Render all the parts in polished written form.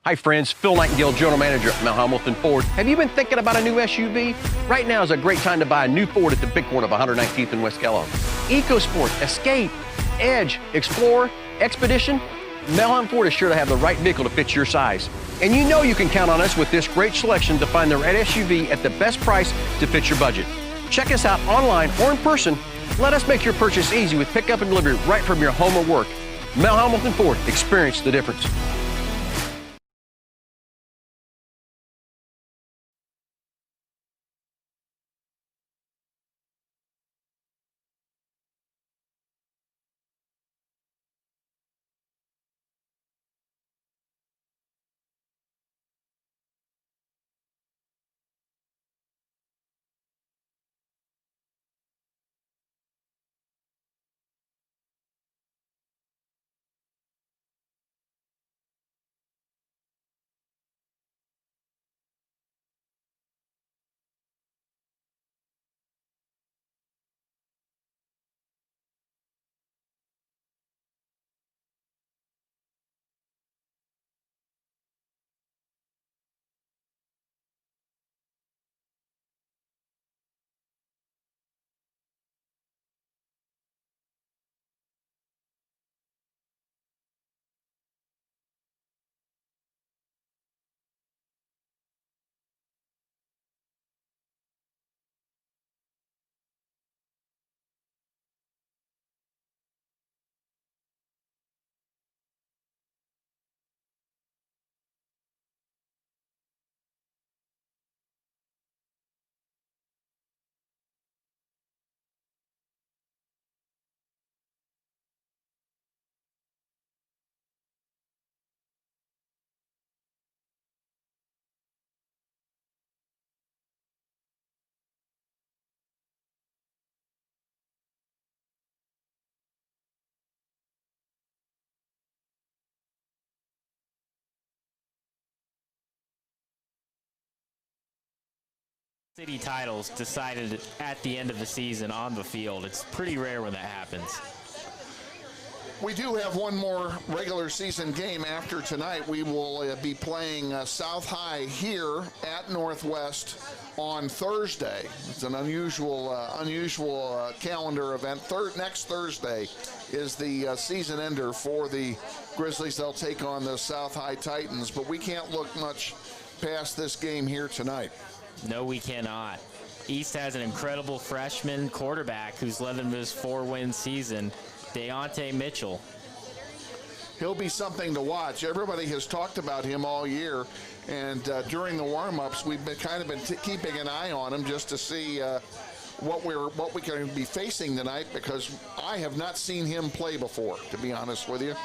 Hi friends, Phil Nightingale, General Manager at Mount Hamilton Ford. Have you been thinking about a new SUV? Right now is a great time to buy a new Ford at the big corner of 119th and West Kellogg. EcoSport, Escape, Edge, Explorer, Expedition. Mount Hamilton Ford is sure to have the right vehicle to fit your size. And you know you can count on us with this great selection to find the right SUV at the best price to fit your budget. Check us out online or in person. Let us make your purchase easy with pickup and delivery right from your home or work. Mount Hamilton Ford, experience the difference. City titles decided at the end of the season on the field. It's pretty rare when that happens. We do have one more regular season game after tonight. We will be playing South High here at Northwest on Thursday. It's an unusual calendar event. Next Thursday is the season ender for the Grizzlies. They'll take on the South High Titans, but we can't look much past this game here tonight. No, we cannot. East has an incredible freshman quarterback who's led them to his 4-win season, Deontay Mitchell. He'll be something to watch. Everybody has talked about him all year, and during the warm-ups, we've been keeping an eye on him just to see what we can be facing tonight, because I have not seen him play before, to be honest with you.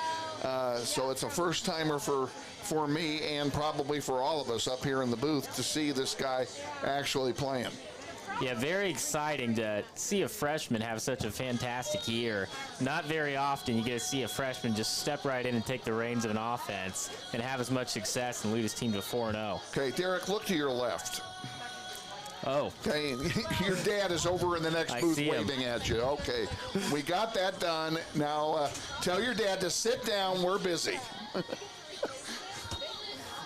So it's a first-timer for me and probably for all of us up here in the booth to see this guy actually playing. Yeah, very exciting to see a freshman have such a fantastic year. Not very often you get to see a freshman just step right in and take the reins of an offense and have as much success and lead his team to 4-0. Okay, Derek, look to your left. Oh. Okay, your dad is over in the next booth waving at you. Okay, we got that done. Now tell your dad to sit down. We're busy.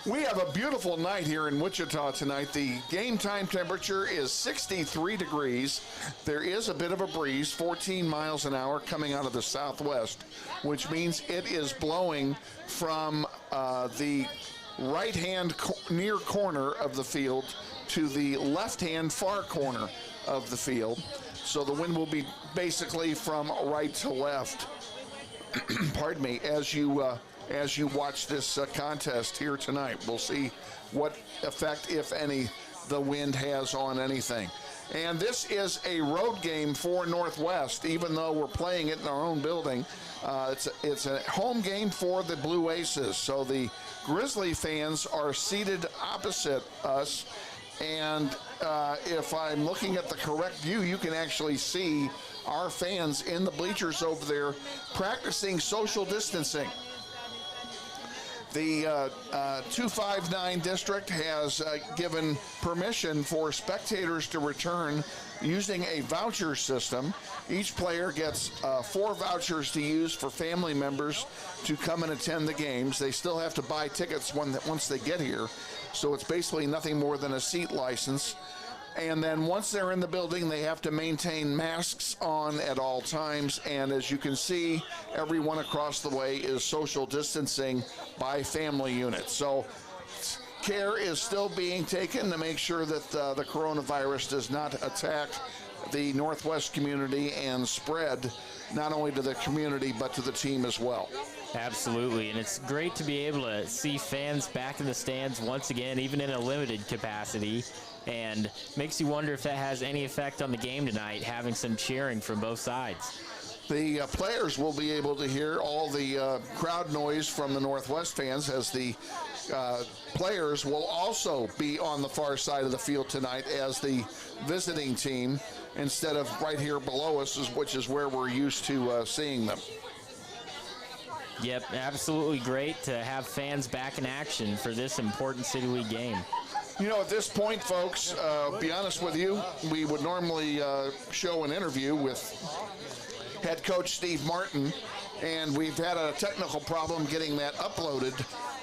We have a beautiful night here in Wichita tonight. The game time temperature is 63 degrees. There is a bit of a breeze, 14 miles an hour coming out of the southwest, which means it is blowing from the right-hand near corner of the field to the left-hand far corner of the field. So the wind will be basically from right to left. Pardon me, as you watch this contest here tonight. We'll see what effect, if any, the wind has on anything. And this is a road game for Northwest, even though we're playing it in our own building. It's a home game for the Blue Aces. So the Grizzly fans are seated opposite us. And if I'm looking at the correct view, you can actually see our fans in the bleachers over there practicing social distancing. The 259 district has given permission for spectators to return using a voucher system. Each player gets 4 vouchers to use for family members to come and attend the games. They still have to buy tickets once they get here, so it's basically nothing more than a seat license. And then once they're in the building, they have to maintain masks on at all times. And as you can see, everyone across the way is social distancing by family unit. So care is still being taken to make sure that the coronavirus does not attack the Northwest community and spread not only to the community but to the team as well. Absolutely, and it's great to be able to see fans back in the stands once again, even in a limited capacity, and makes you wonder if that has any effect on the game tonight, having some cheering from both sides. The players will be able to hear all the crowd noise from the Northwest fans, as the players will also be on the far side of the field tonight as the visiting team, instead of right here below us, which is where we're used to seeing them. Yep, absolutely great to have fans back in action for this important City League game. You know, at this point, folks, be honest with you, we would normally show an interview with head coach Steve Martin, and we've had a technical problem getting that uploaded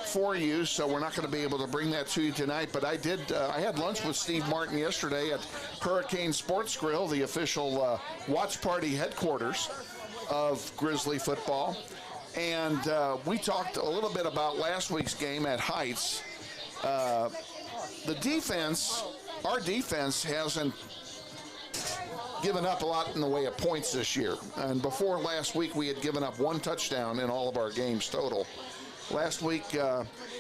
for you, so we're not going to be able to bring that to you tonight. But I had lunch with Steve Martin yesterday at Hurricane Sports Grill, the official watch party headquarters of Grizzly football. And we talked a little bit about last week's game at Heights. The defense, our defense hasn't given up a lot in the way of points this year. And before last week, we had given up 1 touchdown in all of our games total. Last week,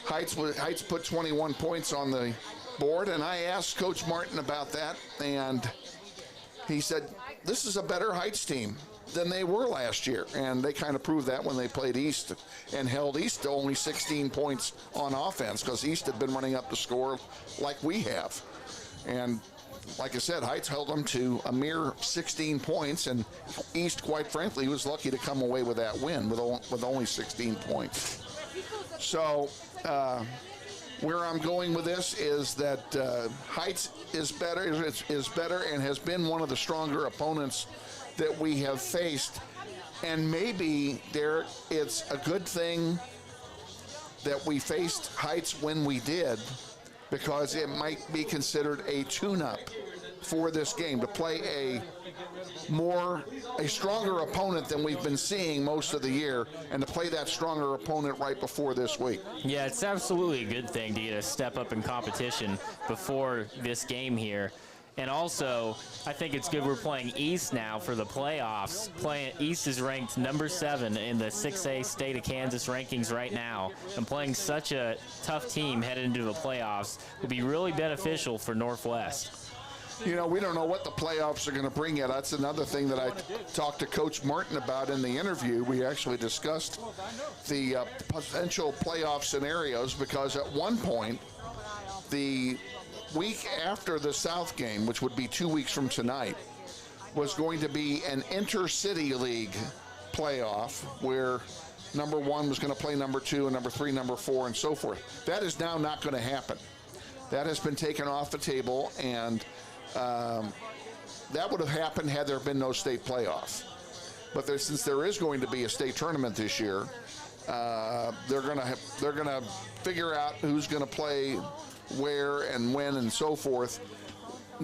Heights put 21 points on the board, and I asked Coach Martin about that, and he said, this is a better Heights team than they were last year. And they kind of proved that when they played East and held East to only 16 points on offense, because East had been running up the score like we have. And like I said, Heights held them to a mere 16 points, and East, quite frankly, was lucky to come away with that win with only 16 points. So where I'm going with this is that Heights is better and has been one of the stronger opponents that we have faced. And maybe, Derek, it's a good thing that we faced Heights when we did, because it might be considered a tune-up for this game, to play a stronger opponent than we've been seeing most of the year, and to play that stronger opponent right before this week. Yeah, it's absolutely a good thing to get a step up in competition before this game here. And also, I think it's good we're playing East now for the playoffs. East is ranked number 7 in the 6A state of Kansas rankings right now. And playing such a tough team headed into the playoffs will be really beneficial for Northwest. You know, we don't know what the playoffs are going to bring yet. That's another thing that I talked to Coach Martin about in the interview. We actually discussed the potential playoff scenarios, because at one point, the week after the South game, which would be 2 weeks from tonight, was going to be an intercity league playoff where number 1 was going to play number 2 and number 3, number 4, and so forth. That is now not going to happen. That has been taken off the table, and that would have happened had there been no state playoff. But since there is going to be a state tournament this year, they're going to figure out who's going to play where and when and so forth.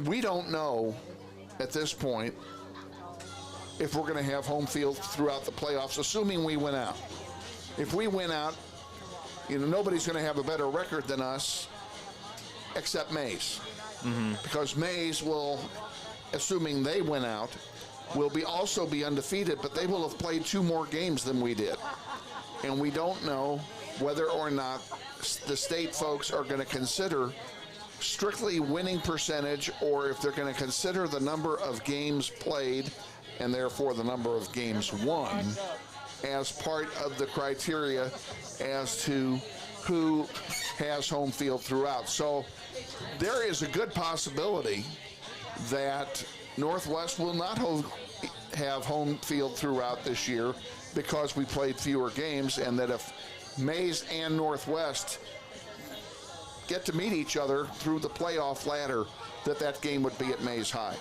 We don't know at this point if we're going to have home field throughout the playoffs, assuming we win out. If we win out, you know, nobody's going to have a better record than us except Mays. Because Mays will, assuming they win out, will also be undefeated, but they will have played 2 more games than we did. And we don't know whether or not the state folks are going to consider strictly winning percentage, or if they're going to consider the number of games played and therefore the number of games won as part of the criteria as to who has home field throughout. So there is a good possibility that Northwest will not have home field throughout this year, because we played fewer games, and that if Mays and Northwest get to meet each other through the playoff ladder, that game would be at Mays High.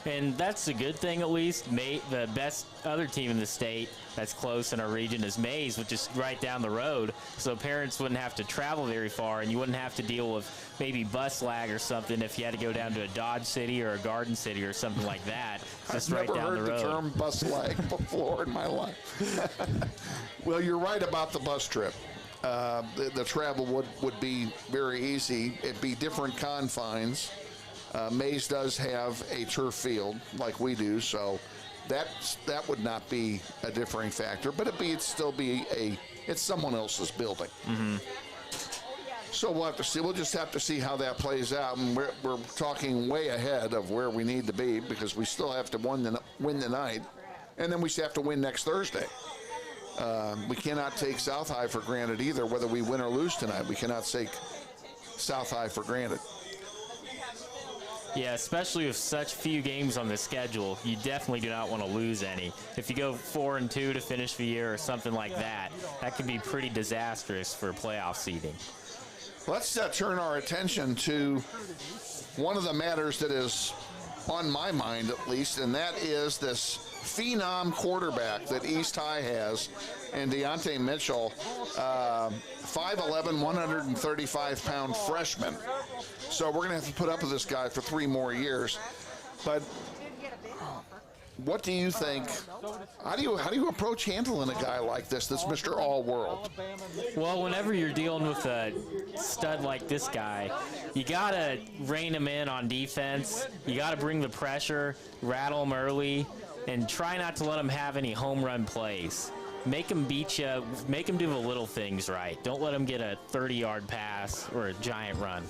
And that's a good thing, at least. The best other team in the state that's close in our region is Mays, which is right down the road. So parents wouldn't have to travel very far, and you wouldn't have to deal with maybe bus lag or something if you had to go down to a Dodge City or a Garden City or something like that. Just right down the road. I've never heard the term bus lag before in my life. Well, you're right about the bus trip. The travel would be very easy. It'd be different confines. Mays does have a turf field like we do, so that would not be a differing factor, but it'd still be it's someone else's building. Mm-hmm. So we'll have to see. We'll just have to see how that plays out, and we're talking way ahead of where we need to be because we still have to win the night, and then we have to win next Thursday. We cannot take South High for granted either, whether we win or lose tonight. We cannot take South High for granted. Yeah, especially with such few games on the schedule, you definitely do not want to lose any. If you go 4-2 to finish the year or something like that, that can be pretty disastrous for playoff seeding. Let's turn our attention to one of the matters that is on my mind, at least, and that is this phenom quarterback that East High has, and Deontay Mitchell, 5'11", 135-pound freshman. So we're going to have to put up with this guy for 3 more years. But what do you think? How do you approach handling a guy like this that's Mr. All-World? Well, whenever you're dealing with a stud like this guy, you got to rein him in on defense. You got to bring the pressure, rattle him early, and try not to let him have any home run plays. Make him beat you. Make him do the little things right. Don't let him get a 30-yard pass or a giant run.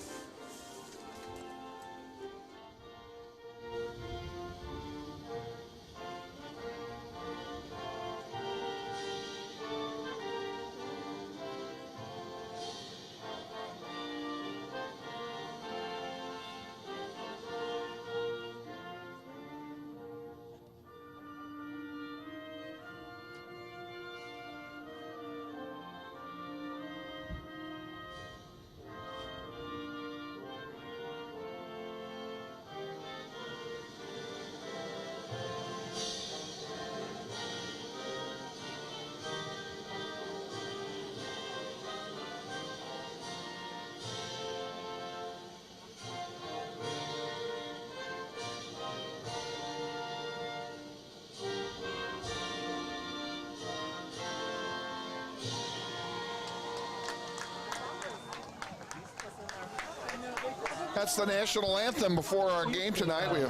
That's the national anthem before our game tonight. We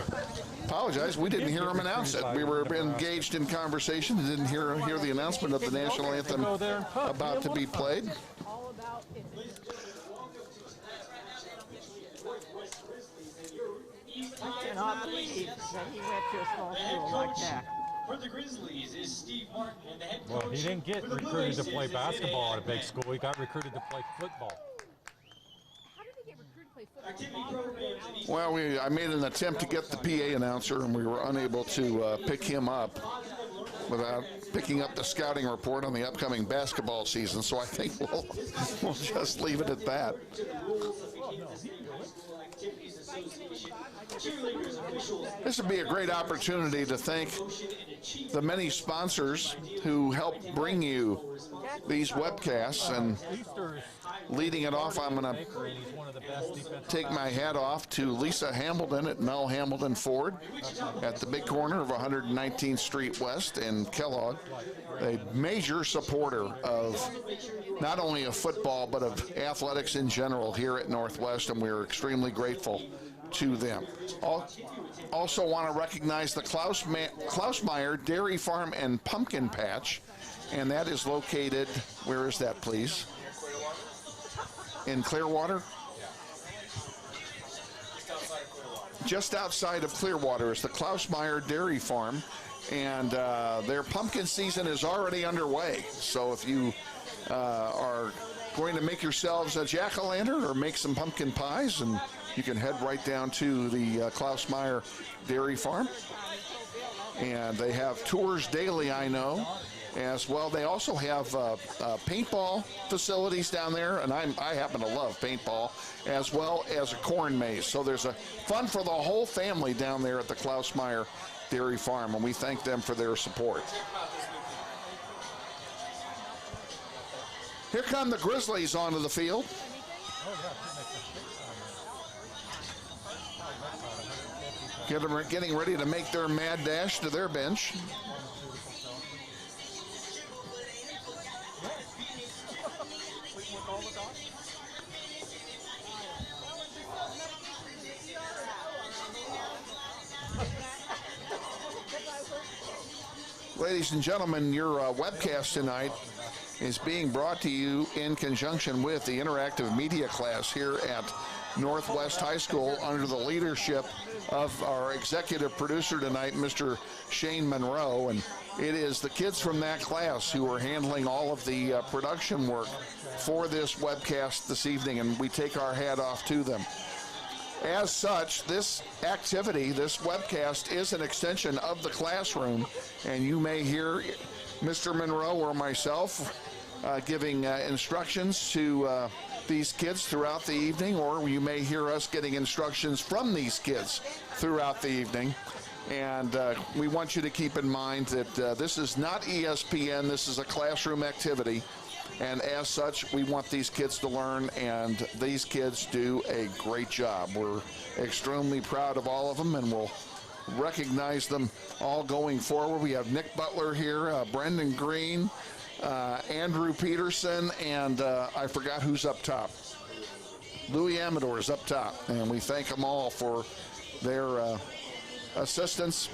apologize. We didn't hear him announce it. We were engaged in conversation and didn't hear the announcement of the national anthem about to be played. I cannot believe that he went to a small school like that. For the Grizzlies is Steve Martin, and the head coach. Well, he didn't get recruited to play basketball at a big school. He got recruited to play football. How did he get recruited to play football? Well, I made an attempt to get the PA announcer, and we were unable to pick him up without picking up the scouting report on the upcoming basketball season. So I think we'll just leave it at that. This would be a great opportunity to thank the many sponsors who help bring you these webcasts, and leading it off, I'm going to take my hat off to Lisa Hamilton at Mel Hamilton Ford at the big corner of 119th Street West in Kellogg, a major supporter of not only of football but of athletics in general here at Northwest, and we're extremely grateful to them. Also want to recognize the Klausmeyer Dairy Farm and Pumpkin Patch, and that is located, where is that, please? In Clearwater? Just outside of Clearwater is the Klausmeyer Dairy Farm, and their pumpkin season is already underway. So if you are going to make yourselves a jack-o'-lantern or make some pumpkin pies, and you can head right down to the Klausmeyer Dairy Farm. And they have tours daily, I know. as well. They also have paintball facilities down there, and I happen to love paintball, as well as a corn maze. So there's a fun for the whole family down there at the Klausmeyer Dairy Farm, and we thank them for their support. Here come the Grizzlies onto the field. Getting ready to make their mad dash to their bench. Ladies and gentlemen, your webcast tonight is being brought to you in conjunction with the interactive media class here at Northwest High School under the leadership of our executive producer tonight, Mr. Shane Monroe. And it is the kids from that class who are handling all of the production work for this webcast this evening, and we take our hat off to them. As such, this activity, this webcast, is an extension of the classroom, and you may hear Mr. Monroe or myself giving instructions to these kids throughout the evening, or you may hear us getting instructions from these kids throughout the evening. And we want you to keep in mind that this is not ESPN, this is a classroom activity. And as such, we want these kids to learn, and these kids do a great job. We're extremely proud of all of them, and we'll recognize them all going forward. We have Nick Butler here, Brendan Green, Andrew Peterson, and I forgot who's up top. Louis Amador is up top, and we thank them all for their assistance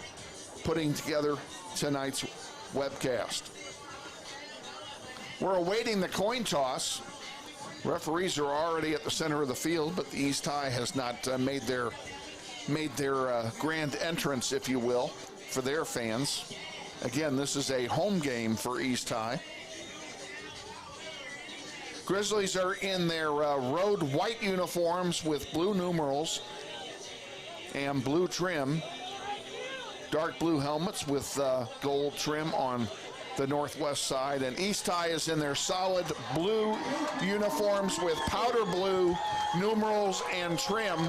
putting together tonight's webcast. We're awaiting the coin toss. Referees are already at the center of the field, but the East High has not made their grand entrance, if you will, for their fans. Again, this is a home game for East High. Grizzlies are in their road white uniforms with blue numerals and blue trim. Dark blue helmets with gold trim on the northwest side, and East High is in their solid blue uniforms with powder blue numerals and trim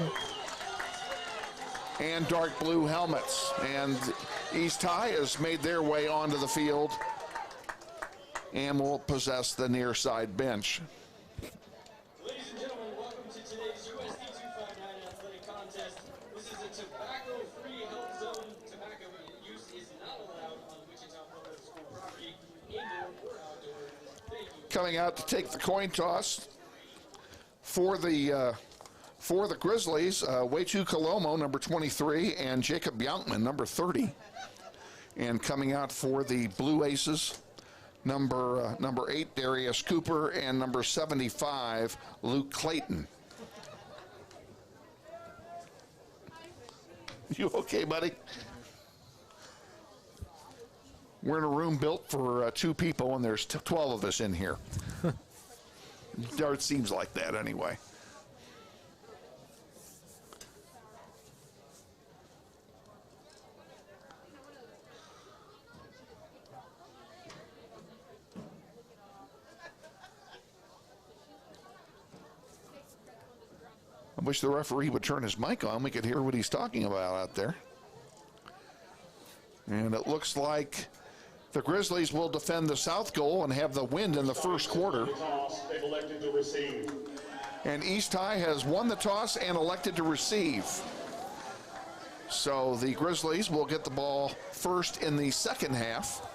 and dark blue helmets. And East High has made their way onto the field and will possess the near side bench. Ladies and gentlemen, welcome to today's USD 259 athletic contest. This is a tobacco-free health zone. Tobacco use is not allowed on Wichita Public School property, indoor or outdoor. Thank you. Coming out to take the coin toss for the Grizzlies, Wetu Kalomo, number 23, and Jacob Yountman, number 30. And coming out for the Blue Aces, number 8, Darius Cooper, and number 75, Luke Clayton. You okay, buddy? We're in a room built for 2 people, and there's 12 of us in here. It seems like that anyway. I wish the referee would turn his mic on. We could hear what he's talking about out there. And it looks like the Grizzlies will defend the south goal and have the wind in the first quarter. And East High has won the toss and elected to receive. So the Grizzlies will get the ball first in the second half.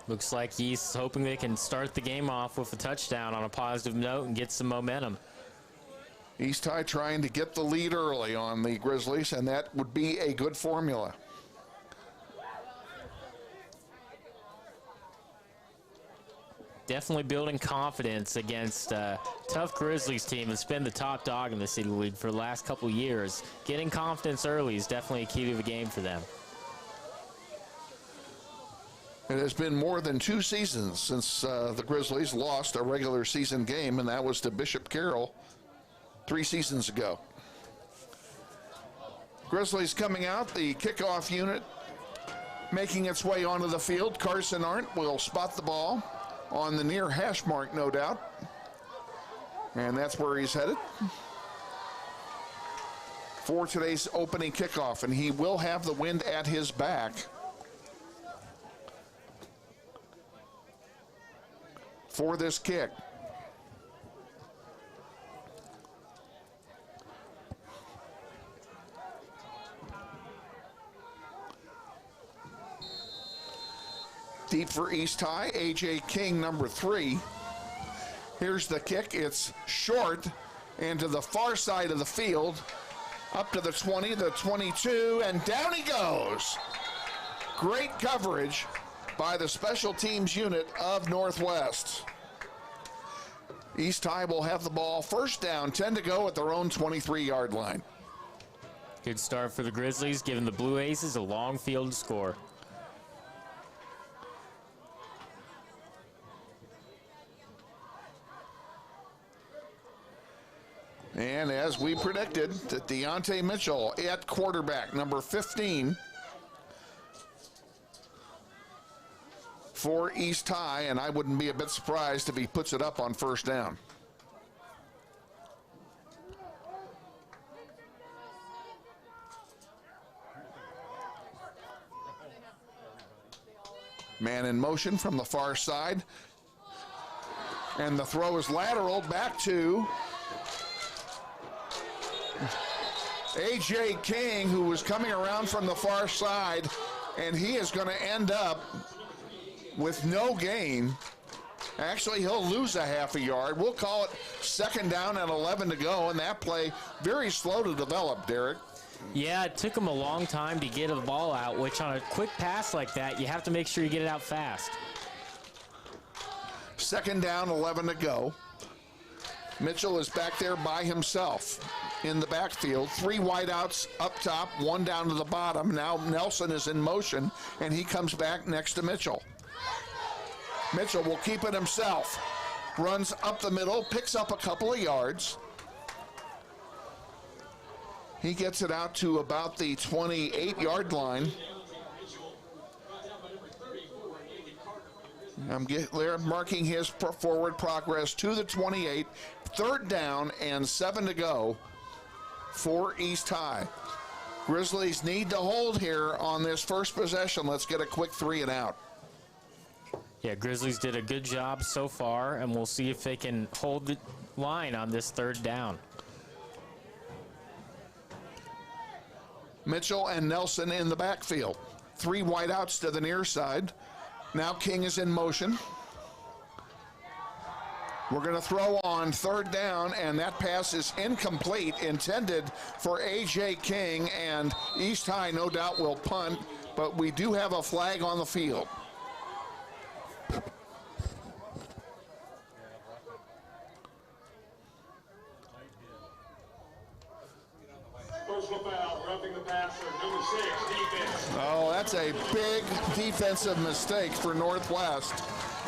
Looks like he's hoping they can start the game off with a touchdown on a positive note and get some momentum. East High trying to get the lead early on the Grizzlies, and that would be a good formula. Definitely building confidence against a tough Grizzlies team that's been the top dog in the City League for the last couple years. Getting confidence early is definitely a key to the game for them. It has been more than 2 seasons since the Grizzlies lost a regular season game, and that was to Bishop Carroll 3 seasons ago. Grizzlies coming out, the kickoff unit making its way onto the field. Carson Arndt will spot the ball on the near hash mark, no doubt. And that's where he's headed for today's opening kickoff. And he will have the wind at his back. For this kick. Deep for East High, A.J. King, number 3. Here's the kick. It's short and to the far side of the field. Up to the 20, the 22, and down he goes. Great coverage by the special teams unit of Northwest. East High will have the ball first down, 10 to go at their own 23-yard line. Good start for the Grizzlies, giving the Blue Aces a long field to score. And as we predicted, Deontay Mitchell at quarterback, number 15 for East High, and I wouldn't be a bit surprised if he puts it up on first down. Man in motion from the far side, and the throw is lateral back to A.J. King, who was coming around from the far side, and he is going to end up with no gain. Actually, he'll lose a half a yard. We'll call it second down and 11 to go, and that play very slow to develop, Derek. Yeah, it took him a long time to get a ball out, which on a quick pass like that, you have to make sure you get it out fast. Second down, 11 to go. Mitchell is back there by himself in the backfield. 3 wideouts up top, 1 down to the bottom. Now Nelson is in motion, and he comes back next to Mitchell. Mitchell will keep it himself. Runs up the middle, picks up a couple of yards. He gets it out to about the 28-yard line. They're marking his forward progress to the 28. Third down and 7 to go for East High. Grizzlies need to hold here on this first possession. Let's get a quick 3 and out. Yeah, Grizzlies did a good job so far, and we'll see if they can hold the line on this third down. Mitchell and Nelson in the backfield. 3 wideouts to the near side. Now King is in motion. We're going to throw on third down, and that pass is incomplete, intended for A.J. King, and East High no doubt will punt, but we do have a flag on the field. Personal foul, roughing the passer, number 6, defense. Oh, that's a big defensive mistake for Northwest.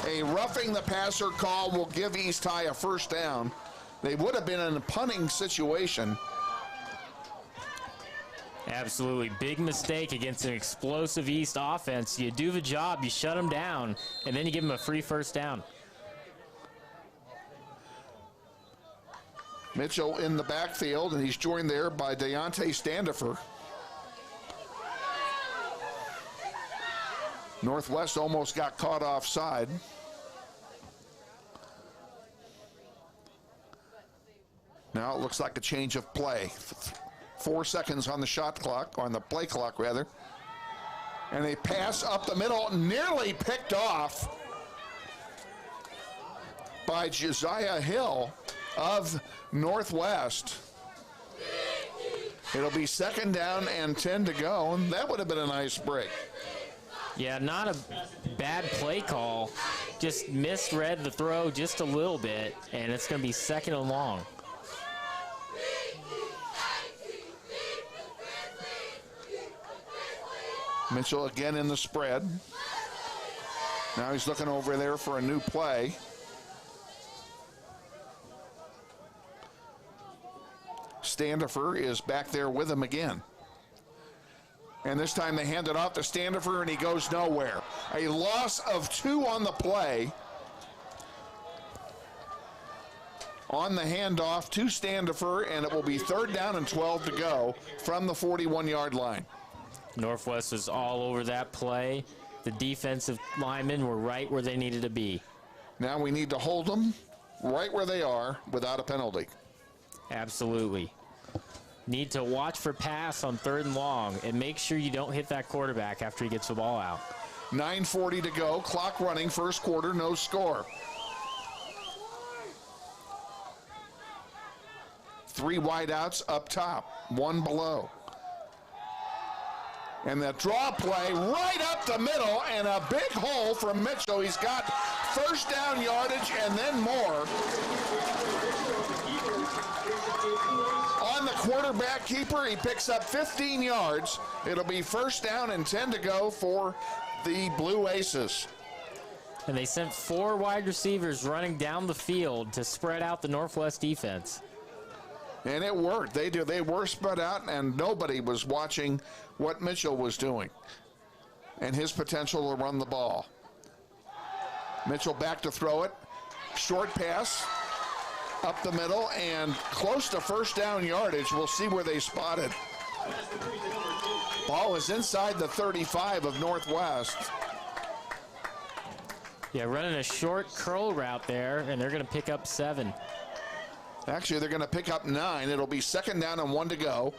A roughing the passer call will give East High a first down. They would have been in a punting situation. Absolutely. Big mistake against an explosive East offense. You do the job, you shut them down, and then you give them a free first down. Mitchell in the backfield, and he's joined there by Deontay Standifer. Northwest almost got caught offside. Now it looks like a change of play. 4 seconds on the shot clock, on the play clock rather. And a pass up the middle, nearly picked off by Josiah Hill of Northwest. It'll be second down and 10 to go, and that would have been a nice break. Yeah, not a bad play call. Just misread the throw just a little bit, and it's going to be second and long. Mitchell again in the spread. Now he's looking over there for a new play. Standifer is back there with him again. And this time they hand it off to Standifer, and he goes nowhere. A loss of 2 on the play. On the handoff to Standifer, and it will be 3rd down and 12 to go from the 41-yard line. Northwest was all over that play. The defensive linemen were right where they needed to be. Now we need to hold them right where they are without a penalty. Absolutely. Need to watch for pass on 3rd and long and make sure you don't hit that quarterback after he gets the ball out. 9:40 to go, clock running, first quarter, no score. 3 wideouts up top, 1 below. And the draw play right up the middle, and a big hole from Mitchell. He's got first down yardage and then more. On the quarterback keeper, he picks up 15 yards. It'll be first down and 10 to go for the Blue Aces. And they sent 4 wide receivers running down the field to spread out the Northwest defense. And it worked. They were spread out, and nobody was watching what Mitchell was doing and his potential to run the ball. Mitchell back to throw it. Short pass up the middle and close to first down yardage. We'll see where they spot it. Ball is inside the 35 of Northwest. Yeah, running a short curl route there, and they're going to pick up 7. Actually, they're going to pick up 9. It'll be 2nd down and 1 to go.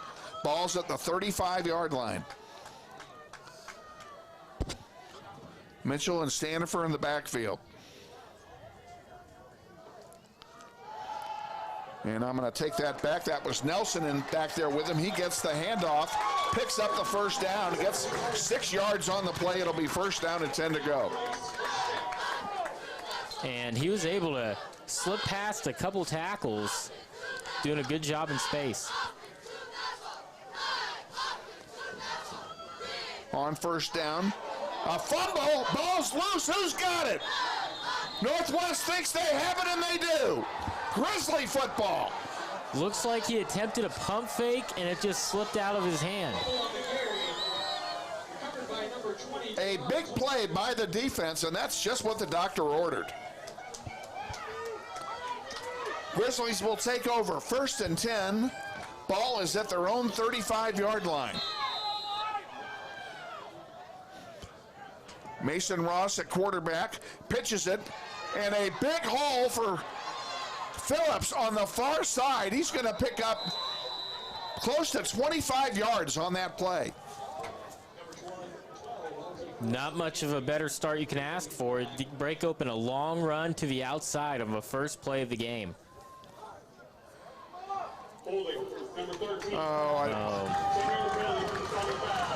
Ball's at the 35-yard line. Mitchell and Standifer in the backfield. And I'm going to take that back. That was Nelson in back there with him. He gets the handoff, picks up the first down, gets 6 yards on the play. It'll be first down and 10 to go. And he was able to slip past a couple tackles, doing a good job in space. On first down, a fumble, ball's loose, who's got it? Northwest thinks they have it, and they do. Grizzly football. Looks like he attempted a pump fake, and it just slipped out of his hand. A big play by the defense, and that's just what the doctor ordered. Grizzlies will take over 1st and 10. Ball is at their own 35-yard line. Mason Ross at quarterback, pitches it, and a big hole for Phillips on the far side. He's going to pick up close to 25 yards on that play. Not much of a better start you can ask for. Break open a long run to the outside of the first play of the game. Holding, number 13.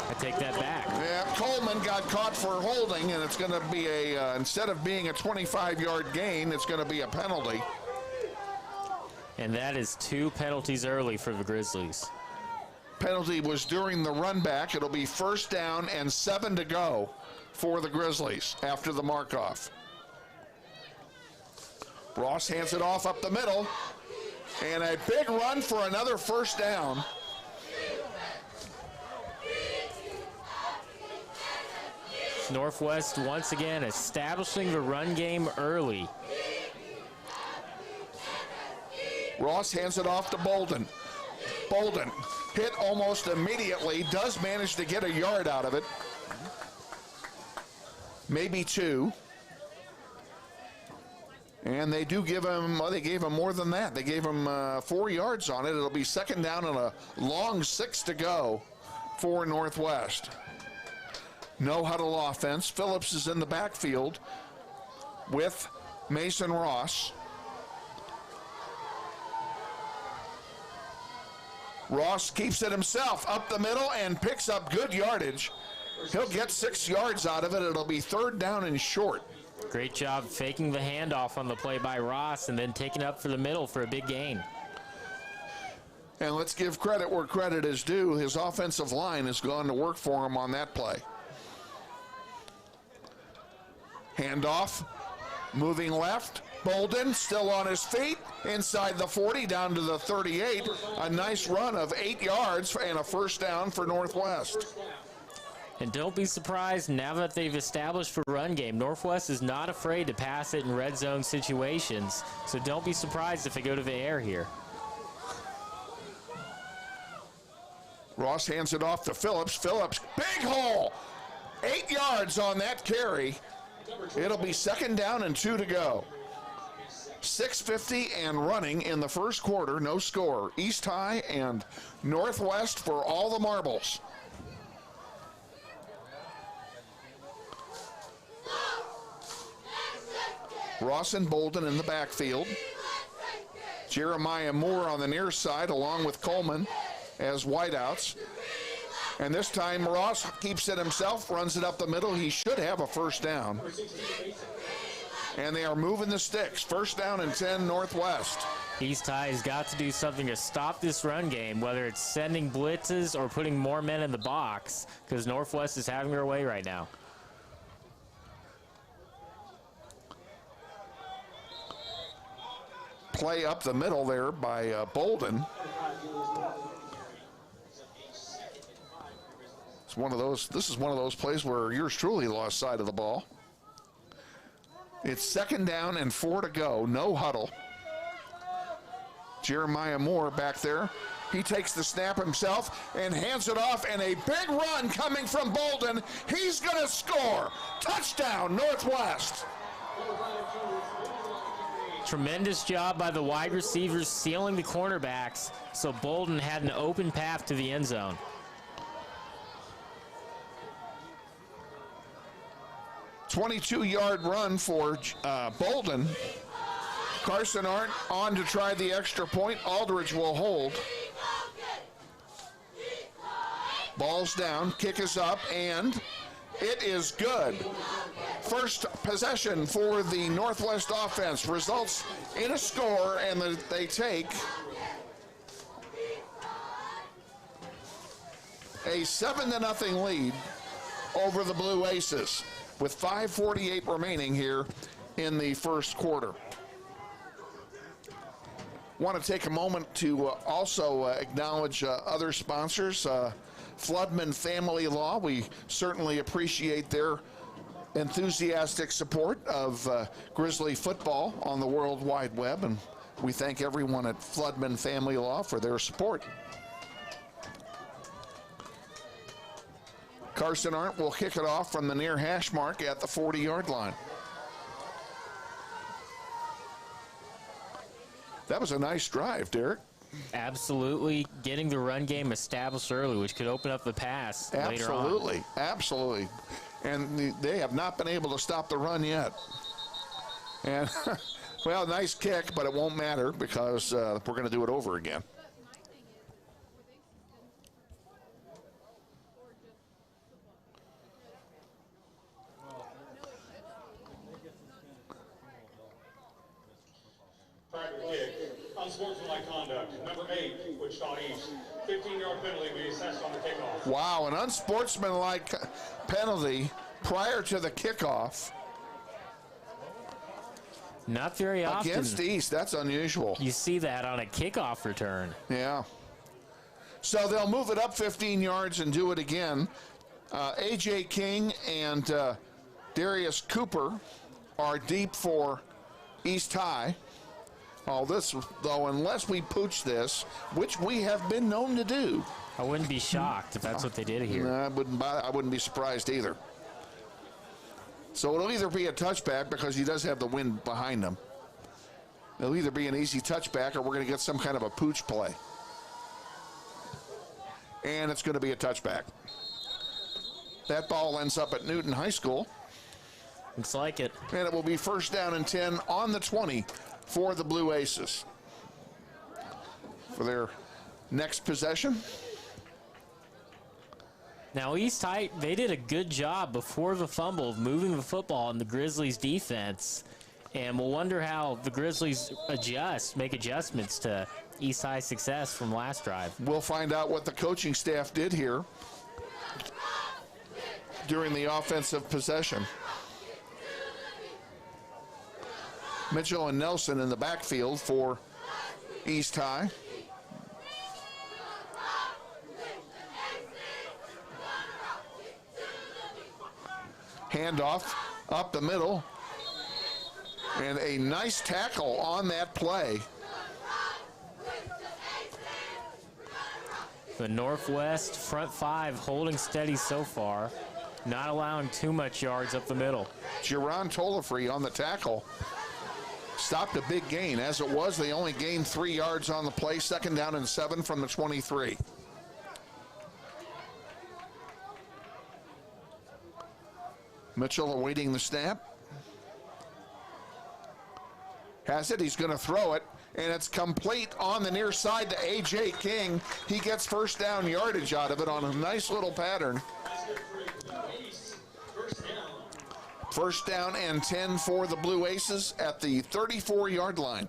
I take that back. Yeah, Coleman got caught for holding, and it's going to be a, instead of being a 25-yard gain, it's going to be a penalty. And that is 2 penalties early for the Grizzlies. Penalty was during the run back. It'll be first down and 7 to go for the Grizzlies after the mark-off. Ross hands it off up the middle, and a big run for another first down. Northwest once again establishing the run game early. Ross hands it off to Bolden. Bolden hit almost immediately, does manage to get a yard out of it. Maybe 2. And they do give him, well, they gave him more than that. They gave him 4 yards on it. It'll be 2nd down and a long 6 to go for Northwest. No huddle offense. Phillips is in the backfield with Mason Ross. Ross keeps it himself up the middle and picks up good yardage. He'll get 6 yards out of it. It'll be 3rd down and short. Great job faking the handoff on the play by Ross and then taking up for the middle for a big gain. And let's give credit where credit is due. His offensive line has gone to work for him on that play. Handoff, moving left. Bolden still on his feet, inside the 40, down to the 38. A nice run of 8 yards and a first down for Northwest. And don't be surprised now that they've established a run game. Northwest is not afraid to pass it in red zone situations. So don't be surprised if they go to the air here. Ross hands it off to Phillips. Phillips, big hole. 8 yards on that carry. It'll be 2nd down and 2 to go. 6:50 and running in the first quarter. No score. East High and Northwest for all the marbles. Ross and Bolden in the backfield. Jeremiah Moore on the near side along with Coleman as wideouts. And this time Ross keeps it himself, runs it up the middle. He should have a first down. And they are moving the sticks. 1st down and 10 Northwest. East High has got to do something to stop this run game, whether it's sending blitzes or putting more men in the box, because Northwest is having their way right now. Play up the middle there by Bolden. It's one of those. This is one of those plays where yours truly lost sight of the ball. It's 2nd down and 4 to go. No huddle. Jeremiah Moore back there. He takes the snap himself and hands it off, and a big run coming from Bolden. He's going to score. Touchdown, Northwest. Tremendous job by the wide receivers sealing the cornerbacks, so Bolden had an open path to the end zone. A 22-yard run for Bolden. Carson Arndt on to try the extra point. Aldridge will hold. Ball's down, kick is up, and it is good. First possession for the Northwest offense results in a score, and they take a 7-0 lead over the Blue Aces with 5:48 remaining here in the first quarter. Want to take a moment to also acknowledge other sponsors. Floodman Family Law, we certainly appreciate their enthusiastic support of Grizzly football on the World Wide Web, and we thank everyone at Floodman Family Law for their support. Carson Arndt will kick it off from the near hash mark at the 40-yard line. That was a nice drive, Derek. Absolutely getting the run game established early, which could open up the pass later on. Absolutely, absolutely. And they have not been able to stop the run yet. And, well, nice kick, but it won't matter because we're going to do it over again. Private kick. Unsportsmanlike conduct. Number 8, Wichita East. 15-yard penalty will be assessed on the kickoff. Wow, an unsportsmanlike penalty prior to the kickoff. Not very often. Against East, that's unusual. You see that on a kickoff return. Yeah. So they'll move it up 15 yards and do it again. A.J. King and Darius Cooper are deep for East High. All this, though, unless we pooch this, which we have been known to do. I wouldn't be shocked if that's what they did here. I wouldn't be surprised either. So it'll either be a touchback because he does have the wind behind him. It'll either be an easy touchback or we're going to get some kind of a pooch play. And it's going to be a touchback. That ball ends up at Newton High School. Looks like it. And it will be 1st down and 10 on the 20 for the Blue Aces. For their next possession. Now, East High, they did a good job before the fumble of moving the football in the Grizzlies' defense. And we'll wonder how the Grizzlies make adjustments to East High's success from last drive. We'll find out what the coaching staff did here during the offensive possession. Mitchell and Nelson in the backfield for East High. Handoff up the middle. And a nice tackle on that play. The Northwest front five holding steady so far, not allowing too much yards up the middle. Jerron Tolafree on the tackle. Stopped a big gain. As it was, they only gained 3 yards on the play. 2nd down and 7 from the 23. Mitchell awaiting the snap. Has it, he's gonna throw it, and it's complete on the near side to A.J. King. He gets first down yardage out of it on a nice little pattern. First down and 10 for the Blue Aces at the 34-yard line.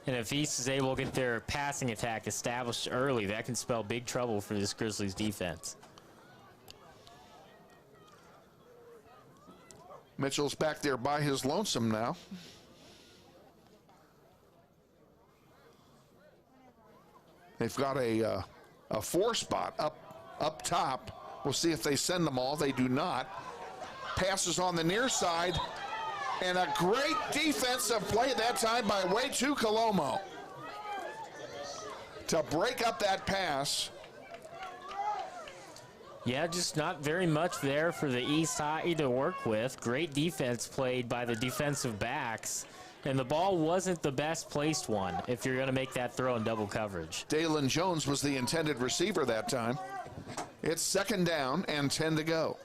And if East is able to get their passing attack established early, that can spell big trouble for this Grizzlies defense. Mitchell's back there by his lonesome now. They've got a 4 spot up top. We'll see if they send them all. They do not. Passes on the near side, and a great defensive play that time by Way2 Colomo to break up that pass. Yeah, just not very much there for the East High to work with. Great defense played by the defensive backs, and the ball wasn't the best placed one if you're going to make that throw in double coverage. Dalen Jones was the intended receiver that time. It's 2nd down and 10 to go.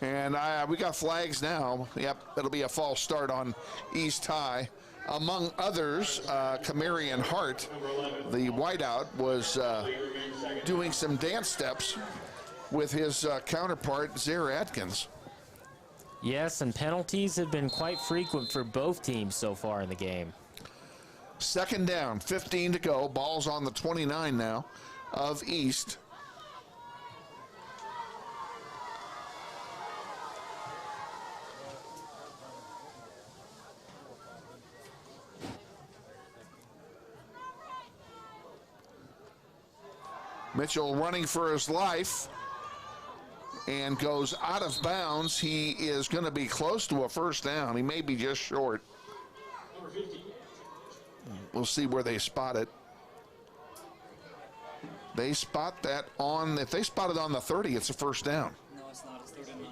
And we got flags now. Yep, it'll be a false start on East High. Among others, Kamarian Hart, the wideout, was doing some dance steps with his counterpart, Zaire Atkins. Yes, and penalties have been quite frequent for both teams so far in the game. 2nd down, 15 to go. Ball's on the 29 now of East. Mitchell running for his life and goes out of bounds. He is going to be close to a first down. He may be just short. We'll see where they spot it. They spot that on, if they spot it on the 30, it's a first down. No, it's not. It's 39.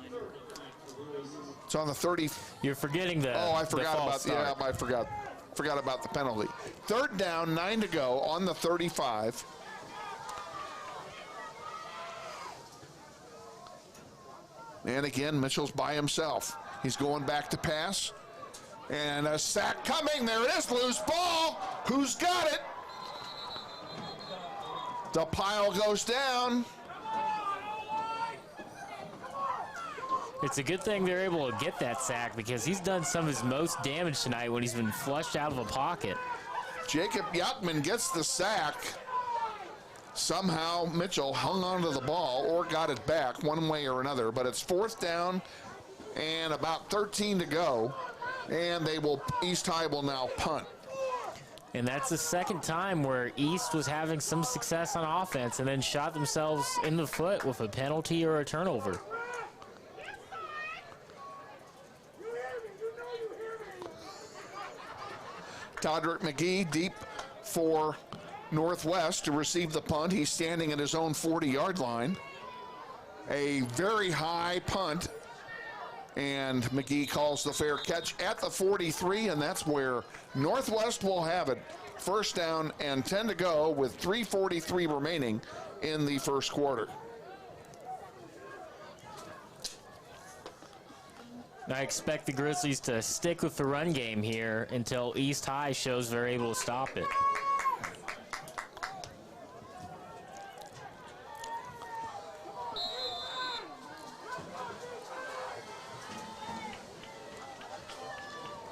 It's on the 30. You're forgetting the Oh, I forgot the false about start. yeah, I forgot about the penalty. 3rd down, 9 to go on the 35. And again, Mitchell's by himself. He's going back to pass. And a sack coming. There it is. Loose ball. Who's got it? The pile goes down. It's a good thing they're able to get that sack because he's done some of his most damage tonight when he's been flushed out of a pocket. Jacob Yachtman gets the sack. Somehow Mitchell hung onto the ball or got it back one way or another, but it's 4th down and about 13 to go, and East High will now punt. And that's the 2nd time where East was having some success on offense and then shot themselves in the foot with a penalty or a turnover. Todrick McGee deep for Northwest to receive the punt. He's standing at his own 40-yard line. A very high punt, and McGee calls the fair catch at the 43, and that's where Northwest will have it. First down and 10 to go with 3:43 remaining in the first quarter. I expect the Grizzlies to stick with the run game here until East High shows they're able to stop it.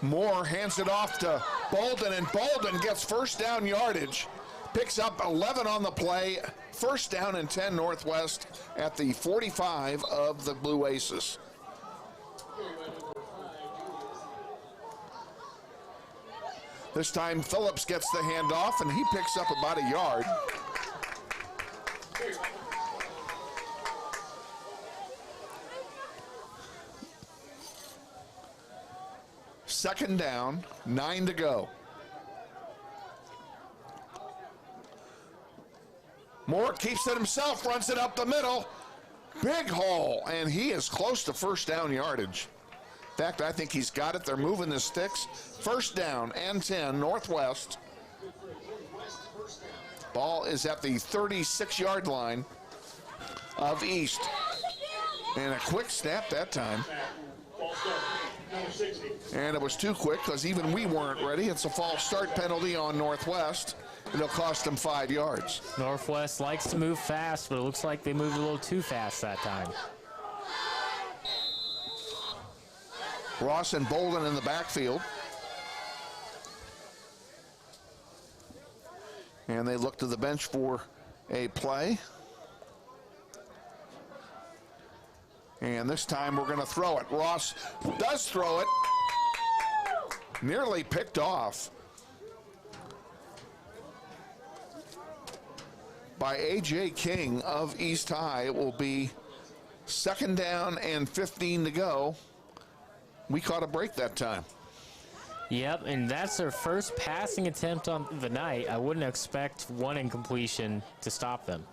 Moore hands it off to Bolden, and Bolden gets first down yardage. Picks up 11 on the play. First down and 10 Northwest at the 45 of the Blue Aces. This time Phillips gets the handoff, and he picks up about a yard. Second down, 9 to go. Moore keeps it himself, runs it up the middle. Big hole, and he is close to first down yardage. In fact, I think he's got it. They're moving the sticks. First down and 10, Northwest. Ball is at the 36-yard line of East. And a quick snap that time. And it was too quick because even we weren't ready. It's a false start penalty on Northwest. It'll cost them 5 yards. Northwest likes to move fast, but it looks like they moved a little too fast that time. Ross and Bolden in the backfield. And they look to the bench for a play. And this time we're going to throw it. Ross does throw it. Nearly picked off by A.J. King of East High. It will be second down and 15 to go. We caught a break that time. Yep, and that's their first passing attempt on the night. I wouldn't expect one incompletion to stop them.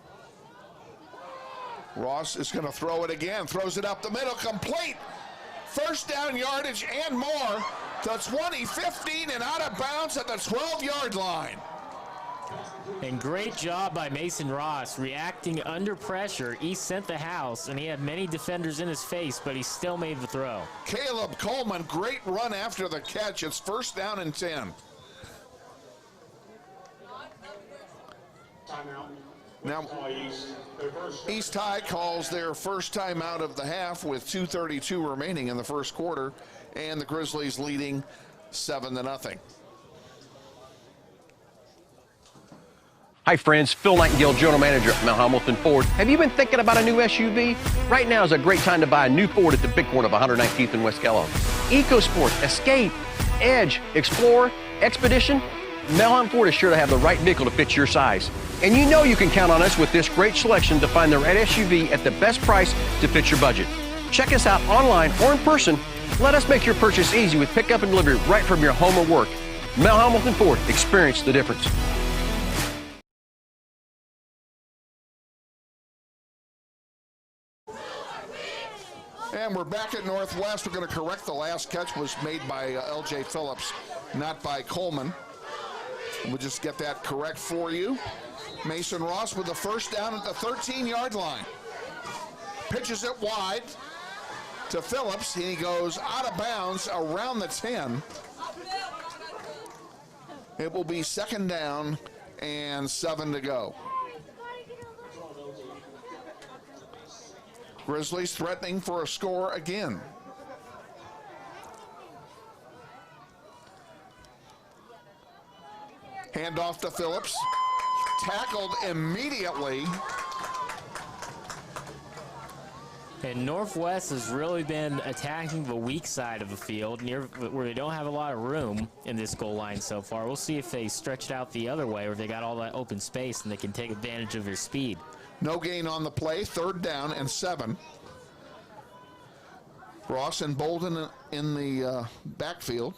Ross is going to throw it again. Throws it up the middle, complete. First down yardage and more. To 20, 15, and out of bounds at the 12-yard line. And great job by Mason Ross reacting under pressure. He sent the house, and he had many defenders in his face, but he still made the throw. Caleb Coleman, great run after the catch. It's first down and 10. Timeout. Now, East High calls their first timeout of the half with 2:32 remaining in the first quarter, and the Grizzlies leading 7-0. Hi friends, Phil Nightingale, General Manager at Mount Hamilton Ford. Have you been thinking about a new SUV? Right now is a great time to buy a new Ford at the big corner of 119th and West Kellogg. EcoSport, Escape, Edge, Explorer, Expedition. Mount Hamilton Ford is sure to have the right vehicle to fit your size. And you know you can count on us with this great selection to find the right SUV at the best price to fit your budget. Check us out online or in person. Let us make your purchase easy with pickup and delivery right from your home or work. Mount Hamilton Ford, experience the difference. And we're back at Northwest. We're going to correct the last catch was made by L.J. Phillips, not by Coleman. We'll just get that correct for you. Mason Ross with the first down at the 13-yard line. Pitches it wide to Phillips. He goes out of bounds around the 10. It will be second down and 7 to go. Grizzlies threatening for a score again. Handoff to Phillips. Tackled immediately. And Northwest has really been attacking the weak side of the field, near where they don't have a lot of room in this goal line so far. We'll see if they stretch it out the other way or if they got all that open space and they can take advantage of their speed. No gain on the play, third down and 7. Ross and Bolden in the backfield.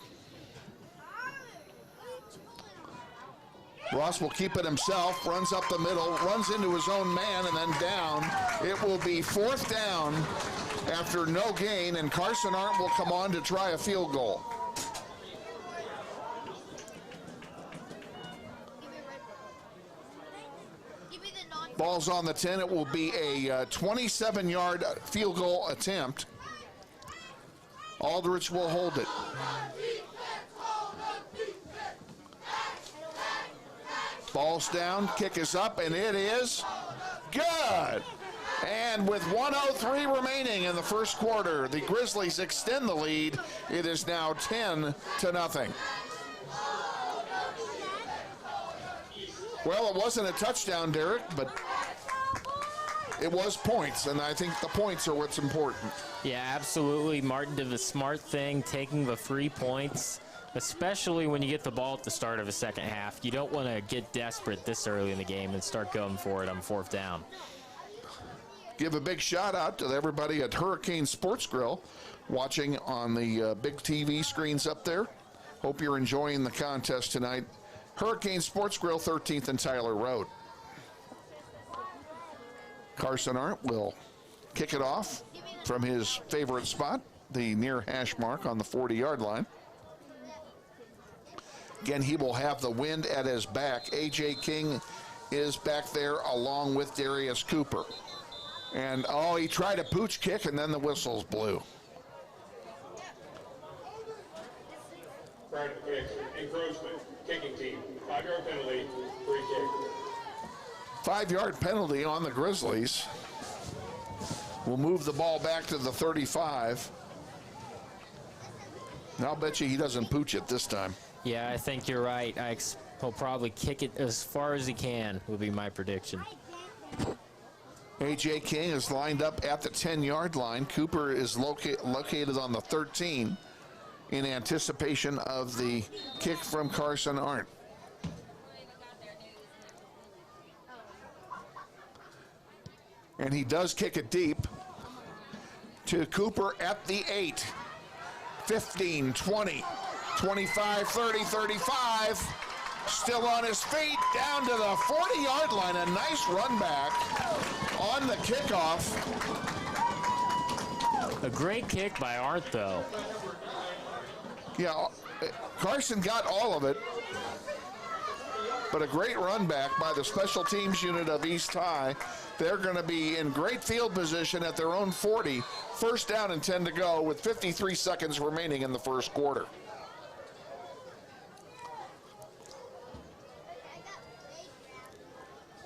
Ross will keep it himself, runs up the middle, runs into his own man, and then down. It will be fourth down after no gain, and Carson Arndt will come on to try a field goal. Ball's on the 10. It will be a 27-yard field goal attempt. Aldrich will hold it. Ball's down, kick is up, and it is good. And with 1:03 remaining in the first quarter, the Grizzlies extend the lead. It is now 10-0. Well, it wasn't a touchdown, Derek, but it was points, and I think the points are what's important. Yeah, absolutely. Martin did the smart thing, taking the 3 points, especially when you get the ball at the start of a second half. You don't want to get desperate this early in the game and start going for it on fourth down. give a big shout out to everybody at Hurricane Sports Grill watching on the big TV screens up there. Hope you're enjoying the contest tonight. Hurricane Sports Grill, 13th and Tyler Road. Carson Arndt will kick it off from his favorite spot, the near hash mark on the 40-yard line. Again, he will have the wind at his back. A.J. King is back there along with Darius Cooper. And, oh, he tried a pooch kick, and then the whistles blew. Prior to the kick, encroachment, kicking team, 5-yard penalty, free kick. 5-yard penalty on the Grizzlies. We'll move the ball back to the 35. And I'll bet you he doesn't pooch it this time. Yeah, I think you're right. He'll probably kick it as far as he can, would be my prediction. A.J. King is lined up at the 10-yard line. Cooper is located on the 13 in anticipation of the kick from Carson Arndt. And he does kick it deep to Cooper at the 8. 15, 20, 25, 30, 35. Still on his feet, down to the 40-yard line. A nice run back on the kickoff. A great kick by Arndt, though. Yeah, Carson got all of it. But a great run back by the special teams unit of East High. They're going to be in great field position at their own 40. First down and 10 to go with 53 seconds remaining in the first quarter.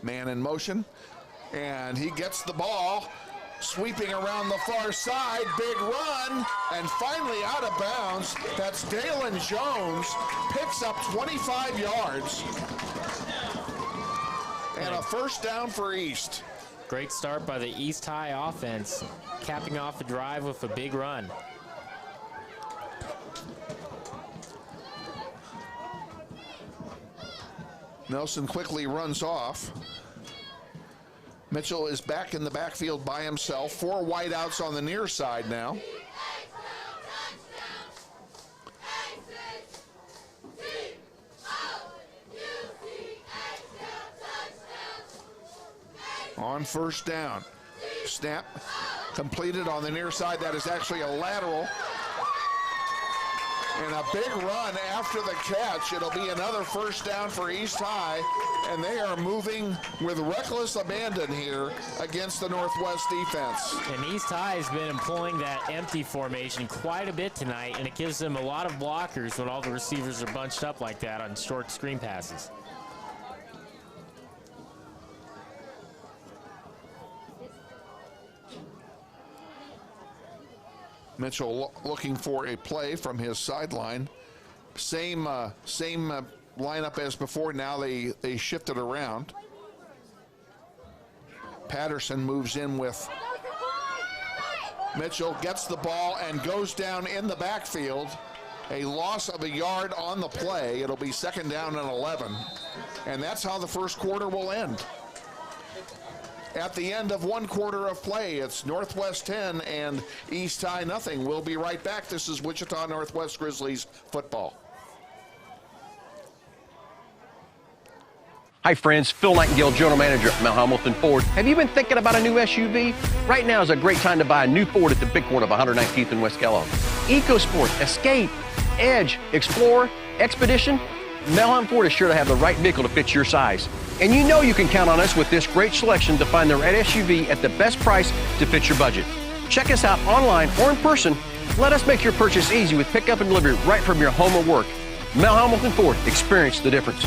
Man in motion, and he gets the ball, sweeping around the far side, big run, and finally out of bounds. That's Dalen Jones, picks up 25 yards, and a first down for East. Great start by the East High offense, capping off the drive with a big run. Nelson quickly runs off. Mitchell is back in the backfield by himself. 4 wideouts on the near side now. On first down. Snap completed on the near side. That is actually a lateral. And a big run after the catch. It'll be another first down for East High. And they are moving with reckless abandon here against the Northwest defense. And East High has been employing that empty formation quite a bit tonight, and it gives them a lot of blockers when all the receivers are bunched up like that on short screen passes. Mitchell looking for a play from his sideline. Same lineup as before. Now they shifted around. Patterson moves in with Mitchell, gets the ball and goes down in the backfield. A loss of a yard on the play. It'll be second down and 11. And that's how the first quarter will end. At the end of one quarter of play, it's Northwest 10 and East High nothing. We'll be right back. This is Wichita Northwest Grizzlies football. Hi friends, Phil Nightingale, General Manager at Mount Hamilton Ford. Have you been thinking about a new SUV? Right now is a great time to buy a new Ford at the big corner of 119th and West Kellogg. EcoSport, Escape, Edge, Explorer, Expedition. Mount Hamilton Ford is sure to have the right vehicle to fit your size. And you know you can count on us with this great selection to find the right SUV at the best price to fit your budget. Check us out online or in person. Let us make your purchase easy with pickup and delivery right from your home or work. Mount Hamilton Ford, experience the difference.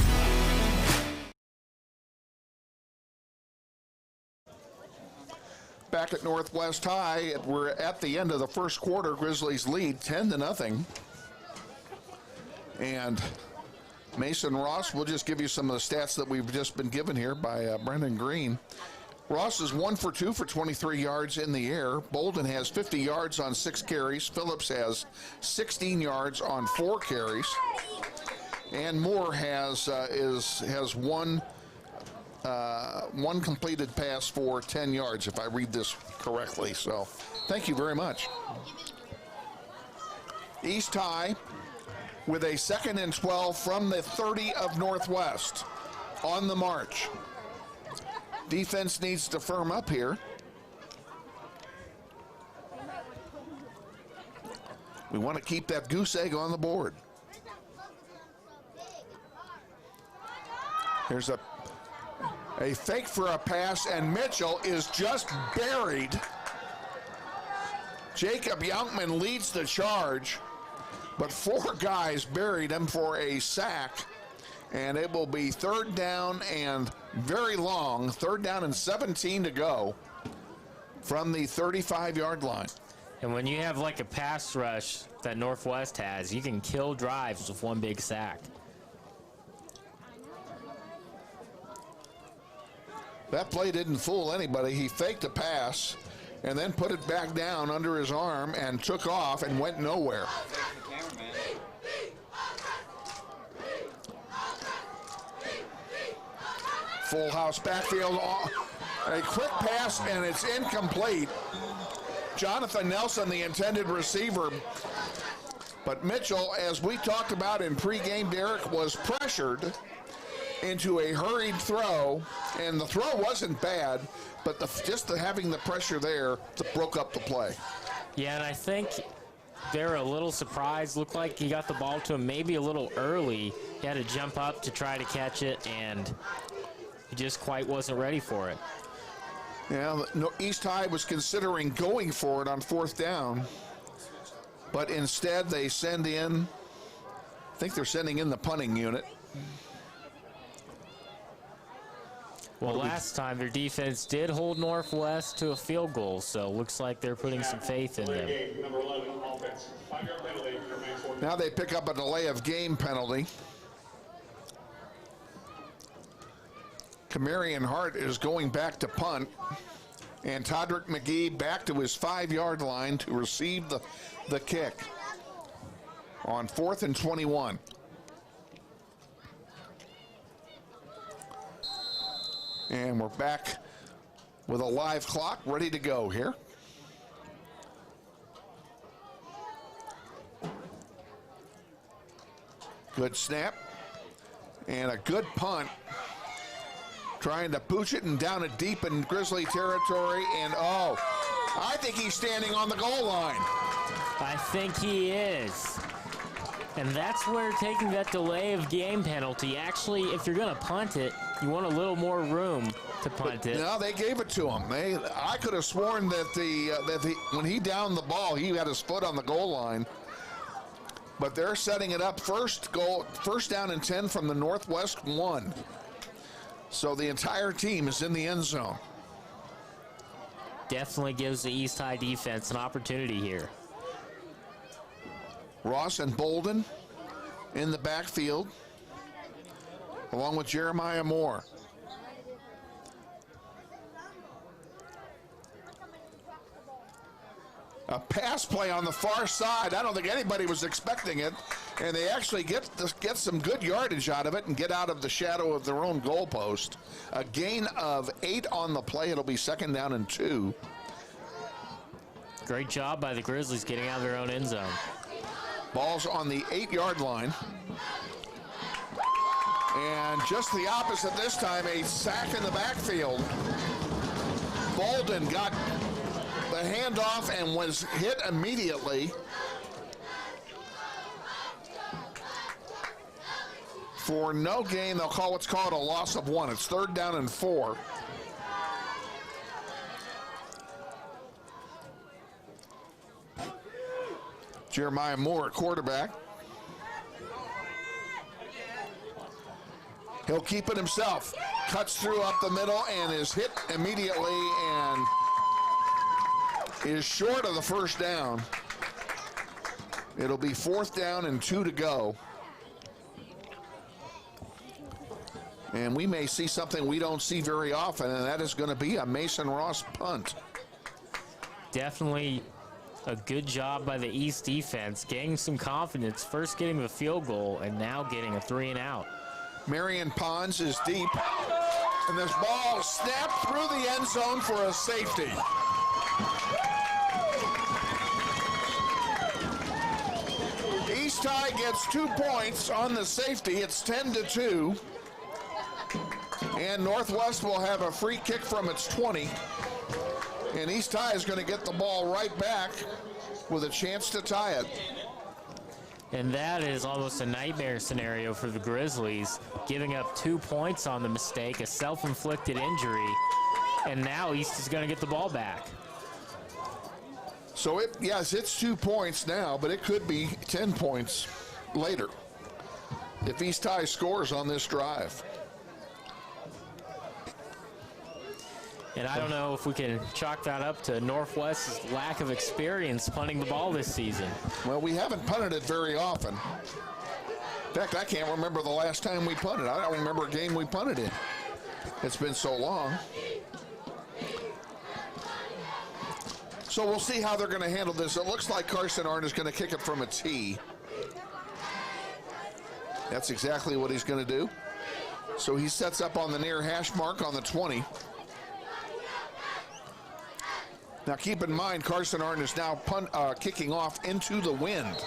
Back at Northwest High, we're at the end of the first quarter. Grizzlies lead 10-0. And Mason Ross, we'll just give you some of the stats that we've just been given here by Brendan Green. Ross is 1 for 2 for 23 yards in the air. Bolden has 50 yards on 6 carries. Phillips has 16 yards on 4 carries. And Moore has 1 one completed pass for 10 yards, if I read this correctly. So thank you very much. East High with a 2nd and 12 from the 30 of Northwest on the march. Defense needs to firm up here. We want to keep that goose egg on the board. There's a fake for a pass, and Mitchell is just buried. Jacob Younkman leads the charge, but 4 guys buried him for a sack, and it will be 3rd down and very long, 3rd down and 17 to go from the 35-yard line. And when you have like a pass rush that Northwest has, you can kill drives with one big sack. That play didn't fool anybody. He faked a pass and then put it back down under his arm and took off and went nowhere. Full house backfield, a quick pass, and it's incomplete. Jonathan Nelson, the intended receiver, but Mitchell, as we talked about in pregame, Derek, was pressured into a hurried throw, and the throw wasn't bad, but just having the pressure there broke up the play. Yeah, and I think they're a little surprised. Looked like he got the ball to him maybe a little early. He had to jump up to try to catch it, and he just quite wasn't ready for it. Yeah, East High was considering going for it on 4th down, but instead they send in, I think they're sending in the punting unit. Well, last time their defense did hold Northwest to a field goal, so looks like they're putting some faith in them. Number 11, offense. 5-yard penalty. Now they pick up a delay of game penalty. Camarion Hart is going back to punt, and Todrick McGee back to his 5-yard line to receive the kick on 4th and 21. And we're back with a live clock ready to go here. Good snap and a good punt. Trying to pooch it and down it deep in Grizzly territory, and I think he's standing on the goal line. I think he is. And that's where taking that delay of game penalty, actually, if you're going to punt it, you want a little more room to punt it. No, they gave it to him. I could have sworn that when he downed the ball, he had his foot on the goal line. But they're setting it up first down and 10 from the Northwest 1. So the entire team is in the end zone. Definitely gives the East High defense an opportunity here. Ross and Bolden in the backfield, along with Jeremiah Moore. A pass play on the far side. I don't think anybody was expecting it, and they actually get some good yardage out of it and get out of the shadow of their own goalpost. A gain of 8 on the play. It'll be 2nd down and 2. Great job by the Grizzlies getting out of their own end zone. Ball's on the 8-yard line. And just the opposite this time, a sack in the backfield. Bolden got the handoff and was hit immediately. For no gain, they'll call what's called a loss of 1. It's 3rd down and 4. Jeremiah Moore at quarterback. He'll keep it himself. Cuts through up the middle and is hit immediately and is short of the first down. It'll be 4th down and 2 to go. And we may see something we don't see very often, and that is going to be a Mason Ross punt. Definitely a good job by the East defense, gaining some confidence, first getting the field goal and now getting a 3-and-out. Marion Pons is deep. And this ball snapped through the end zone for a safety. East High gets 2 points on the safety. It's 10-2. And Northwest will have a free kick from its 20. And East High is going to get the ball right back with a chance to tie it. And that is almost a nightmare scenario for the Grizzlies, giving up 2 points on the mistake, a self-inflicted injury, and now East is going to get the ball back. So, yes, it's 2 points now, but it could be 10 points later if East High scores on this drive. And I don't know if we can chalk that up to Northwest's lack of experience punting the ball this season. Well, we haven't punted it very often. In fact, I can't remember the last time we punted. I don't remember a game we punted in. It's been so long. So we'll see how they're going to handle this. It looks like Carson Arndt is going to kick it from a tee. That's exactly what he's going to do. So he sets up on the near hash mark on the 20. Now keep in mind, Carson Arndt is now kicking off into the wind.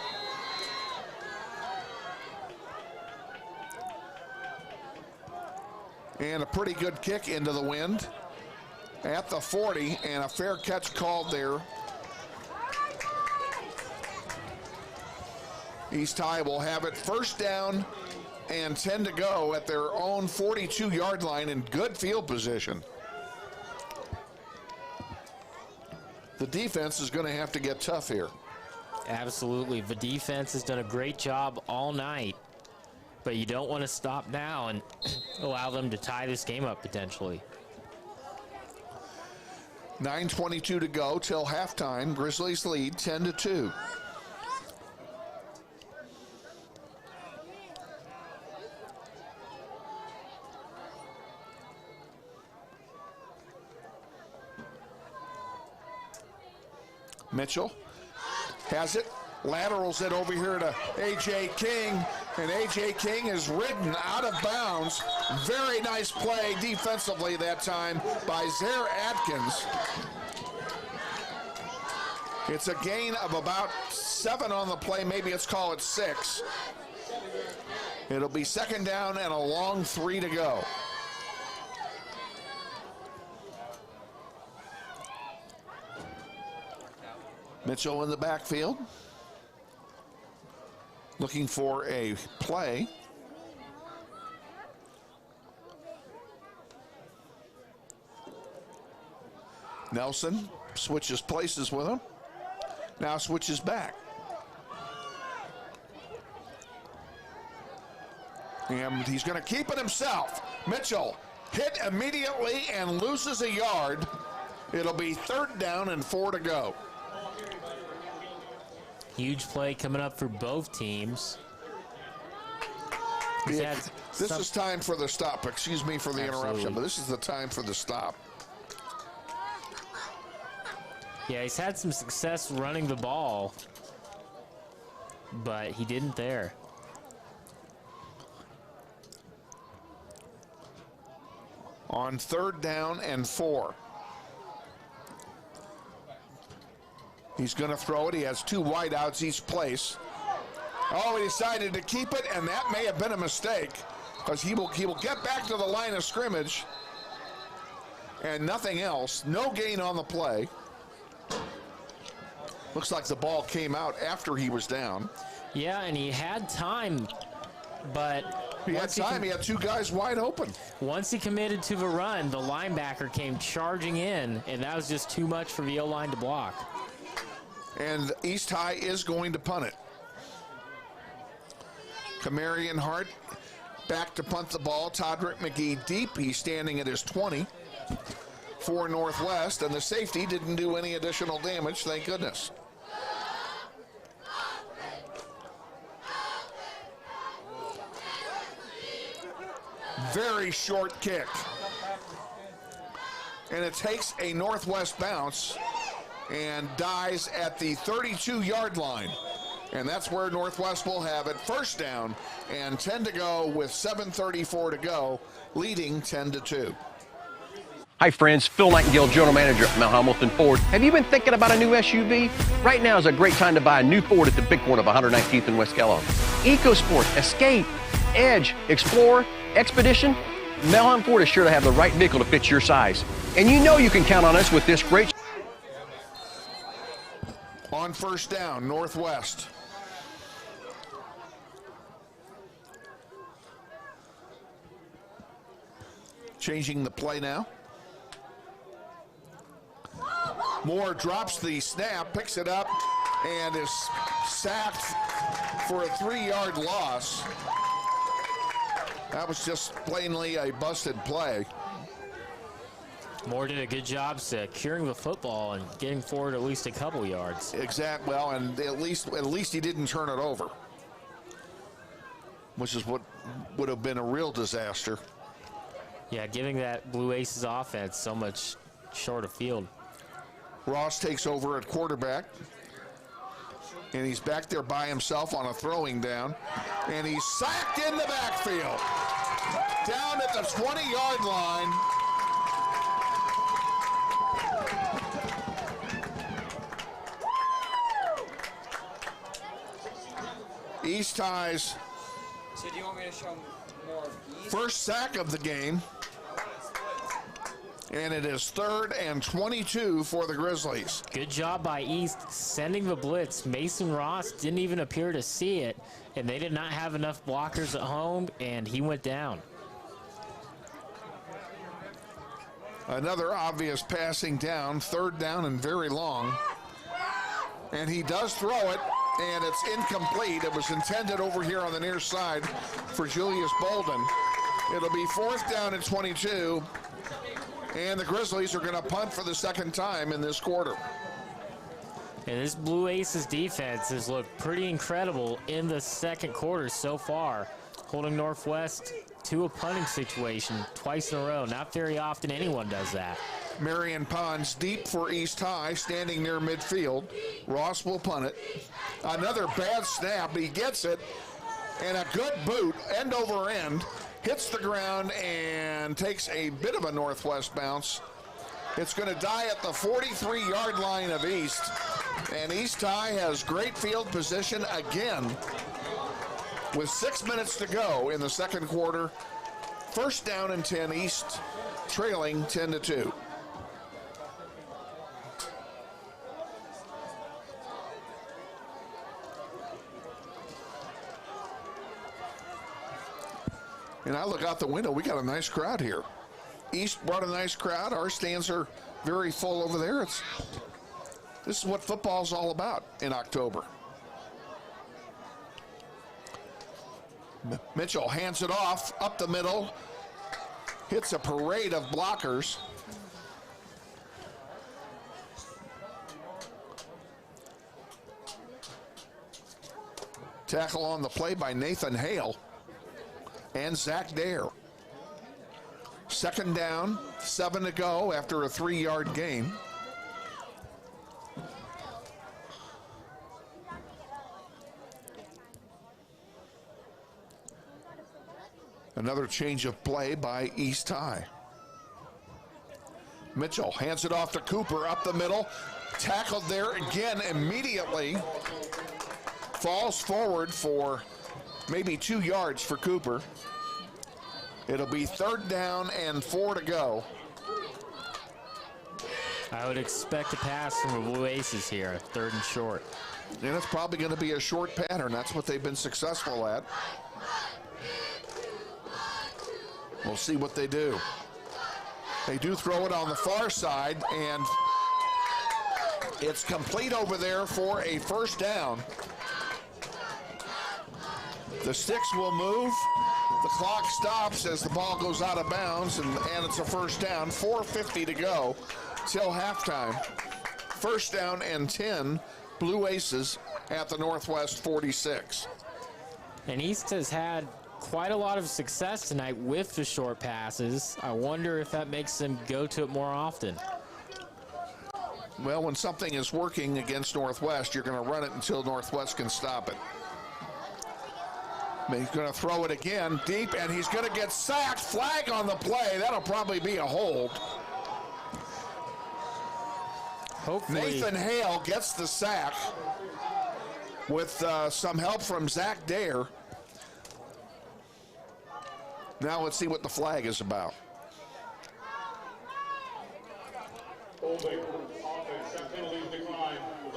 And a pretty good kick into the wind at the 40, and a fair catch called there. East High will have it first down and 10 to go at their own 42-yard line in good field position. The defense is going to have to get tough here. Absolutely. The defense has done a great job all night, but you don't want to stop now and allow them to tie this game up potentially. 9:22 to go till halftime. Grizzlies lead 10-2. Mitchell has it, laterals it over here to A.J. King, and A.J. King is ridden out of bounds. Very nice play defensively that time by Zaire Atkins. It's a gain of about 7 on the play, maybe let's call it 6. It'll be second down and a long 3 to go. Mitchell in the backfield, looking for a play. Nelson switches places with him, now switches back. And he's going to keep it himself. Mitchell hit immediately and loses a yard. It'll be third down and 4 to go. Huge play coming up for both teams. This is time for the stop. Excuse me for the interruption, but this is the time for the stop. Yeah, he's had some success running the ball, but he didn't there. On third down and 4. He's going to throw it. He has 2 wideouts each place. Oh, he decided to keep it, and that may have been a mistake because he will get back to the line of scrimmage and nothing else. No gain on the play. Looks like the ball came out after he was down. Yeah, and he had time, but he had 2 guys wide open. Once he committed to the run, the linebacker came charging in, and that was just too much for the O-line to block. And East High is going to punt it. Camarion Hart back to punt the ball. Todrick McGee deep. He's standing at his 20 for Northwest, and the safety didn't do any additional damage, thank goodness. Very short kick. And it takes a Northwest bounce and dies at the 32-yard line. And that's where Northwest will have it. First down and 10 to go with 7:34 to go, leading 10-2. Hi friends, Phil Nightingale, General Manager at Mount Hamilton Ford. Have you been thinking about a new SUV? Right now is a great time to buy a new Ford at the big corner of 119th and West Kellogg. EcoSport, Escape, Edge, Explorer, Expedition. Mount Hamilton Ford is sure to have the right vehicle to fit your size. And you know you can count on us with this great. On first down, Northwest. Changing the play now. Moore drops the snap, picks it up, and is sacked for a 3-yard loss. That was just plainly a busted play. Moore did a good job securing the football and getting forward at least a couple yards. Exactly. Well, and at least he didn't turn it over, which is what would have been a real disaster. Yeah, giving that Blue Aces offense so much shorter field. Ross takes over at quarterback, and he's back there by himself on a throwing down, and he's sacked in the backfield. Down at the 20-yard line. East High's So do you want me to show more East? first sack of the game. And it is 3rd and 22 for the Grizzlies. Good job by East sending the blitz. Mason Ross didn't even appear to see it, and they did not have enough blockers at home, and he went down. Another obvious passing down, 3rd down and very long. And he does throw it, and it's incomplete. It was intended over here on the near side for Julius Bolden. It'll be 4th down and 22. And the Grizzlies are going to punt for the second time in this quarter. And this Blue Aces defense has looked pretty incredible in the second quarter so far, holding Northwest to a punting situation twice in a row. Not very often anyone does that. Marion Pons deep for East High, standing near midfield. Ross will punt it. Another bad snap. He gets it. And a good boot, end over end. Hits the ground and takes a bit of a Northwest bounce. It's going to die at the 43-yard line of East. And East High has great field position again with 6 minutes to go in the second quarter. First down and 10, East trailing 10-2. And I look out the window, we got a nice crowd here. East brought a nice crowd. Our stands are very full over there. This is what football's all about in October. Mitchell hands it off, up the middle. Hits a parade of blockers. Tackle on the play by Nathan Hale and Zach Dare. Second down, 7 to go after a 3-yard gain. Another change of play by East High. Mitchell hands it off to Cooper up the middle. Tackled there again immediately. Falls forward for maybe 2 yards for Cooper. It'll be 3rd down and 4 to go. I would expect a pass from the Blue Aces here, 3rd and short. And it's probably going to be a short pattern. That's what they've been successful at. We'll see what they do. They do throw it on the far side, and it's complete over there for a first down. The sticks will move. The clock stops as the ball goes out of bounds, and it's a first down. 4:50 to go till halftime. First down and 10, Blue Aces at the Northwest 46. And East has had quite a lot of success tonight with the short passes. I wonder if that makes them go to it more often. Well, when something is working against Northwest, you're going to run it until Northwest can stop it. He's going to throw it again deep, and he's going to get sacked. Flag on the play. That'll probably be a hold. Hopefully. Nathan Hale gets the sack with some help from Zach Dare. Now let's see what the flag is about.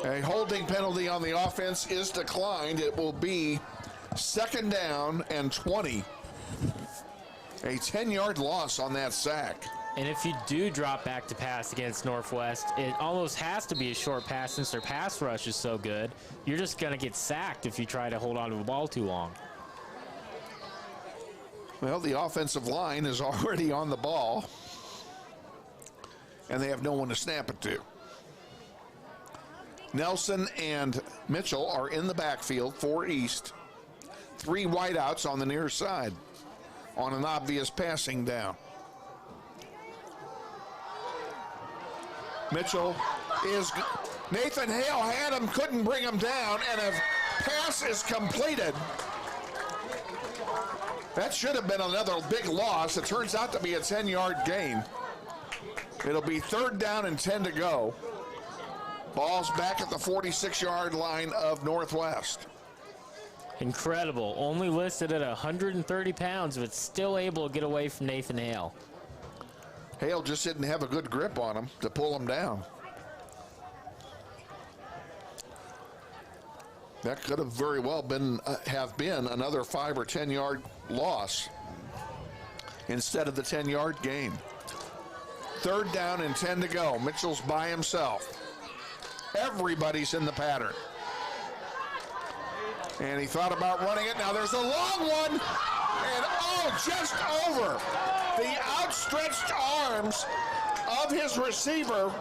A holding penalty on the offense is declined. It will be 2nd down and 20. A 10-yard loss on that sack. And if you do drop back to pass against Northwest, it almost has to be a short pass since their pass rush is so good. You're just going to get sacked if you try to hold on to the ball too long. Well, the offensive line is already on the ball, and they have no one to snap it to. Nelson and Mitchell are in the backfield for East. 3 wideouts on the near side on an obvious passing down. Mitchell is, Nathan Hale had him, couldn't bring him down, and a pass is completed. That should have been another big loss. It turns out to be a 10-yard gain. It'll be 3rd down and 10 to go. Ball's back at the 46-yard line of Northwest. Incredible. Only listed at 130 pounds, but still able to get away from Nathan Hale. Hale just didn't have a good grip on him to pull him down. That could have very well been have been another 5 or 10-yard loss instead of the 10-yard gain. 3rd down and 10 to go. Mitchell's by himself. Everybody's in the pattern. And he thought about running it. Now there's a long one. And oh, just over the outstretched arms of his receiver.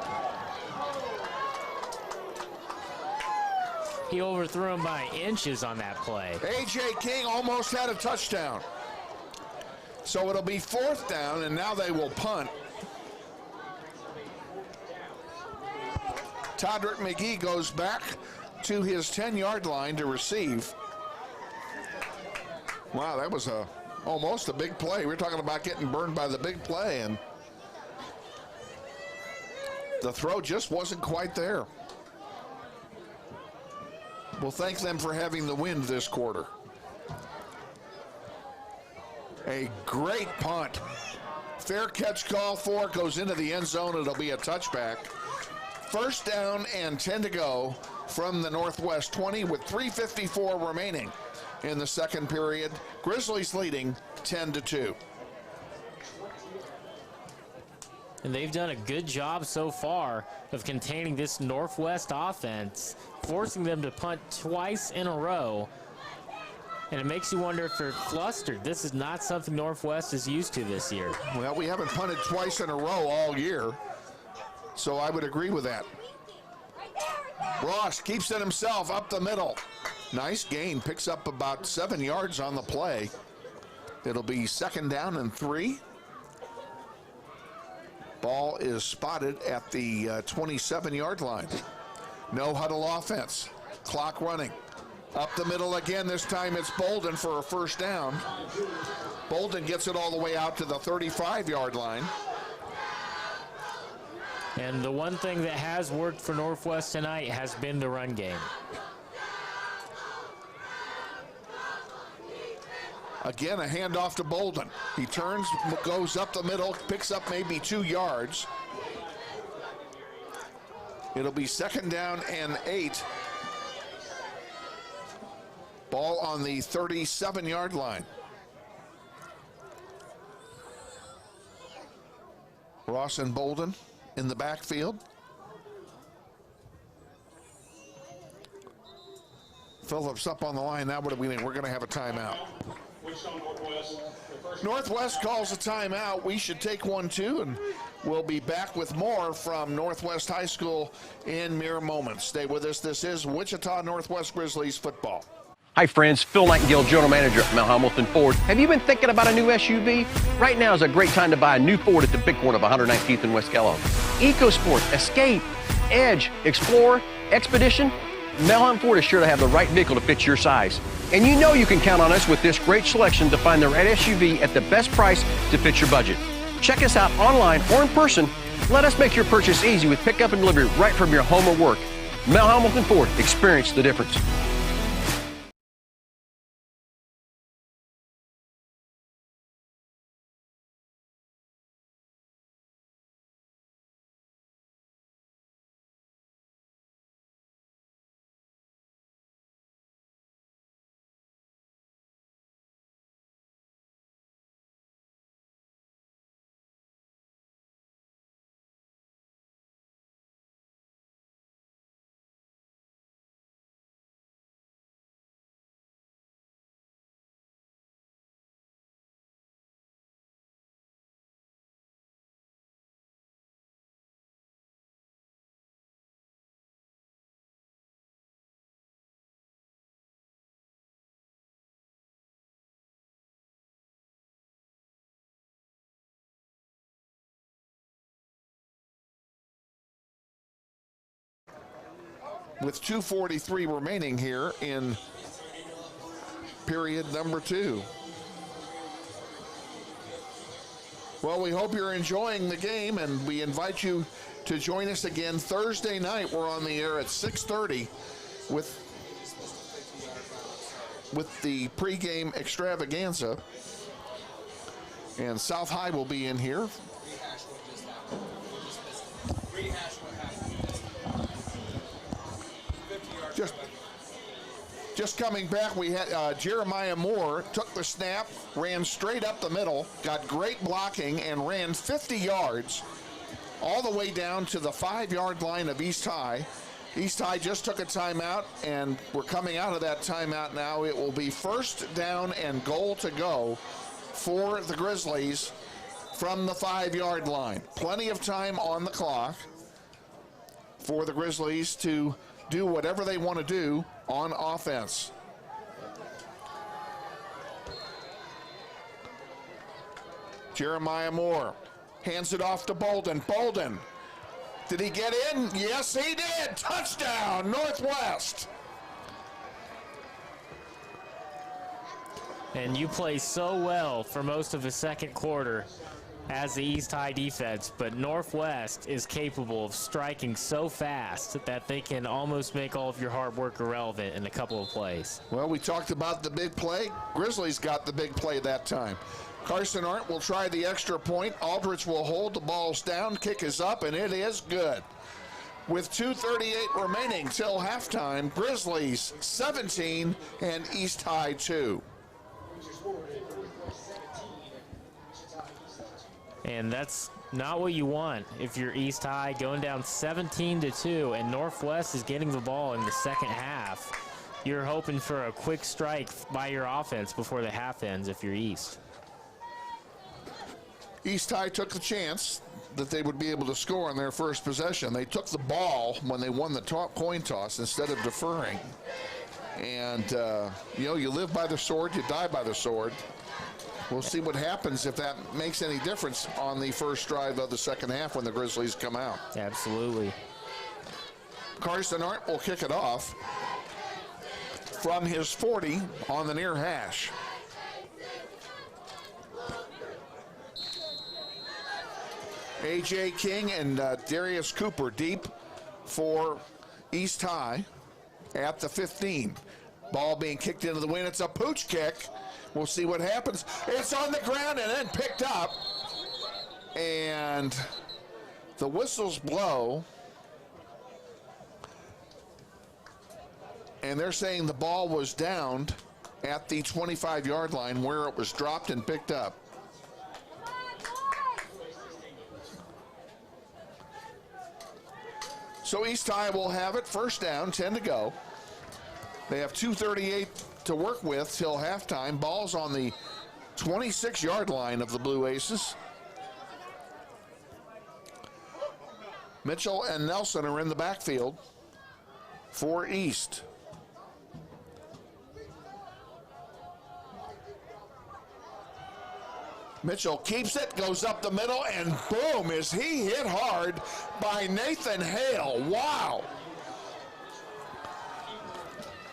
He overthrew him by inches on that play. A.J. King almost had a touchdown. So it'll be 4th down, and now they will punt. Todrick McGee goes back to his 10-yard line to receive. Wow, that was almost a big play. We're talking about getting burned by the big play, and the throw just wasn't quite there. We'll thank them for having the wind this quarter. A great punt. Fair catch call for it, goes into the end zone. It'll be a touchback. 1st down and 10 to go from the Northwest 20 with 3:54 remaining in the 2nd period. Grizzlies leading 10-2. And they've done a good job so far of containing this Northwest offense, forcing them to punt twice in a row. And it makes you wonder if they're flustered. This is not something Northwest is used to this year. Well, we haven't punted twice in a row all year, so I would agree with that. Ross keeps it himself up the middle. Nice gain, picks up about 7 yards on the play. It'll be 2nd down and 3. Ball is spotted at the 27-yard line. No huddle offense. Clock running. Up the middle again. This time it's Bolden for a 1st down. Bolden gets it all the way out to the 35-yard line. And the one thing that has worked for Northwest tonight has been the run game. Again, a handoff to Bolden. He turns, goes up the middle, picks up maybe 2 yards. It'll be 2nd down and 8. Ball on the 37-yard line. Ross and Bolden in the backfield. Phillips up on the line. Now what do we think? We're going to have a timeout. Northwest calls a timeout. We should take one too, and we'll be back with more from Northwest High School in mere moments. Stay with us. This is Wichita Northwest Grizzlies football. Hi friends, Phil Nightingale, General Manager at Mount Hamilton Ford. Have you been thinking about a new SUV? Right now is a great time to buy a new Ford at the big corner of 119th and West Kellogg. EcoSport, Escape, Edge, Explorer, Expedition, Melham Ford is sure to have the right vehicle to fit your size. And you know you can count on us with this great selection to find the right SUV at the best price to fit your budget. Check us out online or in person. Let us make your purchase easy with pickup and delivery right from your home or work. Mel Hamilton Ford, experience the difference. With 2:43 remaining here in period number 2. Well, we hope you're enjoying the game, and we invite you to join us again Thursday night. We're on the air at 6:30 with the pregame extravaganza, and South High will be in here. Just coming back, we had Jeremiah Moore took the snap, ran straight up the middle, got great blocking, and ran 50 yards all the way down to the 5-yard line of East High. East High just took a timeout, and we're coming out of that timeout now. It will be first down and goal to go for the Grizzlies from the 5-yard line. Plenty of time on the clock for the Grizzlies to do whatever they want to do on offense. Jeremiah Moore hands it off to Bolden. Bolden, did he get in? Yes, he did. Touchdown, Northwest. And you play so well for most of the second quarter as the East High defense, but Northwest is capable of striking so fast that they can almost make all of your hard work irrelevant in a couple of plays. Well, we talked about the big play. Grizzlies got the big play that time. Carson Arndt will try the extra point. Aldrich will hold the balls down. Kick is up, and it is good. With 2:38 remaining till halftime, Grizzlies 17 and East High 2. And that's not what you want if you're East High, going down 17-2, and Northwest is getting the ball in the second half. You're hoping for a quick strike by your offense before the half ends if you're East. East High took the chance that they would be able to score on their first possession. They took the ball when they won the coin toss instead of deferring. And, you live by the sword, you die by the sword. We'll see what happens if that makes any difference on the first drive of the second half when the Grizzlies come out. Absolutely. Carson Arndt will kick it off from his 40 on the near hash. A.J. King and Darius Cooper deep for East High at the 15. Ball being kicked into the wind. It's a pooch kick. We'll see what happens. It's on the ground and then picked up. And the whistles blow. And they're saying the ball was downed at the 25-yard line where it was dropped and picked up. So East High will have it, first down, 10 to go. They have 2:38 to work with till halftime. Ball's on the 26-yard line of the Blue Aces. Mitchell and Nelson are in the backfield for East. Mitchell keeps it, goes up the middle, and boom, is he hit hard by Nathan Hale. Wow.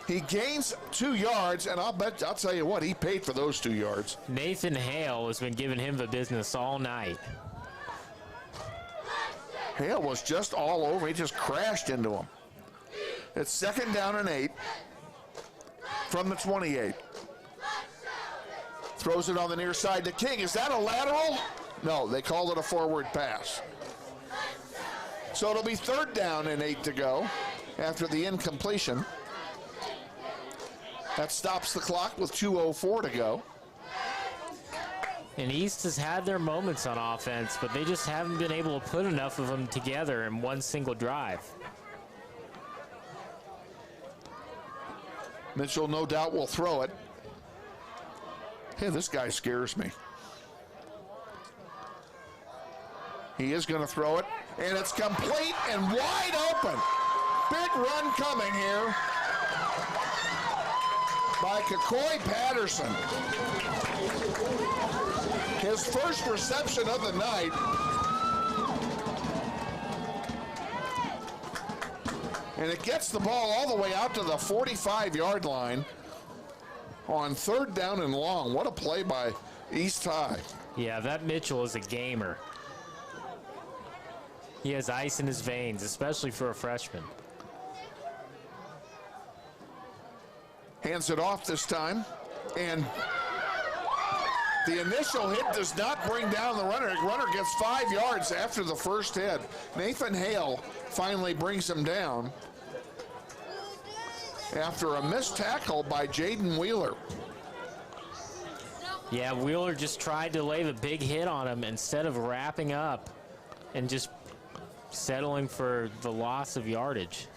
He gains 2 yards, and I'll tell you what, he paid for those 2 yards. Nathan Hale has been giving him the business all night. Hale was just all over. He just crashed into him. It's 2nd down and 8 from the 28. Throws it on the near side to King. Is that a lateral? No, they called it a forward pass. So it'll be 3rd down and 8 to go after the incompletion. That stops the clock with 2:04 to go. And East has had their moments on offense, but they just haven't been able to put enough of them together in one single drive. Mitchell, no doubt, will throw it. Hey, this guy scares me. He is going to throw it, and it's complete and wide open. Big run coming here by Kikoi Patterson. His first reception of the night. And it gets the ball all the way out to the 45-yard line on 3rd down and long. What a play by East High. Yeah, that Mitchell is a gamer. He has ice in his veins, especially for a freshman. Hands it off this time, and the initial hit does not bring down the runner. The runner gets 5 yards after the first hit. Nathan Hale finally brings him down after a missed tackle by Jaden Wheeler. Yeah, Wheeler just tried to lay the big hit on him instead of wrapping up and just settling for the loss of yardage.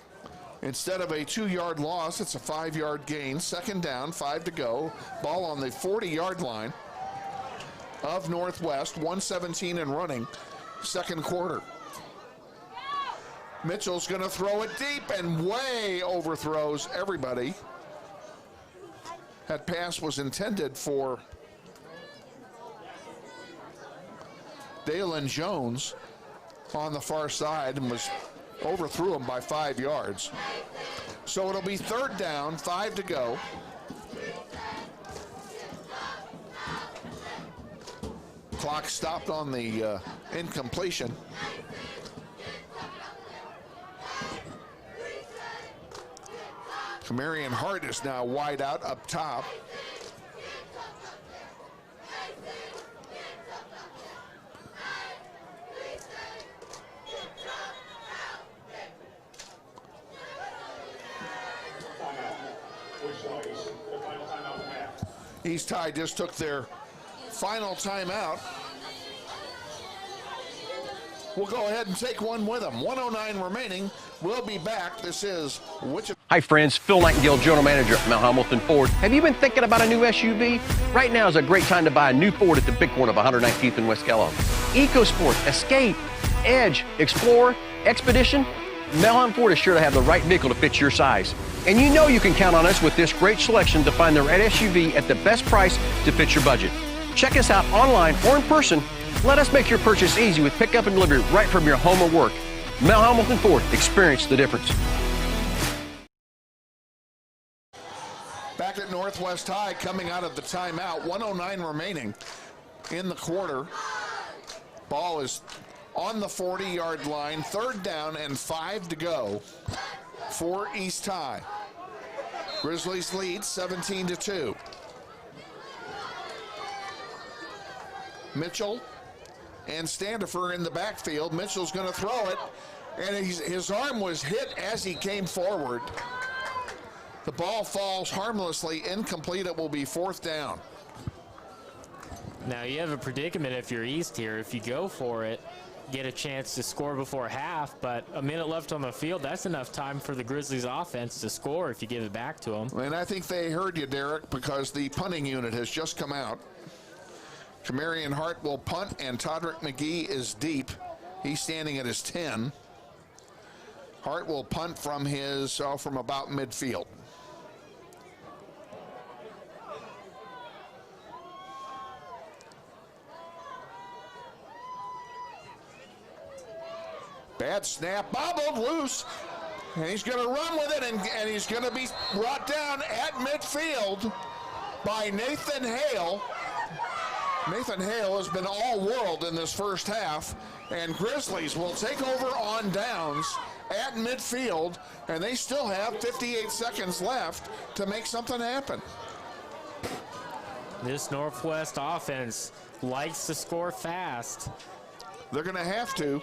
Instead of a 2-yard loss, it's a 5-yard gain. 2nd down, 5 to go. Ball on the 40-yard line of Northwest. 1:17 and running, 2nd quarter. Mitchell's going to throw it deep and way overthrows everybody. That pass was intended for Dalen Jones on the far side and was overthrew him by 5 yards. So it'll be 3rd down, 5 to go. Clock stopped on the incompletion. Camarion Hart is now wide out up top. East High just took their final timeout. We'll go ahead and take one with them. 1:09 remaining. We'll be back. This is Wichita. Hi friends, Phil Nightingale, General Manager at Mount Hamilton Ford. Have you been thinking about a new SUV? Right now is a great time to buy a new Ford at the big corner of 119th and West Kellogg. EcoSport, Escape, Edge, Explorer, Expedition. Mount Hamilton Ford is sure to have the right vehicle to fit your size. And you know you can count on us with this great selection to find the right SUV at the best price to fit your budget. Check us out online or in person. Let us make your purchase easy with pickup and delivery right from your home or work. Mount Hamilton Ford, experience the difference. Back at Northwest High coming out of the timeout. 1:09 remaining in the quarter. Ball is on the 40-yard line. 3rd down and 5 to go for East High. Grizzlies lead 17-2. Mitchell and Standifer in the backfield. Mitchell's going to throw it, and his arm was hit as he came forward. The ball falls harmlessly incomplete. It will be 4th down. Now you have a predicament if you're East here. If you go for it, get a chance to score before half, but a minute left on the field, that's enough time for the Grizzlies offense to score if you give it back to them. And I think they heard you, Derek, because the punting unit has just come out. Camarion Hart will punt, and Todrick McGee is deep. He's standing at his 10. Hart will punt from his from about midfield. Bad snap, bobbled loose. And he's going to run with it, and he's going to be brought down at midfield by Nathan Hale. Nathan Hale has been all world in this first half, and Grizzlies will take over on downs at midfield, and they still have 58 seconds left to make something happen. This Northwest offense likes to score fast. They're going to have to.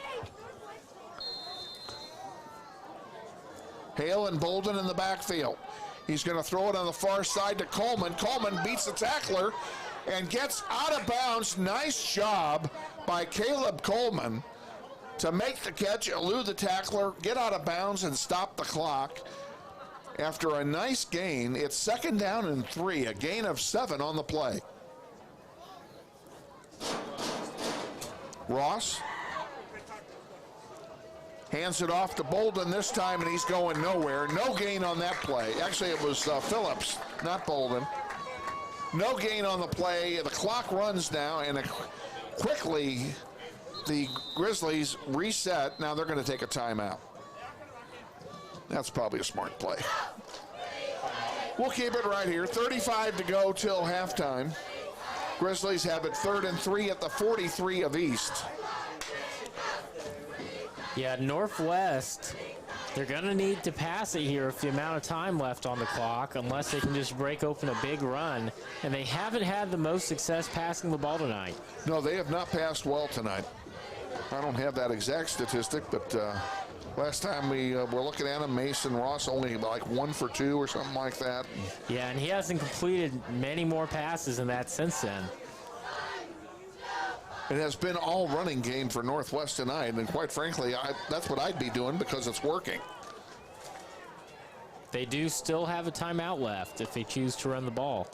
Hale and Bolden in the backfield. He's going to throw it on the far side to Coleman. Coleman beats the tackler and gets out of bounds. Nice job by Caleb Coleman to make the catch, elude the tackler, get out of bounds, and stop the clock. After a nice gain, it's 2nd down and 3, a gain of 7 on the play. Ross hands it off to Bolden this time, and he's going nowhere. No gain on that play. Actually, it was Phillips, not Bolden. No gain on the play. The clock runs now, and quickly the Grizzlies reset. Now they're going to take a timeout. That's probably a smart play. We'll keep it right here. 35 to go till halftime. Grizzlies have it 3rd and 3 at the 43 of East. Yeah, Northwest, they're going to need to pass it here with the amount of time left on the clock, unless they can just break open a big run. And they haven't had the most success passing the ball tonight. No, they have not passed well tonight. I don't have that exact statistic, but last time we were looking at him, Mason Ross only like 1 for 2 or something like that. Yeah, and he hasn't completed many more passes than that since then. It has been all running game for Northwest tonight, and quite frankly, that's what I'd be doing because it's working. They do still have a timeout left if they choose to run the ball.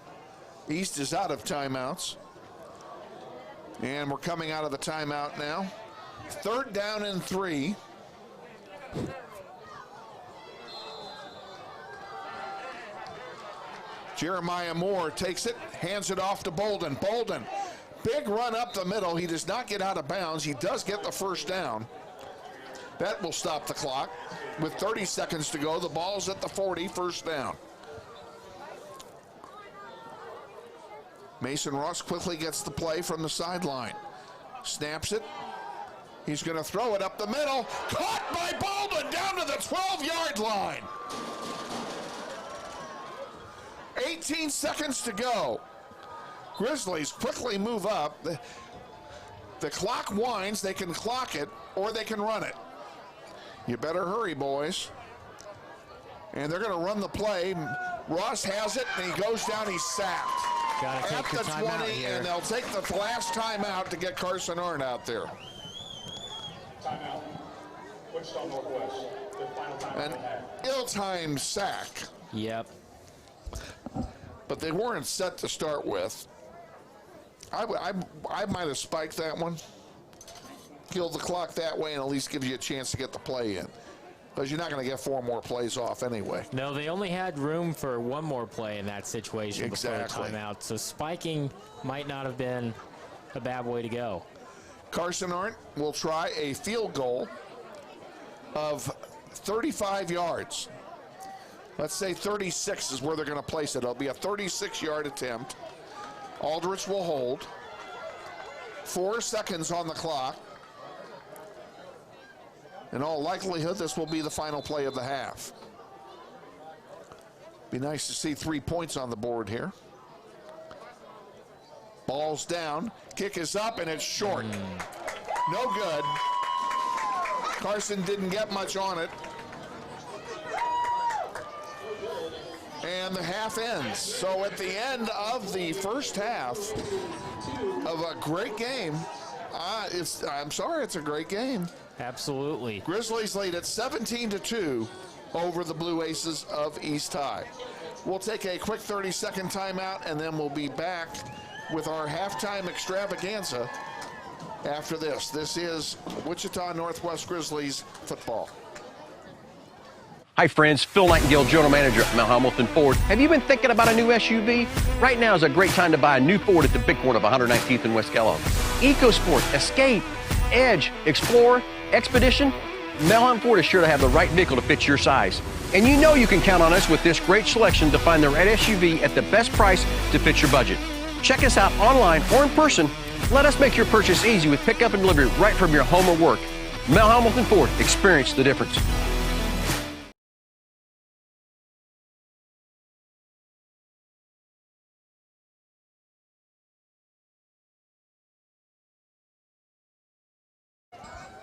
East is out of timeouts, and we're coming out of the timeout now. 3rd down and 3. Jeremiah Moore takes it, hands it off to Bolden. Bolden, big run up the middle. He does not get out of bounds. He does get the 1st down. That will stop the clock. With 30 seconds to go, the ball's at the 40, 1st down. Mason Ross quickly gets the play from the sideline. Snaps it. He's going to throw it up the middle. Caught by Bolden down to the 12-yard line. 18 seconds to go. Grizzlies quickly move up. The clock winds. They can clock it or they can run it. You better hurry, boys. And they're going to run the play. Ross has it, and he goes down. He's sacked. Gotta At take the the timeout 20, here. and they'll take the last timeout to get Carson Arndt out there. Timeout. Wichita Northwest. Their final timeout An they have. ill-timed sack, Yep. but they weren't set to start with. I might have spiked that one, killed the clock that way, and at least gives you a chance to get the play in. Because you're not going to get 4 more plays off anyway. No, they only had room for 1 more play in that situation before Exactly. the timeout. So spiking might not have been a bad way to go. Carson Arndt will try a field goal of 35 yards. Let's say 36 is where they're going to place it. It'll be a 36-yard attempt. Aldrich will hold. 4 seconds on the clock. In all likelihood, this will be the final play of the half. Be nice to see 3 points on the board here. Ball's down. Kick is up, and it's short. No good. Carson didn't get much on it. And the half ends. So at the end of the first half of a great game, I'm sorry, it's a great game. Absolutely. Grizzlies lead at 17-2 over the Blue Aces of East High. We'll take a quick 30-second timeout, and then we'll be back with our halftime extravaganza after this. This is Wichita Northwest Grizzlies football. Hi friends, Phil Nightingale, General Manager at Mount Hamilton Ford. Have you been thinking about a new SUV? Right now is a great time to buy a new Ford at the big corner of 119th and West Kellogg. EcoSport, Escape, Edge, Explorer, Expedition, Melham Ford is sure to have the right vehicle to fit your size. And you know you can count on us with this great selection to find the right SUV at the best price to fit your budget. Check us out online or in person. Let us make your purchase easy with pickup and delivery right from your home or work. Melham Ford, experience the difference.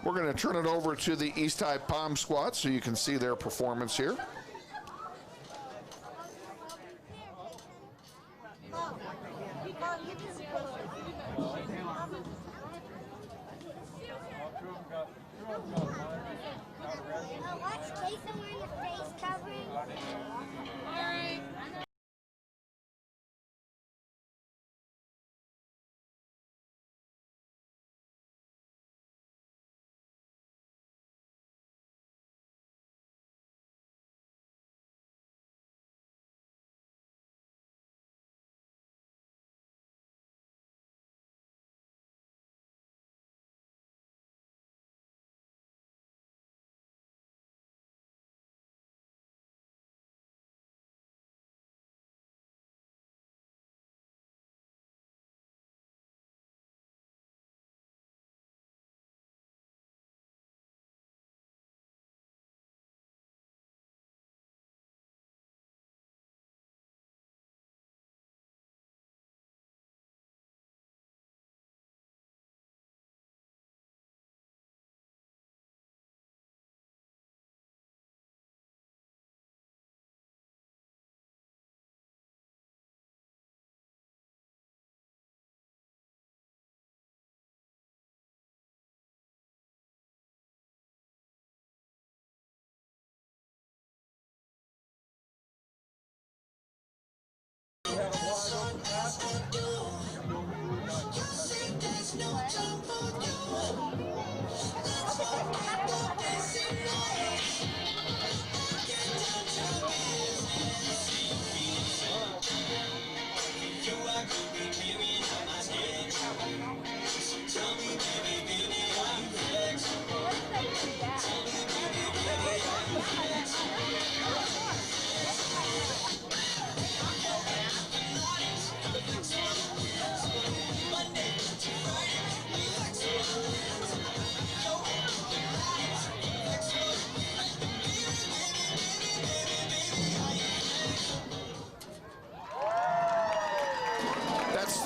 We're going to turn it over to the East High Palm Squad so you can see their performance here.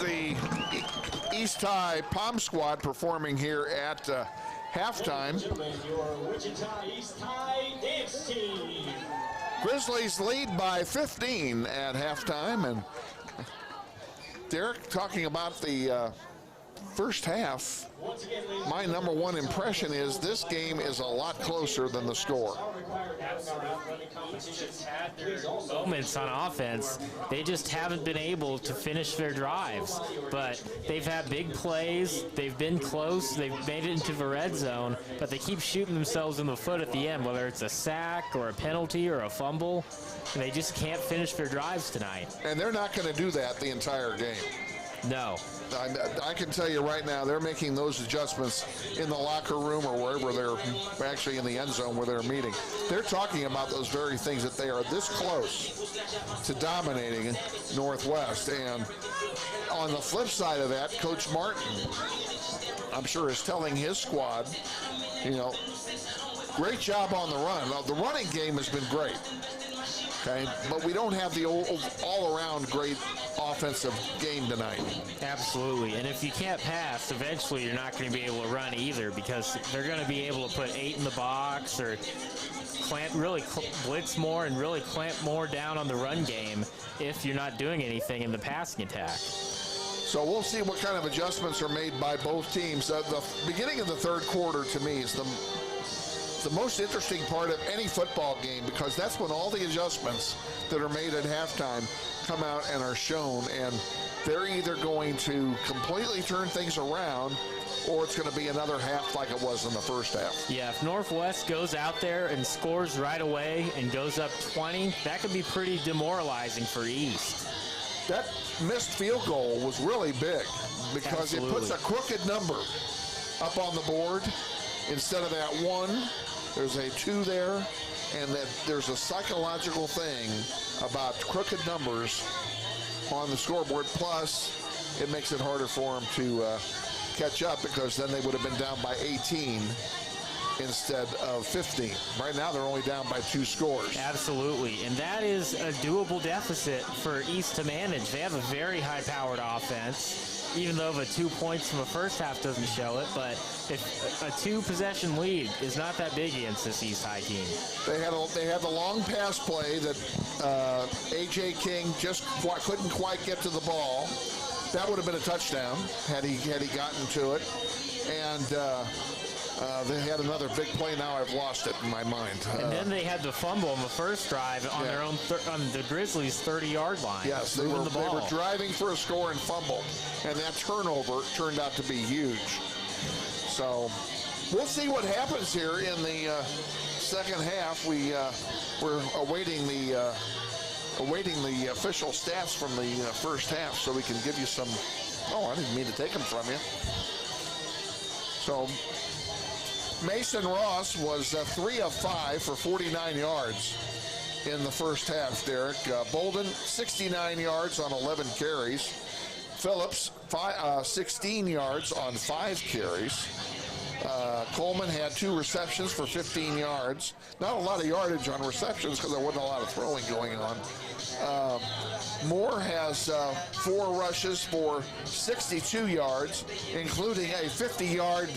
The East High Palm Squad performing here at halftime. Your Wichita East High dance team. Grizzlies lead by 15 at halftime, and Derek talking about the first half. My number one impression is this game is a lot closer than the score. Had their moments on offense. They just haven't been able to finish their drives, but they've had big plays. They've been close. They've made it into the red zone, but they keep shooting themselves in the foot at the end, whether it's a sack or a penalty or a fumble. And they just can't finish their drives tonight. And they're not going to do that the entire game. No. I can tell you right now, they're making those adjustments in the locker room or wherever they're actually in the end zone where they're meeting. They're talking about those very things, that they are this close to dominating Northwest. And on the flip side of that, Coach Martin, I'm sure, is telling his squad, you know, great job on the run. Now, the running game has been great. Okay, but we don't have the all-around great offensive game tonight. Absolutely, and if you can't pass, eventually you're not going to be able to run either, because they're going to be able to put 8 in the box or really blitz more and really clamp more down on the run game if you're not doing anything in the passing attack. So we'll see what kind of adjustments are made by both teams. The beginning of the third quarter, to me, is the most interesting part of any football game, because that's when all the adjustments that are made at halftime come out and are shown, and they're either going to completely turn things around or it's going to be another half like it was in the first half. Yeah, if Northwest goes out there and scores right away and goes up 20, that could be pretty demoralizing for East. That missed field goal was really big, because Absolutely. It puts a crooked number up on the board instead of that 1. There's a 2 there, and that there's a psychological thing about crooked numbers on the scoreboard. Plus, it makes it harder for them to catch up, because then they would have been down by 18 instead of 15. Right now, they're only down by 2 scores. Absolutely, and that is a doable deficit for East to manage. They have a very high-powered offense, even though the 2 points from the first half doesn't show it, but if a 2-possession lead is not that big against this East High team. They had the long pass play that A.J. King just couldn't quite get to the ball. That would have been a touchdown had he gotten to it. And they had another big play. Now I've lost it in my mind. And then they had the fumble on the first drive on their own on the Grizzlies' 30-yard line. Yes, they were driving for a score and fumbled, and that turnover turned out to be huge. So we'll see what happens here in the second half. We're awaiting the official stats from the first half, so we can give you some. Oh, I didn't mean to take them from you. So Mason Ross was 3 of 5 for 49 yards in the first half, Derek. Bolden, 69 yards on 11 carries. Phillips, 16 yards on 5 carries. Coleman had 2 receptions for 15 yards. Not a lot of yardage on receptions because there wasn't a lot of throwing going on. Moore has 4 rushes for 62 yards, including a 50-yard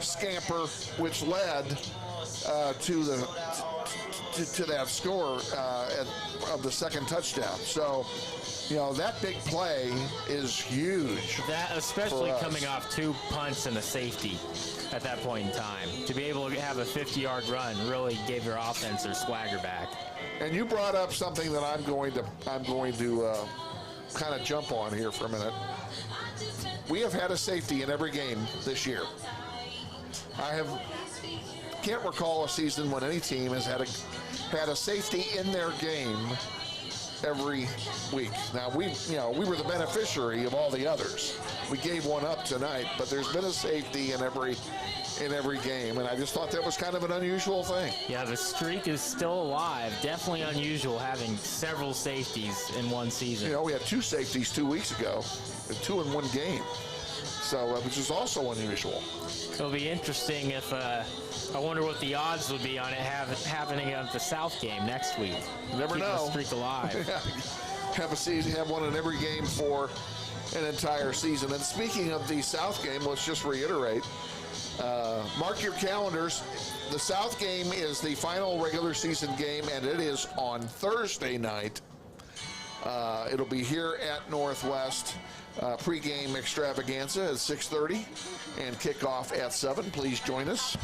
scamper, which led to that score of the second touchdown. So, you know, that big play is huge. That, especially coming off 2 punts and a safety at that point in time. To be able to have a 50-yard run really gave their offense their swagger back. And you brought up something that I'm going to kind of jump on here for a minute. We have had a safety in every game this year. Can't recall a season when any team has had a safety in their game every week. Now we were the beneficiary of all the others. We gave one up tonight, but there's been a safety in every game, and I just thought that was kind of an unusual thing. Yeah, the streak is still alive. Definitely unusual having several safeties in one season. You know, we had 2 safeties 2 weeks ago, 2 in one game. So, which is also unusual. It'll be interesting if, I wonder what the odds would be on it happening at the South game next week. You never know. Keep the streak alive. Have one in every game for an entire season. And speaking of the South game, let's just reiterate. Mark your calendars. The South game is the final regular season game, and it is on Thursday night. It'll be here at Northwest. Pre-game extravaganza at 6:30 and kickoff at 7. Please join us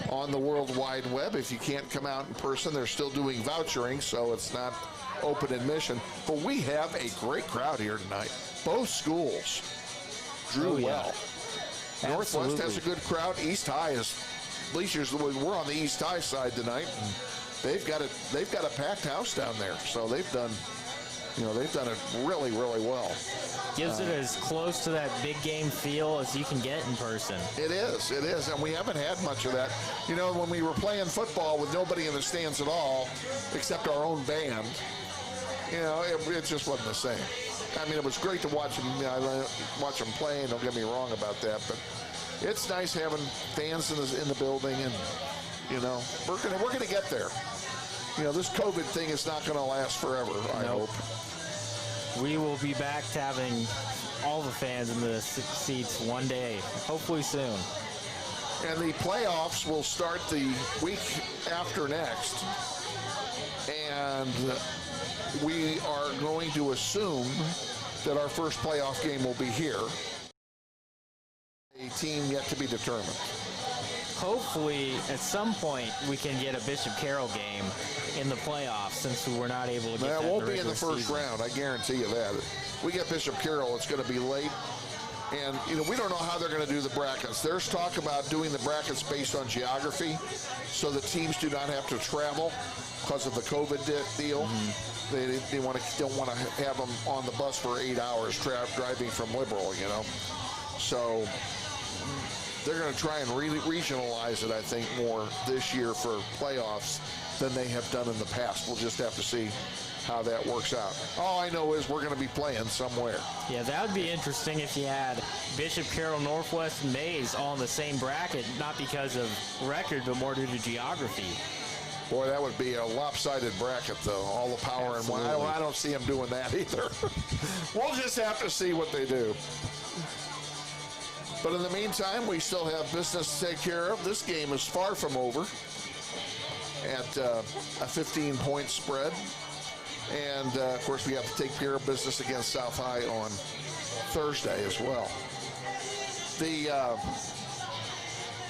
on the World Wide Web. If you can't come out in person, they're still doing vouchering, so it's not open admission. But we have a great crowd here tonight. Both schools drew well. Northwest has a good crowd. East High is bleachers. We're on the East High side tonight, and they've got a packed house down there. So they've done it really, really well. Gives it as close to that big game feel as you can get in person. It is, and we haven't had much of that. You know, when we were playing football with nobody in the stands at all, except our own band, you know, it just wasn't the same. I mean, it was great to watch them. You know, watch them play, and don't get me wrong about that, but it's nice having fans in the building, and you know, we're gonna get there. You know, this COVID thing is not going to last forever, I hope. We will be back to having all the fans in the seats one day, hopefully soon. And the playoffs will start the week after next. And we are going to assume that our first playoff game will be here. A team yet to be determined. Hopefully, at some point, we can get a Bishop Carroll game in the playoffs, since we were not able to get that. It won't be in the first round, I guarantee you that. We get Bishop Carroll, it's going to be late. And, you know, we don't know how they're going to do the brackets. There's talk about doing the brackets based on geography so that teams do not have to travel because of the COVID deal. Mm-hmm. They don't want to have them on the bus for 8 hours driving from Liberal, you know. So they're going to try and regionalize it, I think, more this year for playoffs than they have done in the past. We'll just have to see how that works out. All I know is we're going to be playing somewhere. Yeah, that would be interesting if you had Bishop, Carroll, Northwest, and Mays all in the same bracket, not because of record, but more due to geography. Boy, that would be a lopsided bracket, though. All the power in one. I don't see them doing that either. We'll just have to see what they do. But in the meantime, we still have business to take care of. This game is far from over at a 15-point spread. And, of course, we have to take care of business against South High on Thursday as well. The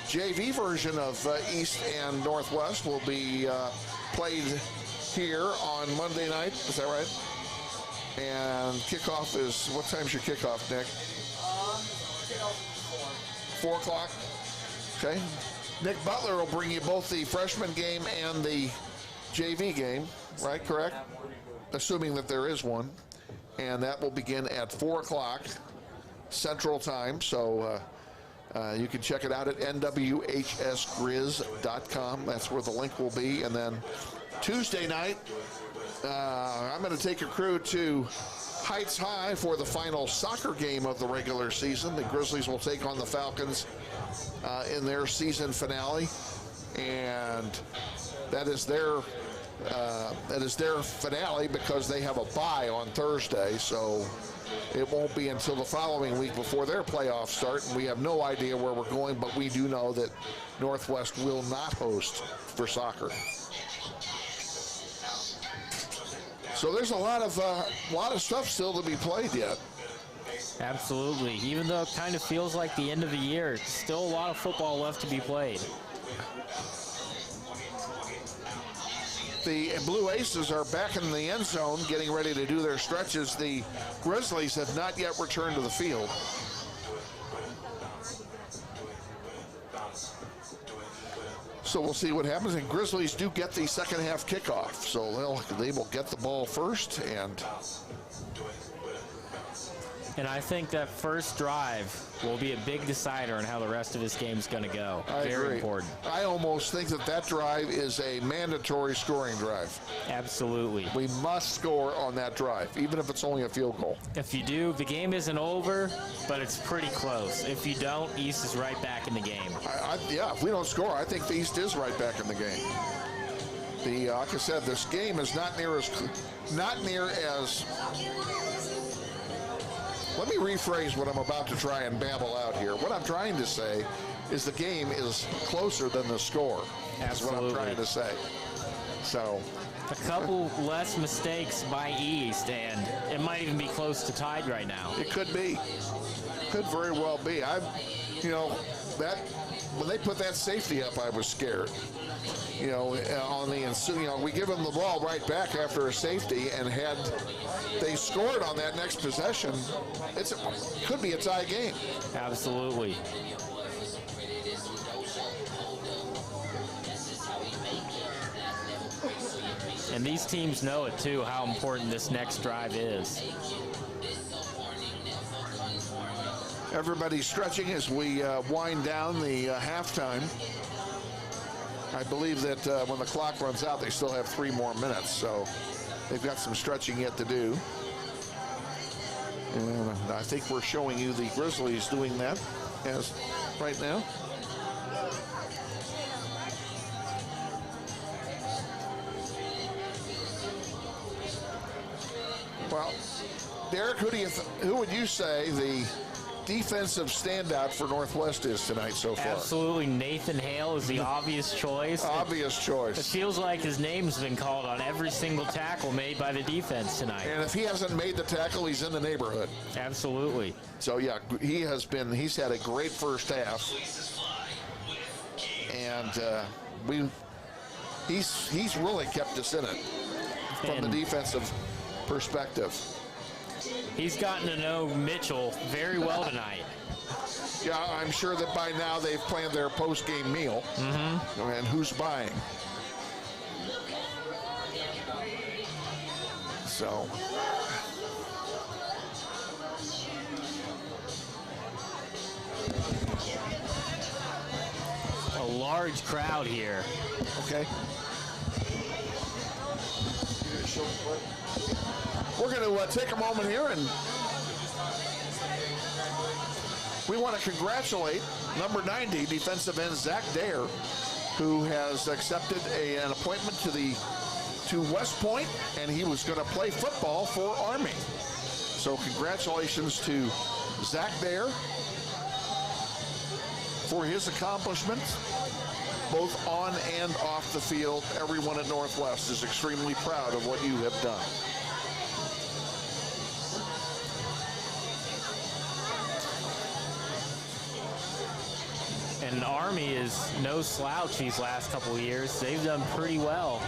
JV version of East and Northwest will be played here on Monday night. Is that right? And kickoff is, what time's your kickoff, Nick? Kickoff 4 o'clock? Okay. Nick Butler will bring you both the freshman game and the JV game, right? Correct? Assuming that there is one. And that will begin at 4 o'clock Central Time. So you can check it out at nwhsgrizz.com. That's where the link will be. And then Tuesday night, I'm going to take a crew to Heights High for the final soccer game of the regular season. The Grizzlies will take on the Falcons in their season finale. And that is their finale because they have a bye on Thursday, so it won't be until the following week before their playoffs start, and we have no idea where we're going, but we do know that Northwest will not host for soccer. So there's a lot of stuff still to be played yet. Absolutely. Even though it kind of feels like the end of the year, still a lot of football left to be played. The Blue Aces are back in the end zone getting ready to do their stretches. The Grizzlies have not yet returned to the field. So we'll see what happens. And Grizzlies do get the second half kickoff. So they will get the ball first. And I think that first drive will be a big decider on how the rest of this game is going to go. Very agree. important. I almost think that drive is a mandatory scoring drive. Absolutely. We must score on that drive, even if it's only a field goal. If you do, the game isn't over, but it's pretty close. If you don't, East is right back in the game. Yeah, if we don't score, I think the East is right back in the game. Like I said, this game is not near as. Let me rephrase what I'm about to try and babble out here. What I'm trying to say is the game is closer than the score. That's what I'm trying to say. So a couple less mistakes by East, and it might even be close to tied right now. It could be. Could very well be. When they put that safety up, I was scared. We give them the ball right back after a safety, and had they scored on that next possession, it could be a tie game. Absolutely. And these teams know it too, how important this next drive is. Everybody's stretching as we wind down the halftime. I believe that when the clock runs out, they still have 3 more minutes, so they've got some stretching yet to do. And I think we're showing you the Grizzlies doing that as right now. Well, Derek, who would you say the defensive standout for Northwest is tonight so far? Absolutely. Nathan Hale is the obvious choice. Obvious choice. It feels like his name's been called on every single tackle made by the defense tonight. And if he hasn't made the tackle, he's in the neighborhood. Absolutely. So, yeah, he's had a great first half. And he's really kept us in it from the defensive perspective. He's gotten to know Mitchell very well tonight. Yeah, I'm sure that by now they've planned their post-game meal. Mm-hmm. And who's buying? So. large crowd here. Okay. We're going to take a moment here, and we want to congratulate number 90 defensive end Zach Dare, who has accepted an appointment to West Point, and he was going to play football for Army. So congratulations to Zach Dare for his accomplishments, both on and off the field. Everyone at Northwest is extremely proud of what you have done. And Army is no slouch these last couple of years. They've done pretty well.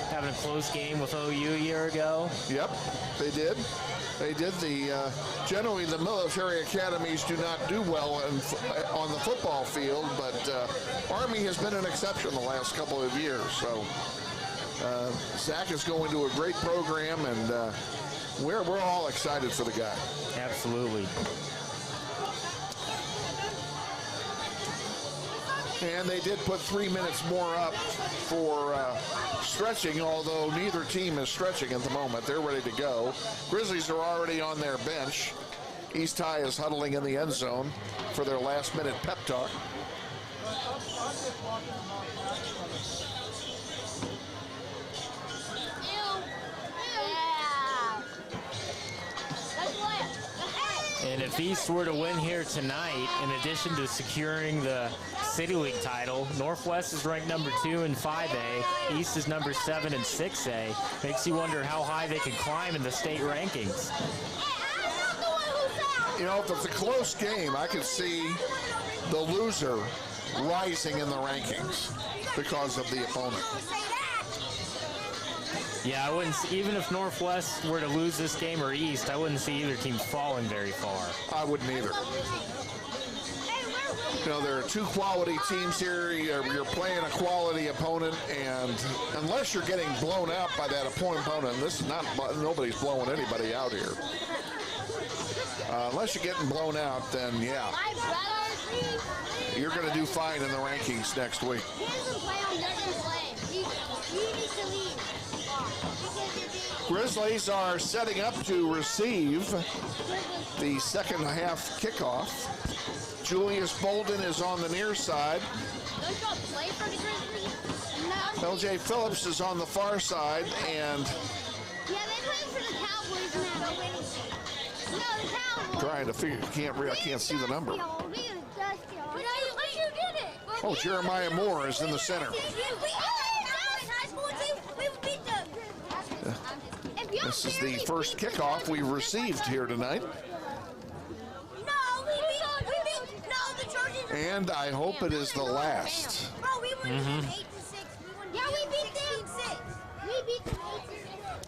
Having a close game with OU a year ago. Yep, they did. They did. Generally, the military academies do not do well on the football field, but Army has been an exception the last couple of years. So Zach is going to a great program, and we're all excited for the guy. Absolutely. And they did put 3 minutes more up for stretching, although neither team is stretching at the moment. They're ready to go. Grizzlies are already on their bench. East High is huddling in the end zone for their last-minute pep talk. And if East were to win here tonight, in addition to securing the City League title, Northwest is ranked number 2 in 5A. East is number 7 in 6A. Makes you wonder how high they could climb in the state rankings. You know, if it's a close game, I could see the loser rising in the rankings because of the opponent. Yeah, I wouldn't. Even if Northwest were to lose this game or East, I wouldn't see either team falling very far. I wouldn't either. You know, there are two quality teams here. You're playing a quality opponent, and unless you're getting blown out by that opponent, this is not, nobody's blowing anybody out here. Unless you're getting blown out, then yeah, you're going to do fine in the rankings next week. Grizzlies are setting up to receive the second half kickoff. Julius Bolden is on the near side. LJ Phillips is on the far side, and trying to figure, I can't see the number. Oh, Jeremiah Moore is in the center. This is the first kickoff we've received here tonight. And I hope it is the last.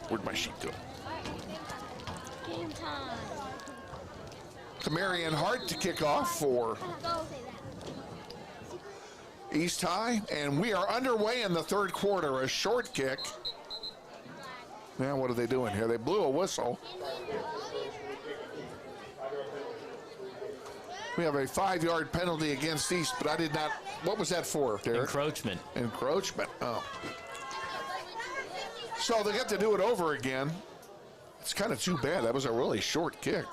Where'd my sheet go? Kamarian Hart to kick off for East High, and we are underway in the third quarter. A short kick. Now what are they doing here? They blew a whistle. We have a 5-yard penalty against East, but I did not. What was that for, Derek? Encroachment. Encroachment. Oh. So they get to do it over again. It's kind of too bad. That was a really short kick.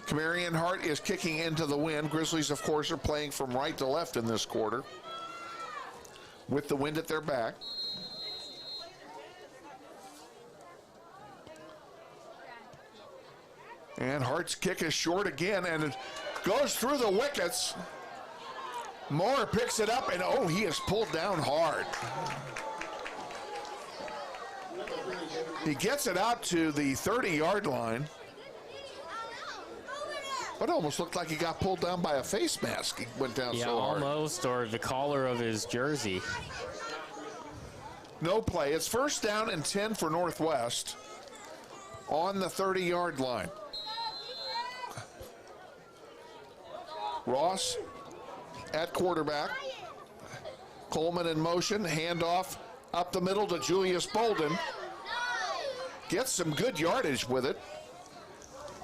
Kamarian Hart is kicking into the wind. Grizzlies, of course, are playing from right to left in this quarter with the wind at their back. And Hart's kick is short again, and it goes through the wickets. Moore picks it up, and oh, he is pulled down hard. He gets it out to the 30-yard line. But it almost looked like he got pulled down by a face mask. He went down so hard. Yeah, almost, or the collar of his jersey. No play. It's first down and 10 for Northwest on the 30-yard line. Ross at quarterback. Coleman in motion. Handoff up the middle to Julius Bolden. Gets some good yardage with it.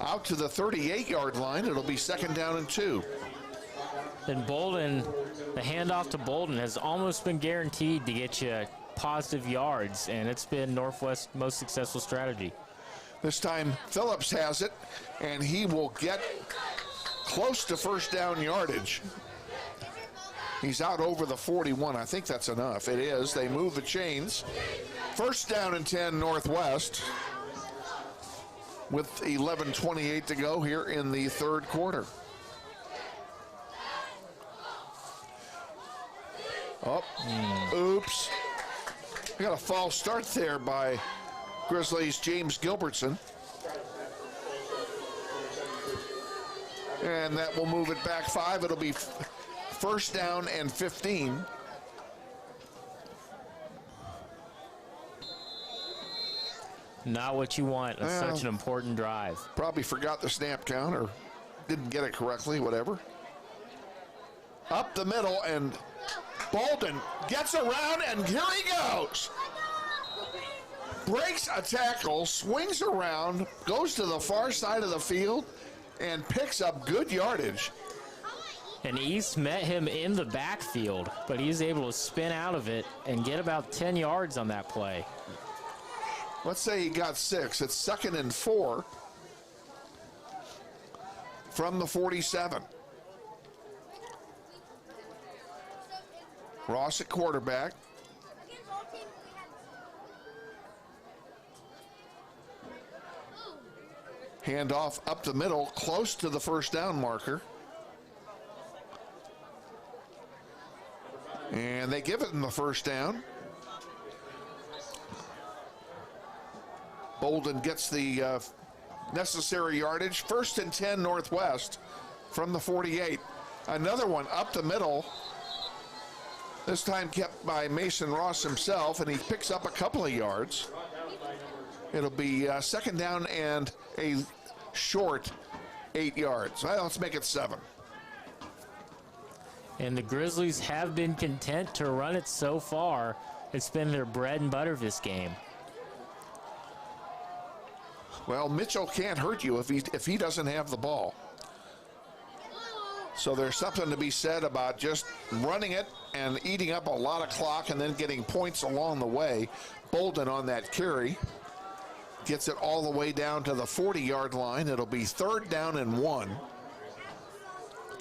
Out to the 38-yard line. It'll be second down and 2. then Bolden, the handoff to Bolden has almost been guaranteed to get you positive yards, and it's been Northwest's most successful strategy. This time Phillips has it, and he will get close to first down yardage. He's out over the 41. I think that's enough. It is. They move the chains. First down and 10 Northwest with 11:28 to go here in the third quarter. Oh, oops. We got a false start there by Grizzlies' James Gilbertson. And that will move it back 5. It'll be first down and 15. Not what you want. It's such an important drive. Probably forgot the snap count or didn't get it correctly, whatever. Up the middle, and Bolden gets around, and here he goes. Breaks a tackle, swings around, goes to the far side of the field, and picks up good yardage. And East met him in the backfield, but he's able to spin out of it and get about 10 yards on that play. Let's say he got 6. It's 2nd and 4 from the 47. Ross at quarterback. Handoff up the middle, close to the first down marker. And they give it in the first down. Bolden gets the necessary yardage. 1st and 10 Northwest from the 48. Another one up the middle. This time kept by Mason Ross himself, and he picks up a couple of yards. It'll be second down and a short 8 yards. Well, let's make it 7. And the Grizzlies have been content to run it so far. It's been their bread and butter this game. Well, Mitchell can't hurt you if he doesn't have the ball. So there's something to be said about just running it and eating up a lot of clock and then getting points along the way. Bolden on that carry gets it all the way down to the 40-yard line. It'll be 3rd down and 1.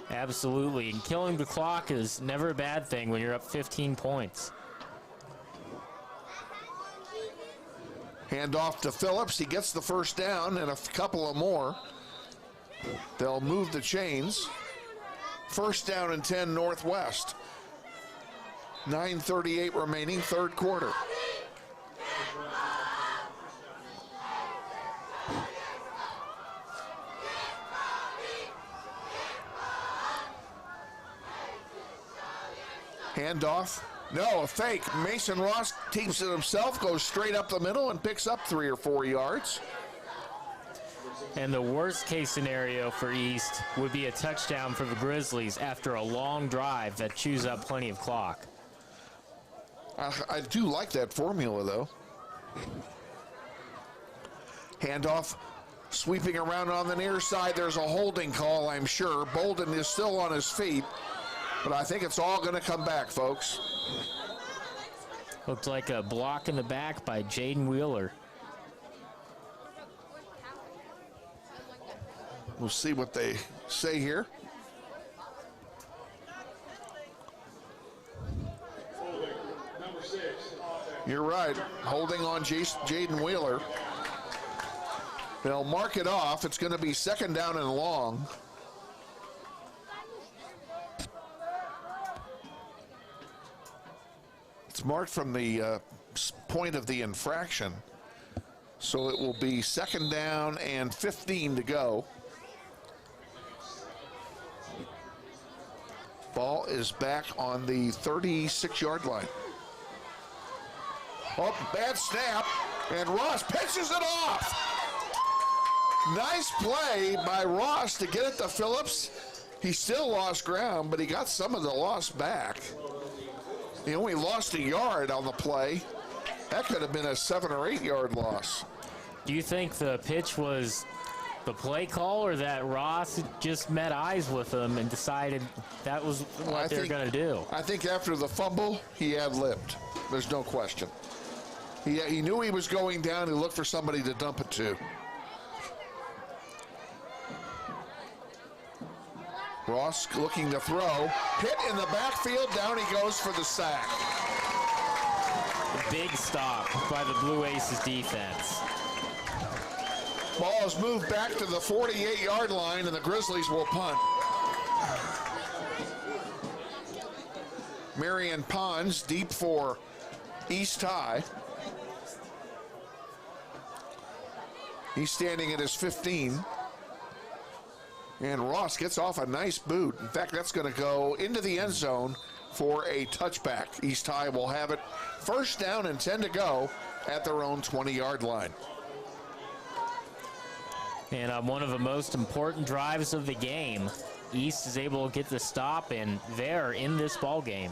Absolutely, and killing the clock is never a bad thing when you're up 15 points. Hand off to Phillips. He gets the first down and a couple of more. They'll move the chains. First down and 10 Northwest. 9:38 remaining, third quarter. Handoff. No, a fake. Mason Ross teams it himself, goes straight up the middle and picks up 3 or 4 yards. And the worst case scenario for East would be a touchdown for the Grizzlies after a long drive that chews up plenty of clock. I do like that formula, though. Handoff, sweeping around on the near side. There's a holding call, I'm sure. Bolden is still on his feet, but I think it's all going to come back, folks. Looked like a block in the back by Jaden Wheeler. We'll see what they say here. Number 6. You're right. Holding on Jaden Wheeler. They'll mark it off. It's going to be second down and long. It's marked from the point of the infraction. So it will be second down and 15 to go. Ball is back on the 36-yard line. Oh, bad snap, and Ross pitches it off. Nice play by Ross to get it to Phillips. He still lost ground, but he got some of the loss back. He only lost a yard on the play. That could have been a 7 or 8 yard loss. Do you think the pitch was The play call, or that Ross just met eyes with him and decided that was what they were going to do? I think after the fumble, he ad-libbed. There's no question. He knew he was going down. He looked for somebody to dump it to. Ross looking to throw. Hit in the backfield. Down he goes for the sack. A big stop by the Blue Aces defense. Ball is moved back to the 48-yard line, and the Grizzlies will punt. Marion Pons deep for East High. He's standing at his 15. And Ross gets off a nice boot. In fact, that's going to go into the end zone for a touchback. East High will have it first down and 10 to go at their own 20-yard line. And on one of the most important drives of the game, East is able to get the stop, and they're in this ball game.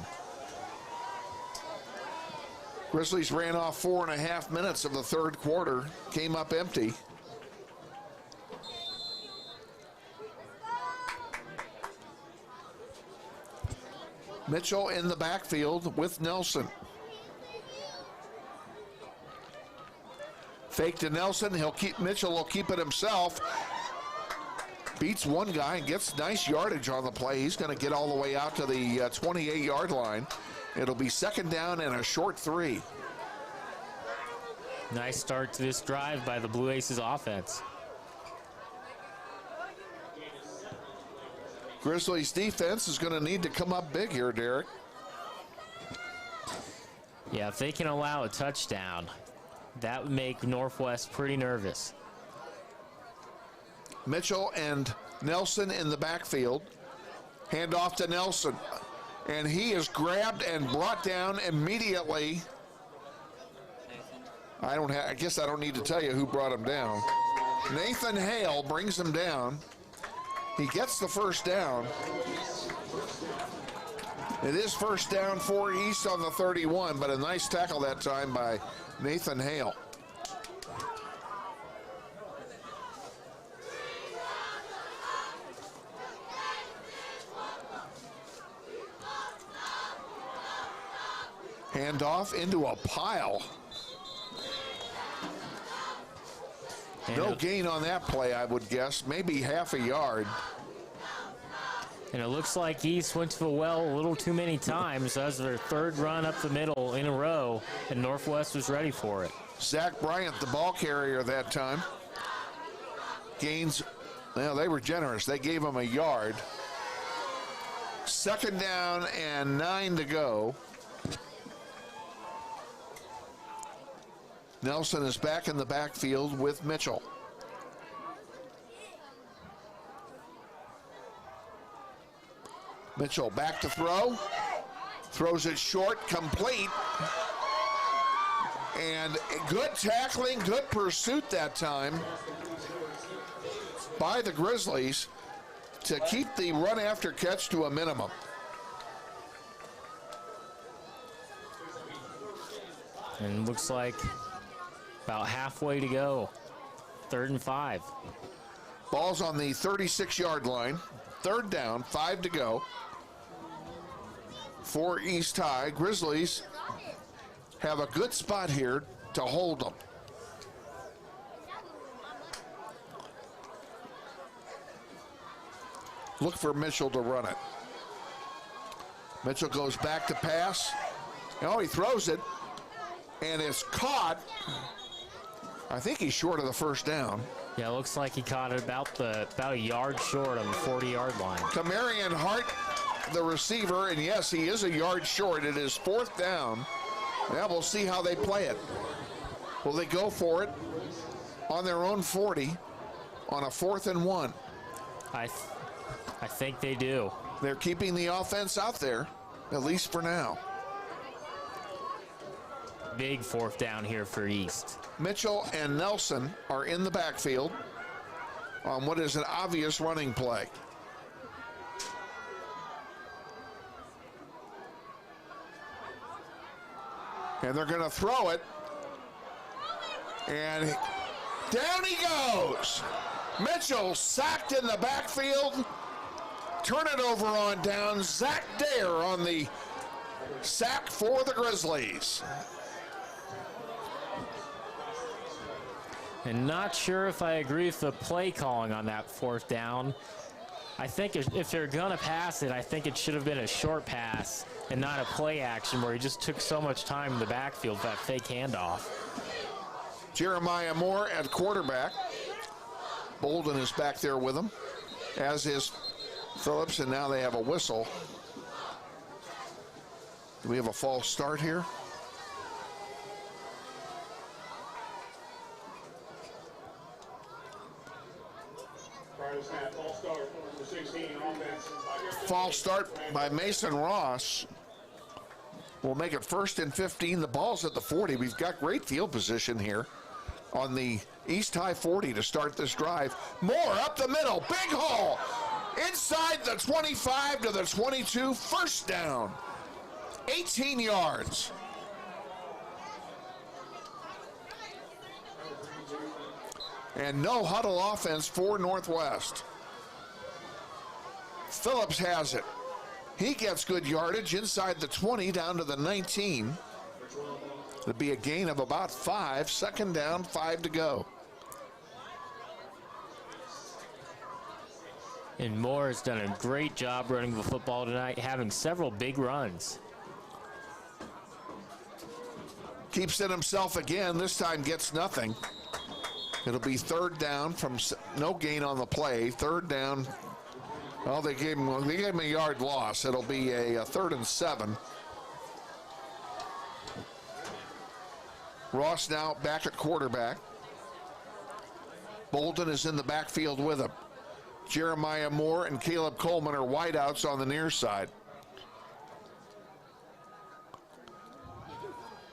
Grizzlies ran off 4.5 minutes of the third quarter, came up empty. Mitchell in the backfield with Nelson. Fake to Nelson. Mitchell will keep it himself. Beats one guy and gets nice yardage on the play. He's going to get all the way out to the 28-yard line. It'll be second down and a short 3. Nice start to this drive by the Blue Aces offense. Grizzlies defense is going to need to come up big here, Derek. Yeah, if they can allow a touchdown, that would make Northwest pretty nervous. Mitchell and Nelson in the backfield. Hand off to Nelson. And he is grabbed and brought down immediately. I guess I don't need to tell you who brought him down. Nathan Hale brings him down. He gets the first down. It is first down for East on the 31, but a nice tackle that time by Nathan Hale. Handoff into a pile. No gain on that play, I would guess. Maybe half a yard. And it looks like East went to the well a little too many times. That was their third run up the middle in a row, and Northwest was ready for it. Zach Bryant, the ball carrier that time. Gains, well, they were generous. They gave him a yard. Second down and 9 to go. Nelson is back in the backfield with Mitchell. Mitchell back to throw. Throws it short, complete. And good tackling, good pursuit that time by the Grizzlies to keep the run after catch to a minimum. And looks like about halfway to go. 3rd and 5. Ball's on the 36-yard line. Third down, 5 to go for East High. Grizzlies have a good spot here to hold them. Look for Mitchell to run it. Mitchell goes back to pass. Oh, he throws it, and it's caught. I think he's short of the first down. Yeah, it looks like he caught it about a yard short of the 40-yard line. Kamarian Hart, the receiver, and yes, he is a yard short. It is 4th down. Yeah, we'll see how they play it. Will they go for it on their own 40 on a 4th and 1? I think they do. They're keeping the offense out there, at least for now. Big 4th down here for East. Mitchell and Nelson are in the backfield on what is an obvious running play. And they're going to throw it. And down he goes. Mitchell sacked in the backfield. Turn it over on down. Zach Dare on the sack for the Grizzlies. And not sure if I agree with the play calling on that 4th down. I think if they're gonna pass it, I think it should have been a short pass and not a play action where he just took so much time in the backfield for that fake handoff. Jeremiah Moore at quarterback. Bolden is back there with him, as is Phillips, and now they have a whistle. Do we have a false start here? False start by Mason Ross. We'll make it 1st and 15. The ball's at the 40. We've got great field position here on the East High 40 to start this drive. Moore up the middle. Big hole. Inside the 25 to the 22. First down. 18 yards. And no huddle offense for Northwest. Phillips has it. He gets good yardage inside the 20 down to the 19. It'll be a gain of about 5. 2nd down, 5 to go. And Moore has done a great job running the football tonight, having several big runs. Keeps it himself again. This time gets nothing. It'll be 3rd down from no gain on the play. 3rd down. Well, they gave him a yard loss. It'll be a 3rd and 7. Ross now back at quarterback. Bolden is in the backfield with him. Jeremiah Moore and Caleb Coleman are wideouts on the near side.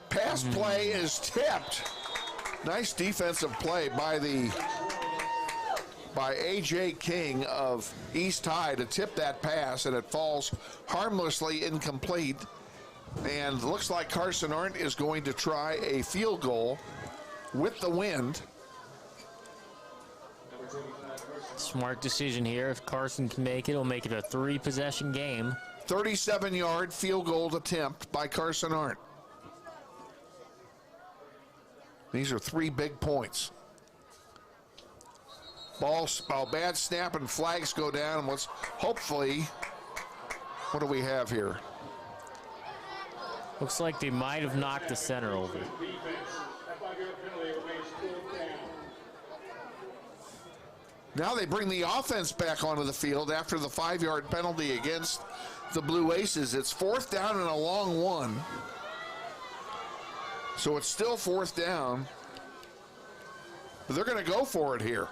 Pass play is tipped. Nice defensive play by A.J. King of East High to tip that pass, and it falls harmlessly incomplete. And looks like Carson Arndt is going to try a field goal with the wind. Smart decision here. If Carson can make it, he'll make it a 3-possession game. 37-yard field goal attempt by Carson Arndt. These are 3 big points. Ball, bad snap, and flags go down. And what's hopefully, what do we have here? Looks like they might have knocked the center over. Now they bring the offense back onto the field after the 5-yard penalty against the Blue Aces. It's 4th down and a long one. So it's still 4th down. But they're going to go for it here.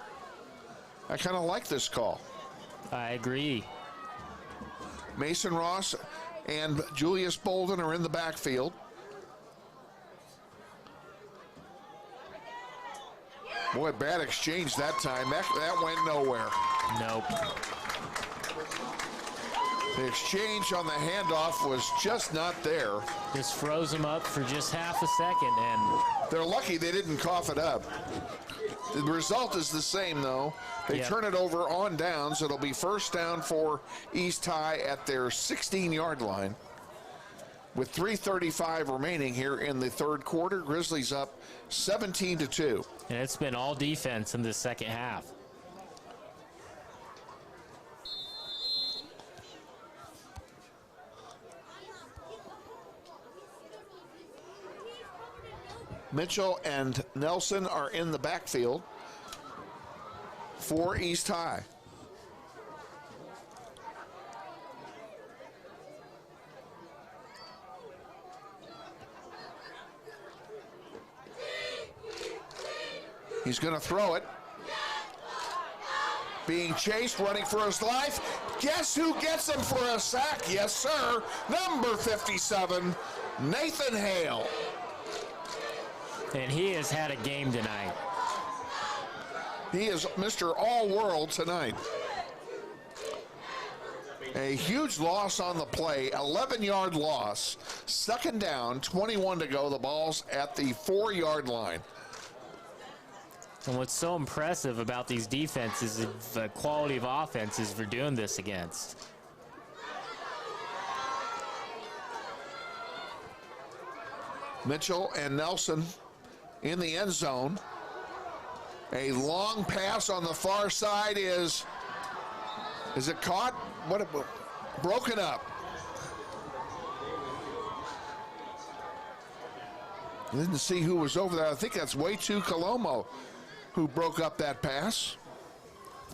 I kind of like this call. I agree. Mason Ross and Julius Bolden are in the backfield. Boy, bad exchange that time. That went nowhere. Nope. The exchange on the handoff was just not there. Just froze him up for just half a second, and they're lucky they didn't cough it up. The result is the same, though. They turn it over on downs. It'll be 1st down for East High at their 16-yard line. With 3:35 remaining here in the 3rd quarter, Grizzlies up 17-2. And it's been all defense in the 2nd half. Mitchell and Nelson are in the backfield for East High. He's going to throw it. Being chased, running for his life. Guess who gets him for a sack? Yes, sir. Number 57, Nathan Hale. And he has had a game tonight. He is Mr. All-World tonight. A huge loss on the play, 11-yard loss. 2nd down, 21 to go. The ball's at the 4-yard line. And what's so impressive about these defenses is the quality of offenses we're doing this against. Mitchell and Nelson in the end zone. A long pass on the far side is it caught? What? Broken up. Didn't see who was over there. I think that's way too Colomo who broke up that pass.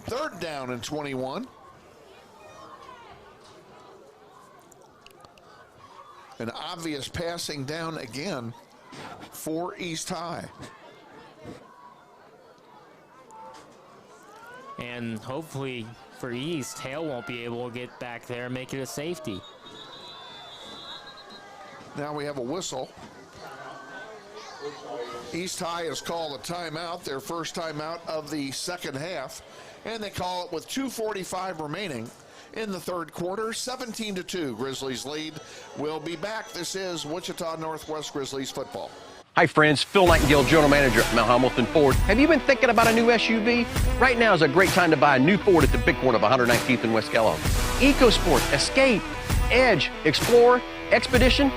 3rd down and 21. An obvious passing down again for East High. And hopefully for East, Hale won't be able to get back there and make it a safety. Now we have a whistle. East High has called a timeout, their first timeout of the second half, and they call it with 2:45 remaining in the third quarter. 17-2, Grizzlies lead. We'll be back. This is Wichita Northwest Grizzlies football. Hi friends, Phil Nightingale, General Manager at Mount Hamilton Ford. Have you been thinking about a new SUV? Right now is a great time to buy a new Ford at the big corner of 119th and West Kellogg. EcoSport, Escape, Edge, Explorer, Expedition.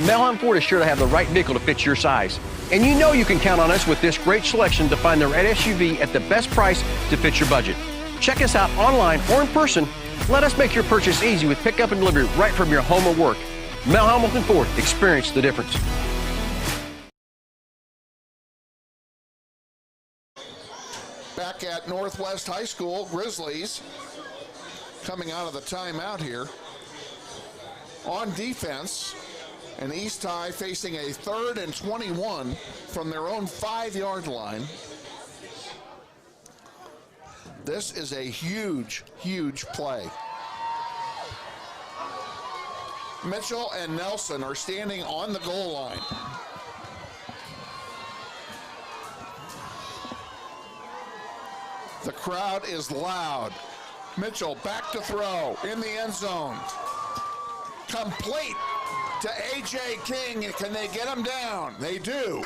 Mount Ford is sure to have the right vehicle to fit your size. And you know you can count on us with this great selection to find the right SUV at the best price to fit your budget. Check us out online or in person. Let us make your purchase easy with pickup and delivery right from your home or work. Mount Hamilton Ford, experience the difference. Back at Northwest High School, Grizzlies coming out of the timeout here on defense, and East High facing a 3rd and 21 from their own 5-yard line. This is a huge, huge play. Mitchell and Nelson are standing on the goal line. The crowd is loud. Mitchell back to throw in the end zone. Complete to A.J. King. Can they get him down? They do.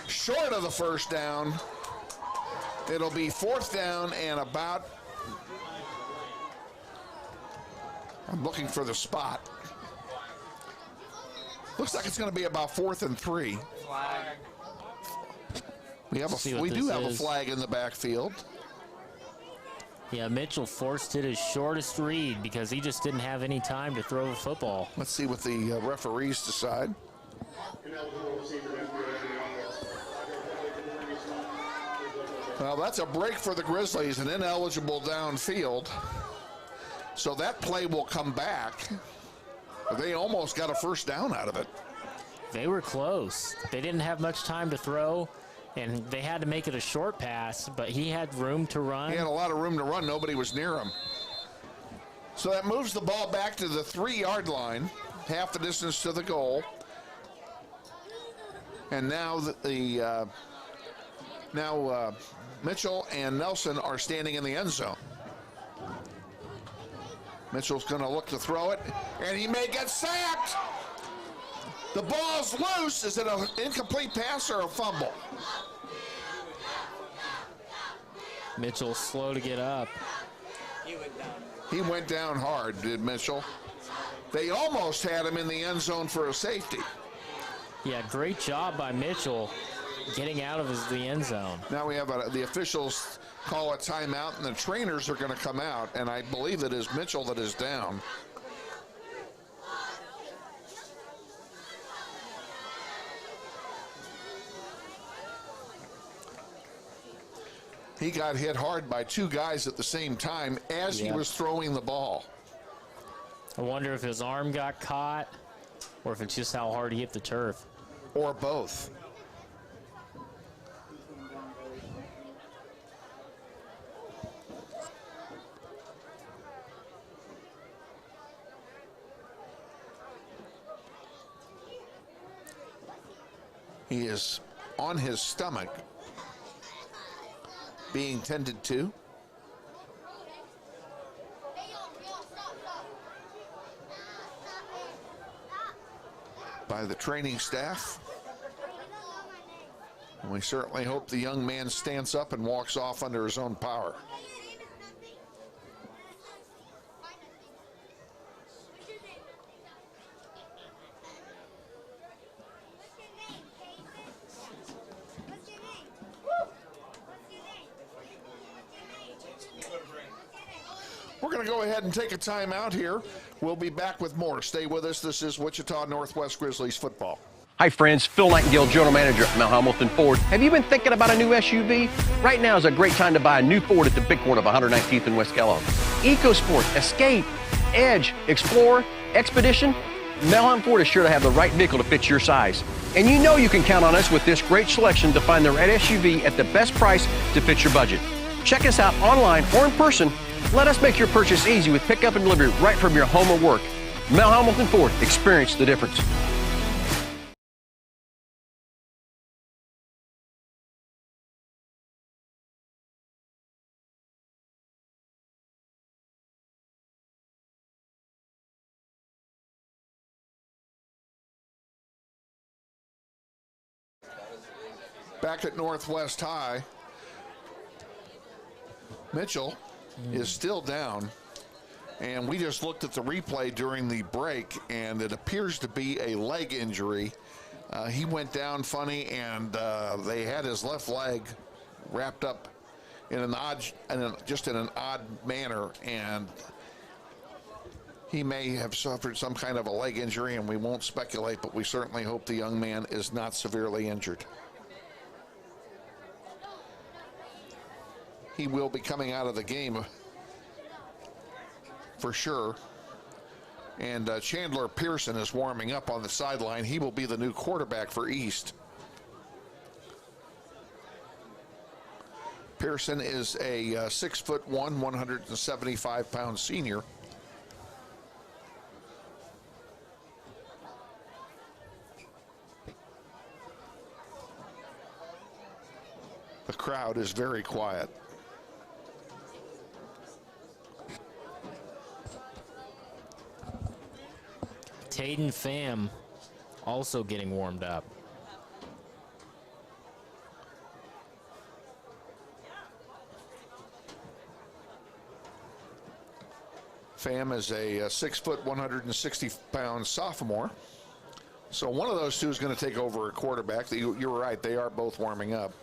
Short of the first down. It'll be 4th down and about. I'm looking for the spot. Looks like it's going to be about 4th and 3. Flag. We do have a flag in the backfield. Yeah, Mitchell forced it his shortest read because he just didn't have any time to throw the football. Let's see what the referees decide. Well, that's a break for the Grizzlies, an ineligible downfield. So that play will come back. They almost got a first down out of it. They were close. They didn't have much time to throw, and they had to make it a short pass, but he had room to run. He had a lot of room to run. Nobody was near him. So that moves the ball back to the 3-yard line, half the distance to the goal. And now Mitchell and Nelson are standing in the end zone. Mitchell's going to look to throw it, and he may get sacked. The ball's loose. Is it an incomplete pass or a fumble? Mitchell slow to get up. He went down hard, did Mitchell. They almost had him in the end zone for a safety. Yeah, great job by Mitchell getting out of the end zone. Now we have the officials call a timeout, and the trainers are going to come out, and I believe it is Mitchell that is down. He got hit hard by 2 guys at the same time as he was throwing the ball. I wonder if his arm got caught or if it's just how hard he hit the turf. Or both. He is on his stomach, being tended to. By the training staff. We certainly hope the young man stands up and walks off under his own power. We're going to go ahead and take a timeout here. We'll be back with more. Stay with us. This is Wichita Northwest Grizzlies football. Hi friends, Phil Nightingale, General Manager at Mount Hamilton Ford. Have you been thinking about a new SUV? Right now is a great time to buy a new Ford at the big corner of 119th and West Kellogg. EcoSport, Escape, Edge, Explorer, Expedition. Mount Hamilton Ford is sure to have the right vehicle to fit your size. And you know you can count on us with this great selection to find the right SUV at the best price to fit your budget. Check us out online or in person. Let us make your purchase easy with pickup and delivery right from your home or work. Mount Hamilton Ford, experience the difference. Back at Northwest High, Mitchell is still down, and we just looked at the replay during the break, and it appears to be a leg injury. He went down funny, and they had his left leg wrapped up in an odd, just in an odd manner, and he may have suffered some kind of a leg injury, and we won't speculate, but we certainly hope the young man is not severely injured. He will be coming out of the game for sure. And Chandler Pearson is warming up on the sideline. He will be the new quarterback for East. Pearson is a 6'1", 175-pound senior. The crowd is very quiet. Taden Pham also getting warmed up. Pham is a 6', 160-pound sophomore. So one of those two is going to take over a quarterback. You're right, they are both warming up.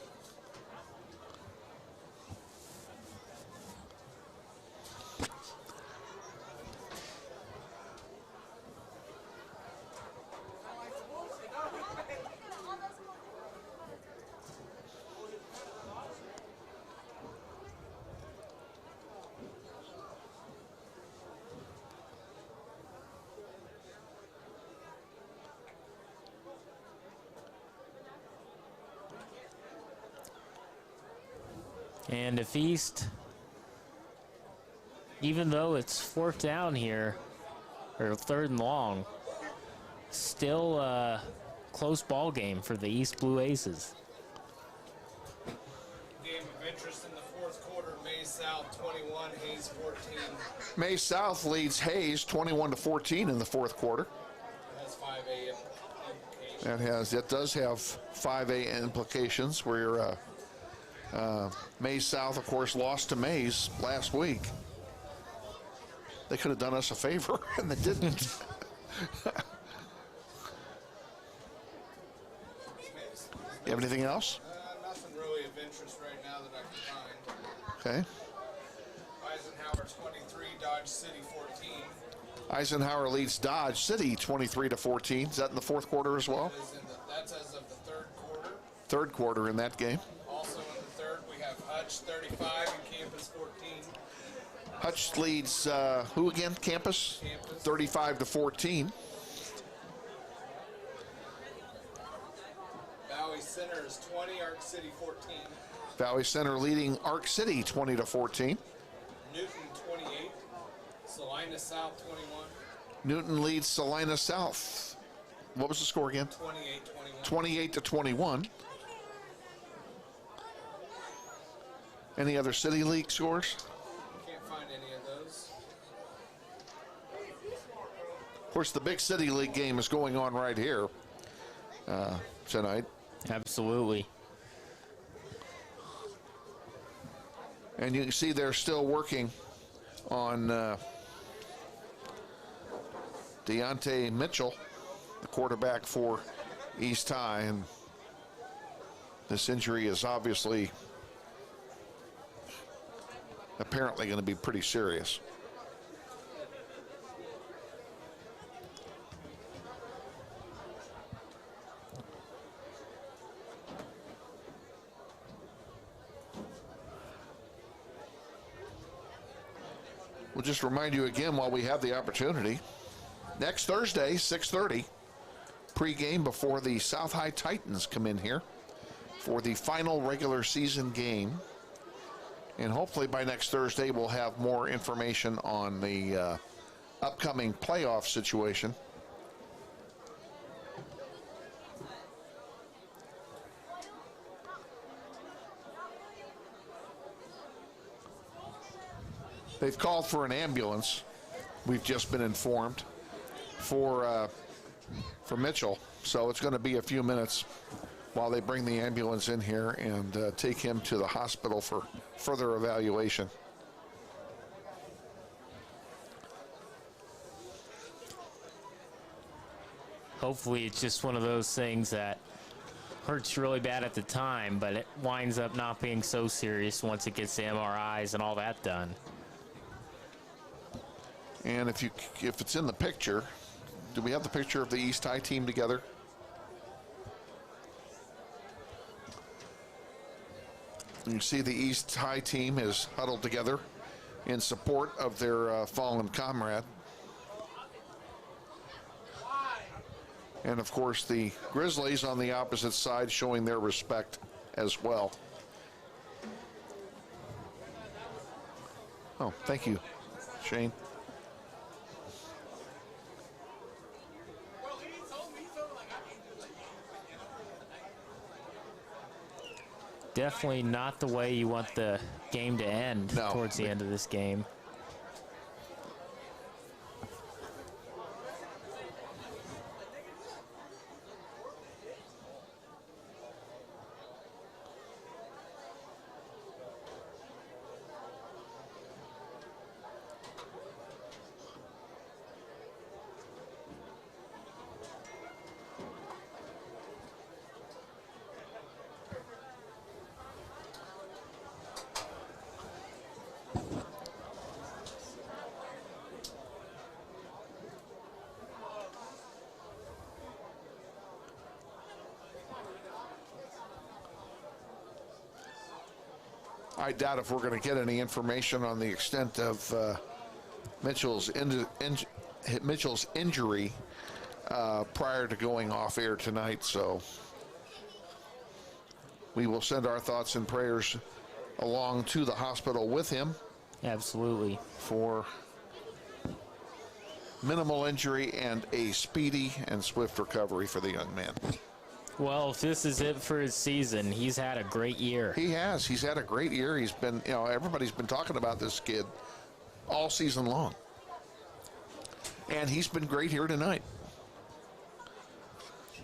And if East, even though it's fourth down here, or third and long, still a close ball game for the East Blue Aces. Game of interest in the fourth quarter, May South 21, Hayes 14. May South leads Hayes 21-14 in the fourth quarter. Has 5A implications. It does have 5A implications where May South, of course, lost to Mays last week. They could have done us a favor, and they didn't. You have anything else? Nothing really of interest right now that I can find. Okay. Eisenhower 23, Dodge City 14. Eisenhower leads Dodge City 23-14. Is that in the fourth quarter as well? That's as of the third quarter. Third quarter in that game. Also in the third, we have Hutch 35 and Campus 14. Hutch leads who again? Campus? 35-14. Valley Center is 20, Arc City 14. Valley Center leading Arc City 20-14. Newton 28, Salina South 21. Newton leads Salina South. What was the score again? 28-21. 28-21. Any other City League scores? Can't find any of those. Of course, the big City League game is going on right here tonight. Absolutely. And you can see they're still working on Deontay Mitchell, the quarterback for East High. And this injury is obviously, apparently going to be pretty serious. We'll just remind you again while we have the opportunity. Next Thursday, 6:30, pregame before the South High Titans come in here for the final regular season game. And hopefully by next Thursday, we'll have more information on the upcoming playoff situation. They've called for an ambulance, we've just been informed, for Mitchell. So it's going to be a few minutes while they bring the ambulance in here and take him to the hospital for further evaluation. Hopefully it's just one of those things that hurts really bad at the time, but it winds up not being so serious once it gets the MRIs and all that done. And if it's in the picture, do we have the picture of the East High team together? You see the East High team is huddled together in support of their fallen comrade. And of course the Grizzlies on the opposite side showing their respect as well. Oh, thank you, Shane. Definitely not the way you want the game to end towards the end of this game. I doubt if we're going to get any information on the extent of Mitchell's injury prior to going off air tonight. So we will send our thoughts and prayers along to the hospital with him. Absolutely. For minimal injury and a speedy and swift recovery for the young man. Well, if this is it for his season, he's had a great year. He has. He's had a great year. He's been, everybody's been talking about this kid all season long. And he's been great here tonight.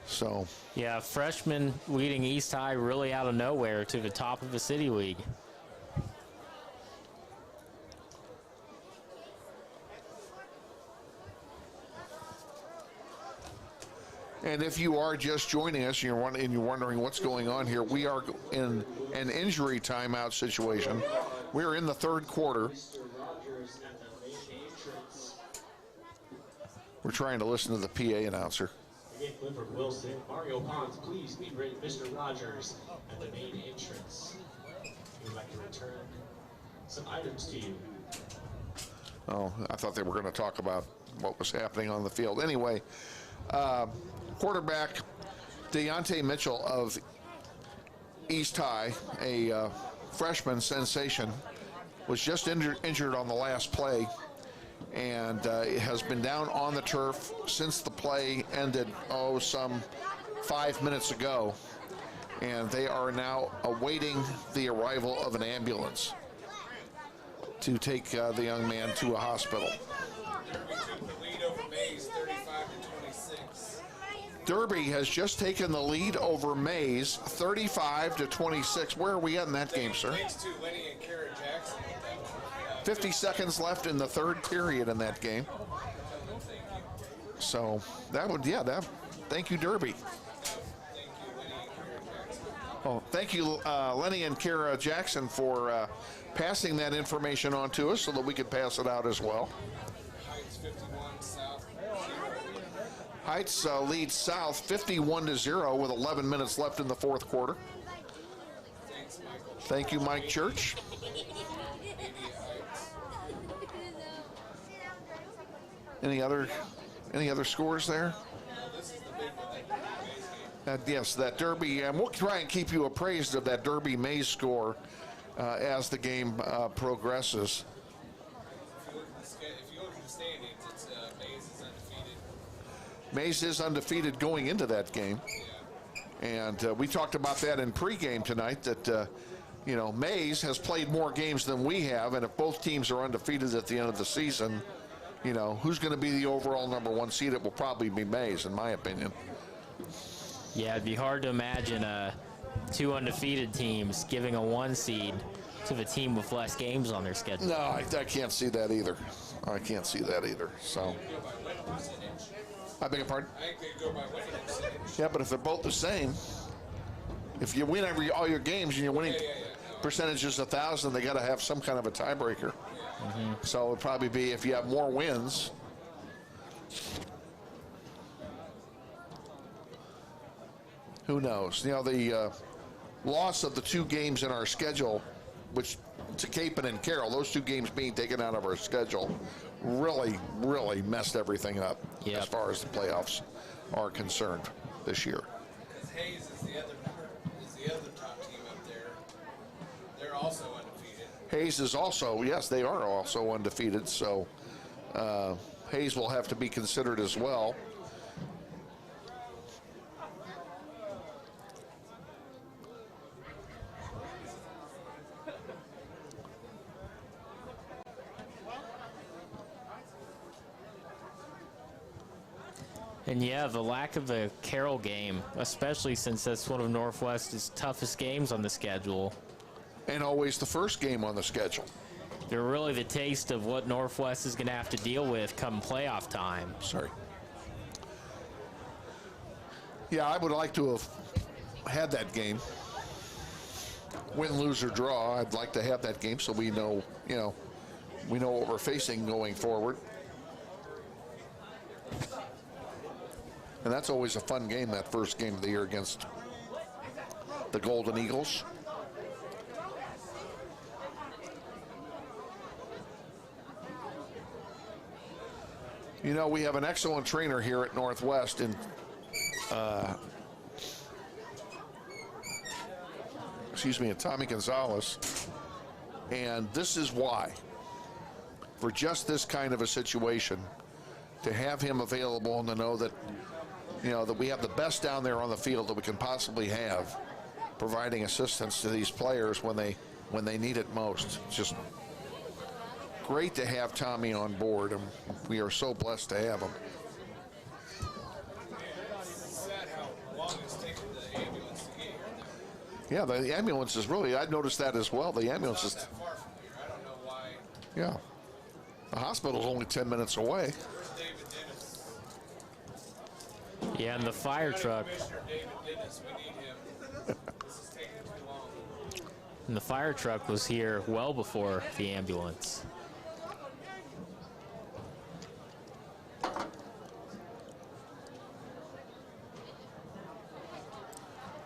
So. Yeah, freshman leading East High really out of nowhere to the top of the City League. And if you are just joining us and you're wondering what's going on here, we are in an injury timeout situation. We're in the third quarter. We're trying to listen to the PA announcer. Again, Clifford Wilson, Mario Pons, please meet Mr. Rogers at the main entrance. We would like to return some items to you. Oh, I thought they were going to talk about what was happening on the field. Anyway, quarterback Deontay Mitchell of East High, a freshman sensation, was just injured on the last play and has been down on the turf since the play ended, some 5 minutes ago. And they are now awaiting the arrival of an ambulance to take the young man to a hospital. Derby has just taken the lead over Mays, 35-26. Where are we at in that game, sir? Thanks to Lenny and Kara Jackson. 50 seconds left in the third period in that game. So that would, thank you, Derby. Oh, thank you, Lenny and Kara Jackson, for passing that information on to us so that we could pass it out as well. Heights 51 South. Heights leads South 51-0 with 11 minutes left in the fourth quarter. Thanks, Michael. Thank you, Mike Church. 80 Heights. Any other scores there? This is the big one. Yes, that Derby, and we'll try and keep you appraised of that Derby Mays score as the game progresses. If you look at the standings, it's Mays is undefeated. Mays is undefeated going into that game. And we talked about that in pregame tonight, that, Mays has played more games than we have, and if both teams are undefeated at the end of the season, who's going to be the overall number one seed? It will probably be Mays, in my opinion. Yeah, it'd be hard to imagine two undefeated teams giving a 1 seed to the team with less games on their schedule. No, I can't see that either. So, I beg your pardon? I think they go by winning percentage. Yeah, but if they're both the same, if you win all your games and your winning percentage is 1,000, they got to have some kind of a tiebreaker. So it would probably be if you have more wins. Who knows? The loss of the 2 games in our schedule, which to Capon and Carroll, those 2 games being taken out of our schedule, really, really messed everything up as far as the playoffs are concerned this year. Hayes is the other top team up there. They're also undefeated. Hayes is also, yes, they are also undefeated, so Hayes will have to be considered as well. And yeah, the lack of a Carroll game, especially since that's one of Northwest's toughest games on the schedule. And always the first game on the schedule. They're really the taste of what Northwest is going to have to deal with come playoff time. Sorry. Yeah, I would like to have had that game. Win, lose, or draw. I'd like to have that game so we know, we know what we're facing going forward. And that's always a fun game, that first game of the year against the Golden Eagles. We have an excellent trainer here at Northwest in Tommy Gonzalez. And this is why. For just this kind of a situation, to have him available and to know that that we have the best down there on the field that we can possibly have, providing assistance to these players when they need it most. It's just great to have Tommy on board, and we are so blessed to have him. It's sad how long it's taken the ambulance to get here. Yeah, the ambulance is really, I've noticed that as well. The ambulance is Not that far from here. I don't know why. Yeah. The hospital's only 10 minutes away. Where's David Dennis? Yeah, and the fire truck. Commissioner David Dennis, we need him. This is taking too long. And the fire truck was here well before the ambulance.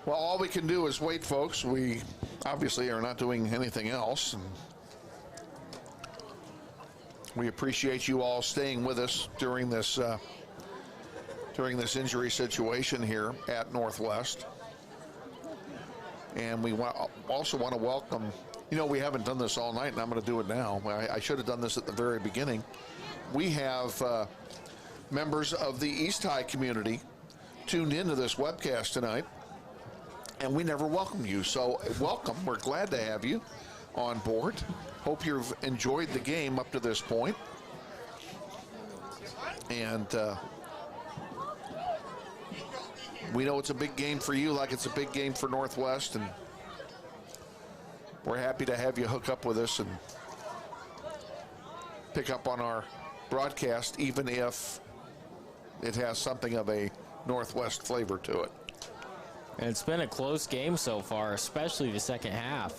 Well, all we can do is wait, folks. We obviously are not doing anything else. And we appreciate you all staying with us during this injury situation here at Northwest. And we also want to welcome, we haven't done this all night, and I'm going to do it now. I should have done this at the very beginning. We have members of the East High community tuned into this webcast tonight, and we never welcomed you. So welcome. We're glad to have you on board. Hope you've enjoyed the game up to this point. And we know it's a big game for you, like it's a big game for Northwest, and we're happy to have you hook up with us and pick up on our broadcast, even if it has something of a Northwest flavor to it. And it's been a close game so far, especially the second half.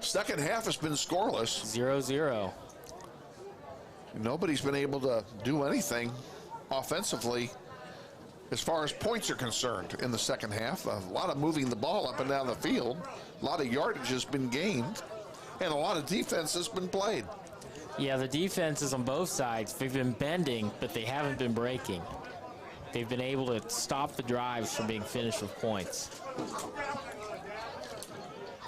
Second half has been scoreless. 0-0. Nobody's been able to do anything offensively as far as points are concerned in the second half. A lot of moving the ball up and down the field. A lot of yardage has been gained. And a lot of defense has been played. Yeah, the defenses on both sides, they've been bending, but they haven't been breaking. They've been able to stop the drives from being finished with points.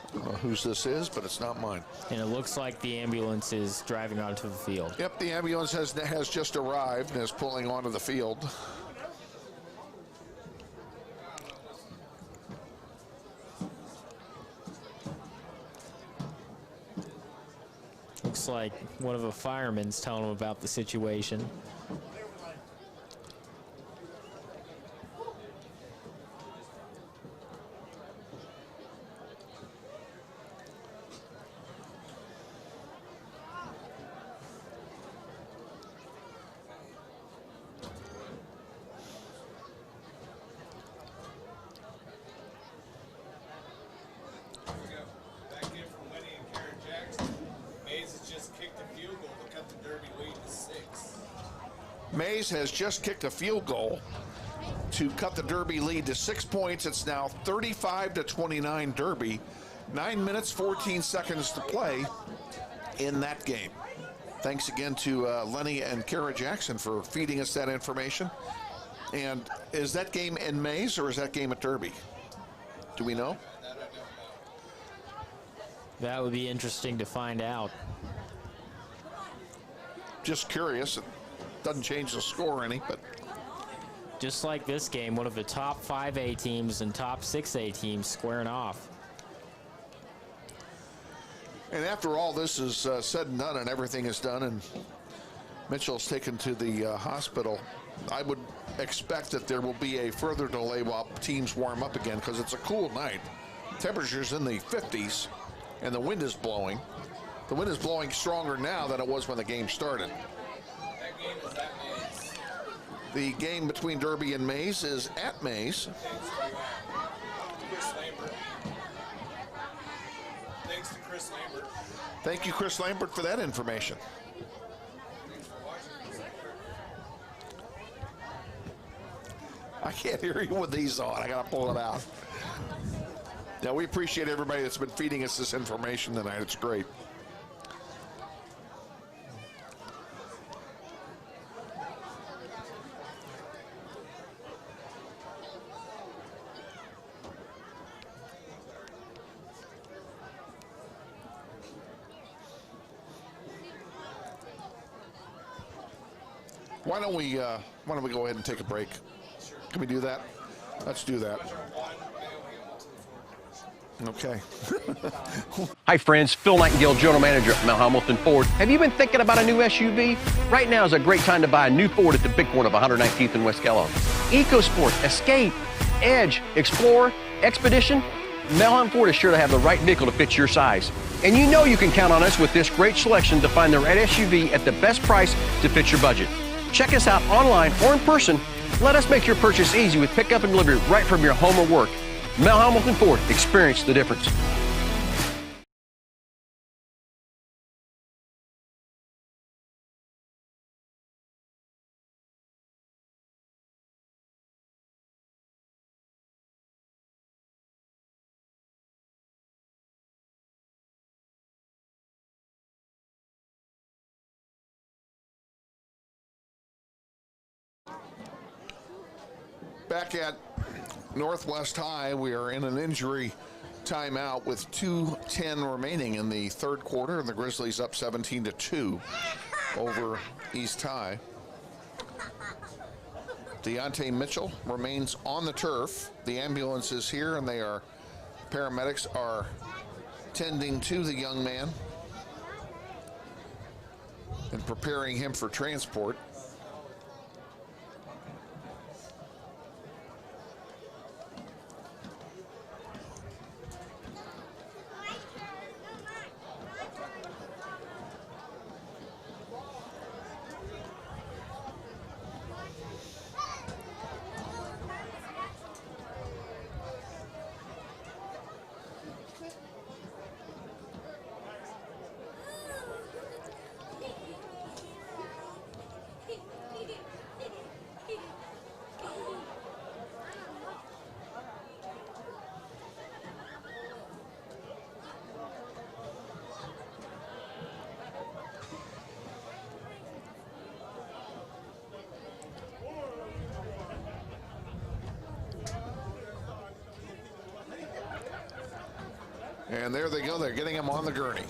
I don't know whose this is, but it's not mine. And it looks like the ambulance is driving onto the field. Yep, the ambulance has just arrived and is pulling onto the field. Looks like one of the firemen's telling them about the situation. Mays has just kicked a field goal to cut the Derby lead to 6 points. It's now 35-29 Derby. 9 minutes, 14 seconds to play in that game. Thanks again to Lenny and Kara Jackson for feeding us that information. And is that game in Mays or is that game at Derby? Do we know? That would be interesting to find out. Just curious. Doesn't change the score any, but just like this game, one of the top 5A teams and top 6A teams squaring off. And after all this is said and done and everything is done and Mitchell's taken to the hospital, I would expect that there will be a further delay while teams warm up again because it's a cool night. Temperatures in the 50s and the wind is blowing. The wind is blowing stronger now than it was when the game started. The game between Derby and Mays is at Mays. Thanks to Chris Lambert. Thank you, Chris Lambert, for that information. I can't hear you with these on. I got to pull it out. Yeah, we appreciate everybody that's been feeding us this information tonight. It's great. Why don't we go ahead and take a break? Can we do that? Let's do that. Okay. Hi friends, Phil Nightingale, General Manager at Mount Hamilton Ford. Have you been thinking about a new SUV? Right now is a great time to buy a new Ford at the big corner of 119th and West Kellogg. EcoSport, Escape, Edge, Explorer, Expedition. Mount Hamilton Ford is sure to have the right vehicle to fit your size. And you know you can count on us with this great selection to find the right SUV at the best price to fit your budget. Check us out online or in person. Let us make your purchase easy with pickup and delivery right from your home or work. Mount Hamilton Ford, experience the difference. Back at Northwest High, we are in an injury timeout with 2:10 remaining in the third quarter. The Grizzlies up 17-2 over East High. Deontay Mitchell remains on the turf. The ambulance is here and paramedics are tending to the young man and preparing him for transport. And there they go. They're getting him on the gurney.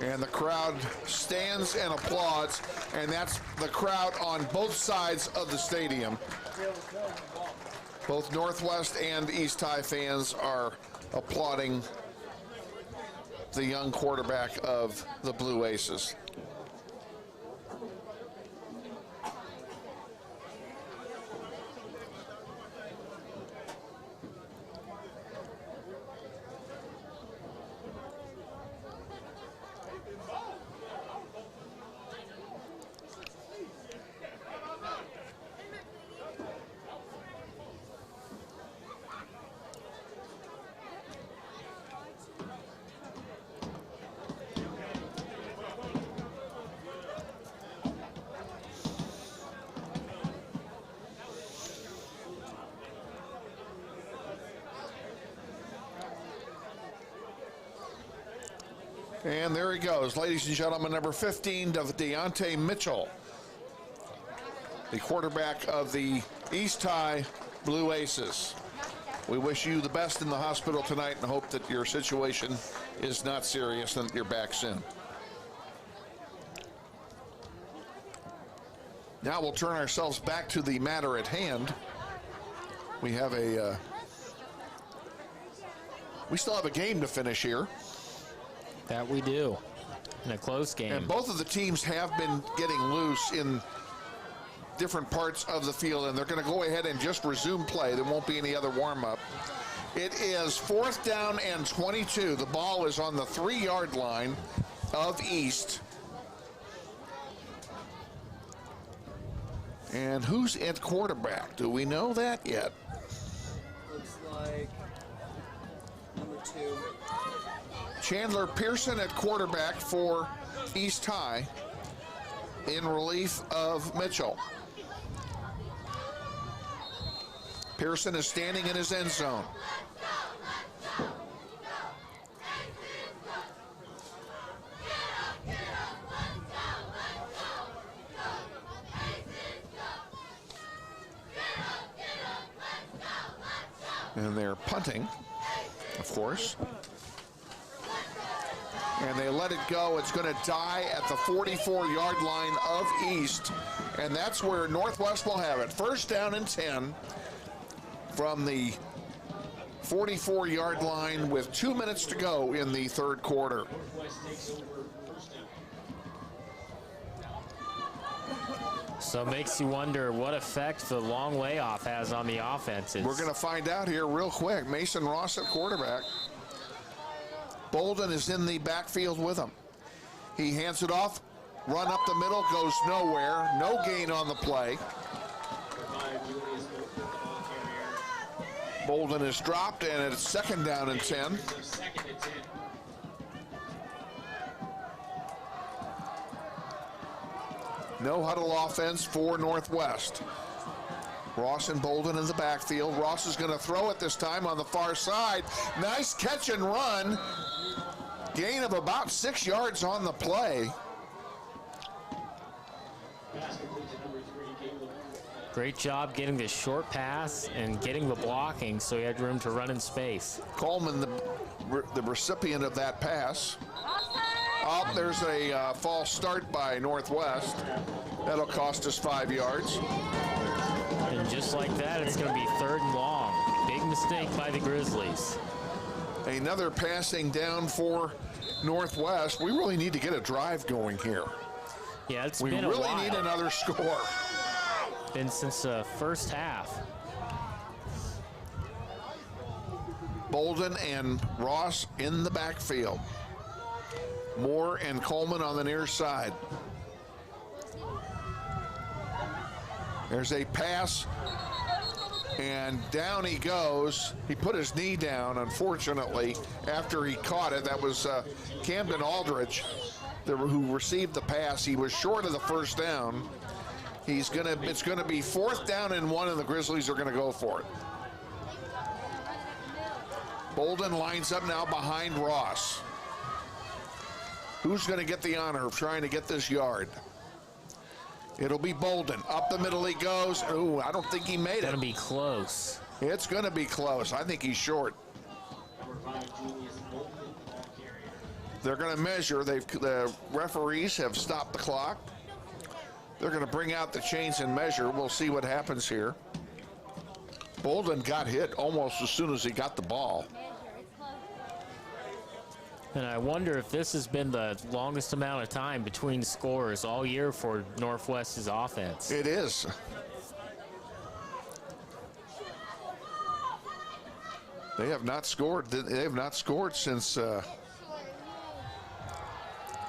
And the crowd stands and applauds, and that's the crowd on both sides of the stadium. Both Northwest and East High fans are applauding the young quarterback of the Blue Aces. And there he goes, ladies and gentlemen, number 15, Deontay Mitchell, the quarterback of the East High Blue Aces. We wish you the best in the hospital tonight and hope that your situation is not serious and that you're back soon. Now we'll turn ourselves back to the matter at hand. We have we still have a game to finish here. That we do, in a close game. And both of the teams have been getting loose in different parts of the field, and they're going to go ahead and just resume play. There won't be any other warm-up. It is 4th down and 22. The ball is on the 3-yard line of East. And who's at quarterback? Do we know that yet? Looks like number 2. Chandler Pearson at quarterback for East High in relief of Mitchell. Pearson is standing in his end zone. And they're punting, of course. And they let it go. It's going to die at the 44-yard line of East. And that's where Northwest will have it. 1st down and 10 from the 44-yard line with 2 minutes to go in the 3rd quarter. So it makes you wonder what effect the long layoff has on the offenses. We're going to find out here real quick. Mason Ross at quarterback. Bolden is in the backfield with him. He hands it off, run up the middle, goes nowhere. No gain on the play. Bolden is dropped, and it's 2nd down and 10. No huddle offense for Northwest. Ross and Bolden in the backfield. Ross is going to throw it this time on the far side. Nice catch and run. Gain of about 6 yards on the play. Great job getting the short pass and getting the blocking so he had room to run in space. Coleman, the recipient of that pass. Oh, there's a false start by Northwest. That'll cost us 5 yards. And just like that, it's going to be 3rd and long. Big mistake by the Grizzlies. Another passing down for Northwest. We really need to get a drive going here. Yeah, it's we been a really while. need another score. Been since the 1st half. Bolden and Ross in the backfield. Moore and Coleman on the near side. There's a pass, and down he goes. He put his knee down, unfortunately, after he caught it. That was Camden Aldridge who received the pass. He was short of the 1st down. It's gonna be 4th down and 1, and the Grizzlies are gonna go for it. Bolden lines up now behind Ross. Who's gonna get the honor of trying to get this yard? It'll be Bolden. Up the middle he goes. Ooh, I don't think he made it. Gonna be close. It's going to be close. I think he's short. They're going to measure. The referees have stopped the clock. They're going to bring out the chains and measure. We'll see what happens here. Bolden got hit almost as soon as he got the ball. And I wonder if this has been the longest amount of time between scores all year for Northwest's offense. It is. They have not scored. They have not scored since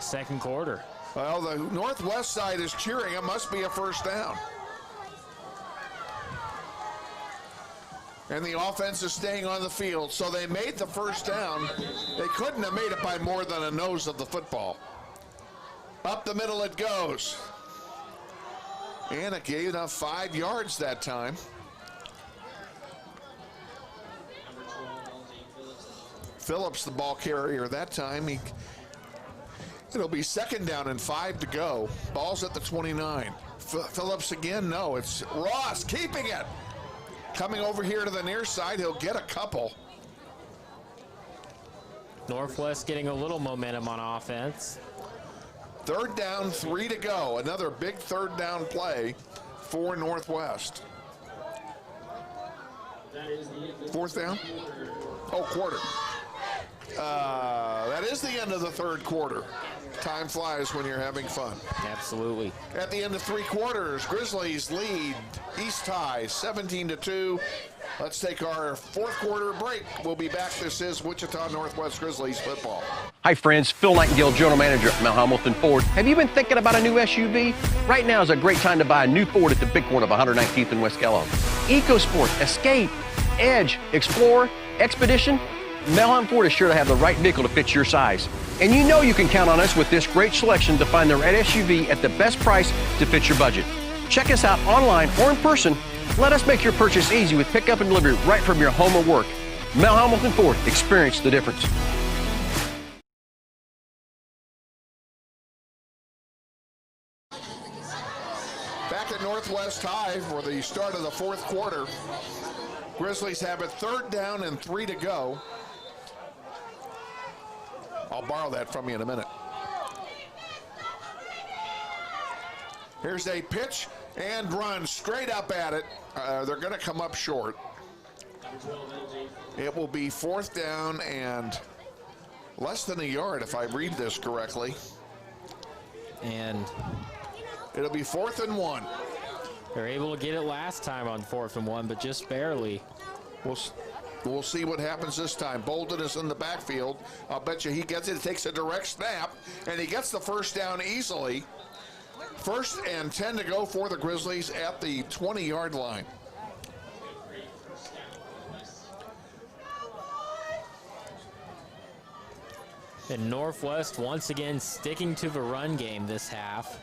second quarter. Well, the Northwest side is cheering. It must be a first down. And the offense is staying on the field, so they made the first down. They couldn't have made it by more than a nose of the football. Up the middle it goes. And it gave enough 5 yards that time. Phillips, the ball carrier that time. It'll be second down and 5 to go. Ball's at the 29. Phillips again, no, it's Ross keeping it. Coming over here to the near side, he'll get a couple. Northwest getting a little momentum on offense. Third down, 3 to go. Another big third down play for Northwest. Fourth down? Oh, quarter. That is the end of the third quarter. Time flies when you're having fun. Absolutely. At the end of 3 quarters, Grizzlies lead East High 17-2. Let's take our fourth quarter break. We'll be back. This is Wichita Northwest Grizzlies football. Hi friends, Phil Nightingale, General Manager at Mount Hamilton Ford. Have you been thinking about a new SUV? Right now is a great time to buy a new Ford at the big corner of 119th and West Kellogg. EcoSport, Escape, Edge, Explorer, Expedition. Mount Hamilton Ford is sure to have the right vehicle to fit your size. And you know you can count on us with this great selection to find the right SUV at the best price to fit your budget. Check us out online or in person. Let us make your purchase easy with pickup and delivery right from your home or work. Mount Hamilton Ford, experience the difference. Back at Northwest High for the start of the fourth quarter. Grizzlies have it third down and 3 to go. I'll borrow that from you in a minute. Here's a pitch and run straight up at it. They're going to come up short. It will be fourth down and less than a yard if I read this correctly. And it'll be 4th and 1. They're able to get it last time on 4th and 1, but just barely. We'll see what happens this time. Bolden is in the backfield. I'll bet you he gets it. He takes a direct snap, and he gets the first down easily. 1st and 10 to go for the Grizzlies at the 20-yard line. And Northwest once again sticking to the run game this half.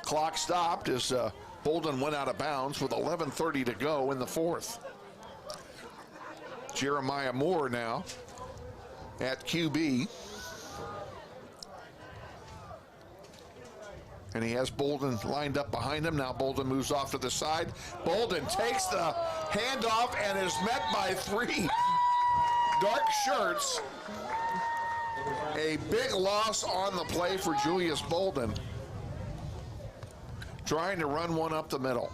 Clock stopped as Bolden went out of bounds with 11:30 to go in the fourth. Jeremiah Moore now at QB. And he has Bolden lined up behind him. Now Bolden moves off to the side. Bolden takes the handoff and is met by 3 dark shirts. A big loss on the play for Julius Bolden. Trying to run one up the middle.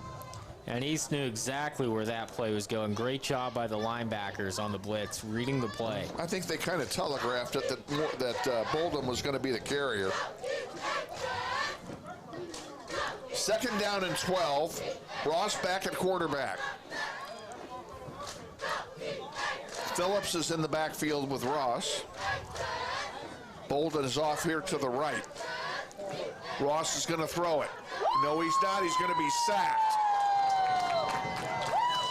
And East knew exactly where that play was going. Great job by the linebackers on the blitz, reading the play. I think they kind of telegraphed it that Bolden was going to be the carrier. Second down and 12. Ross back at quarterback. Phillips is in the backfield with Ross. Bolden is off here to the right. Ross is going to throw it. No, he's not. He's going to be sacked.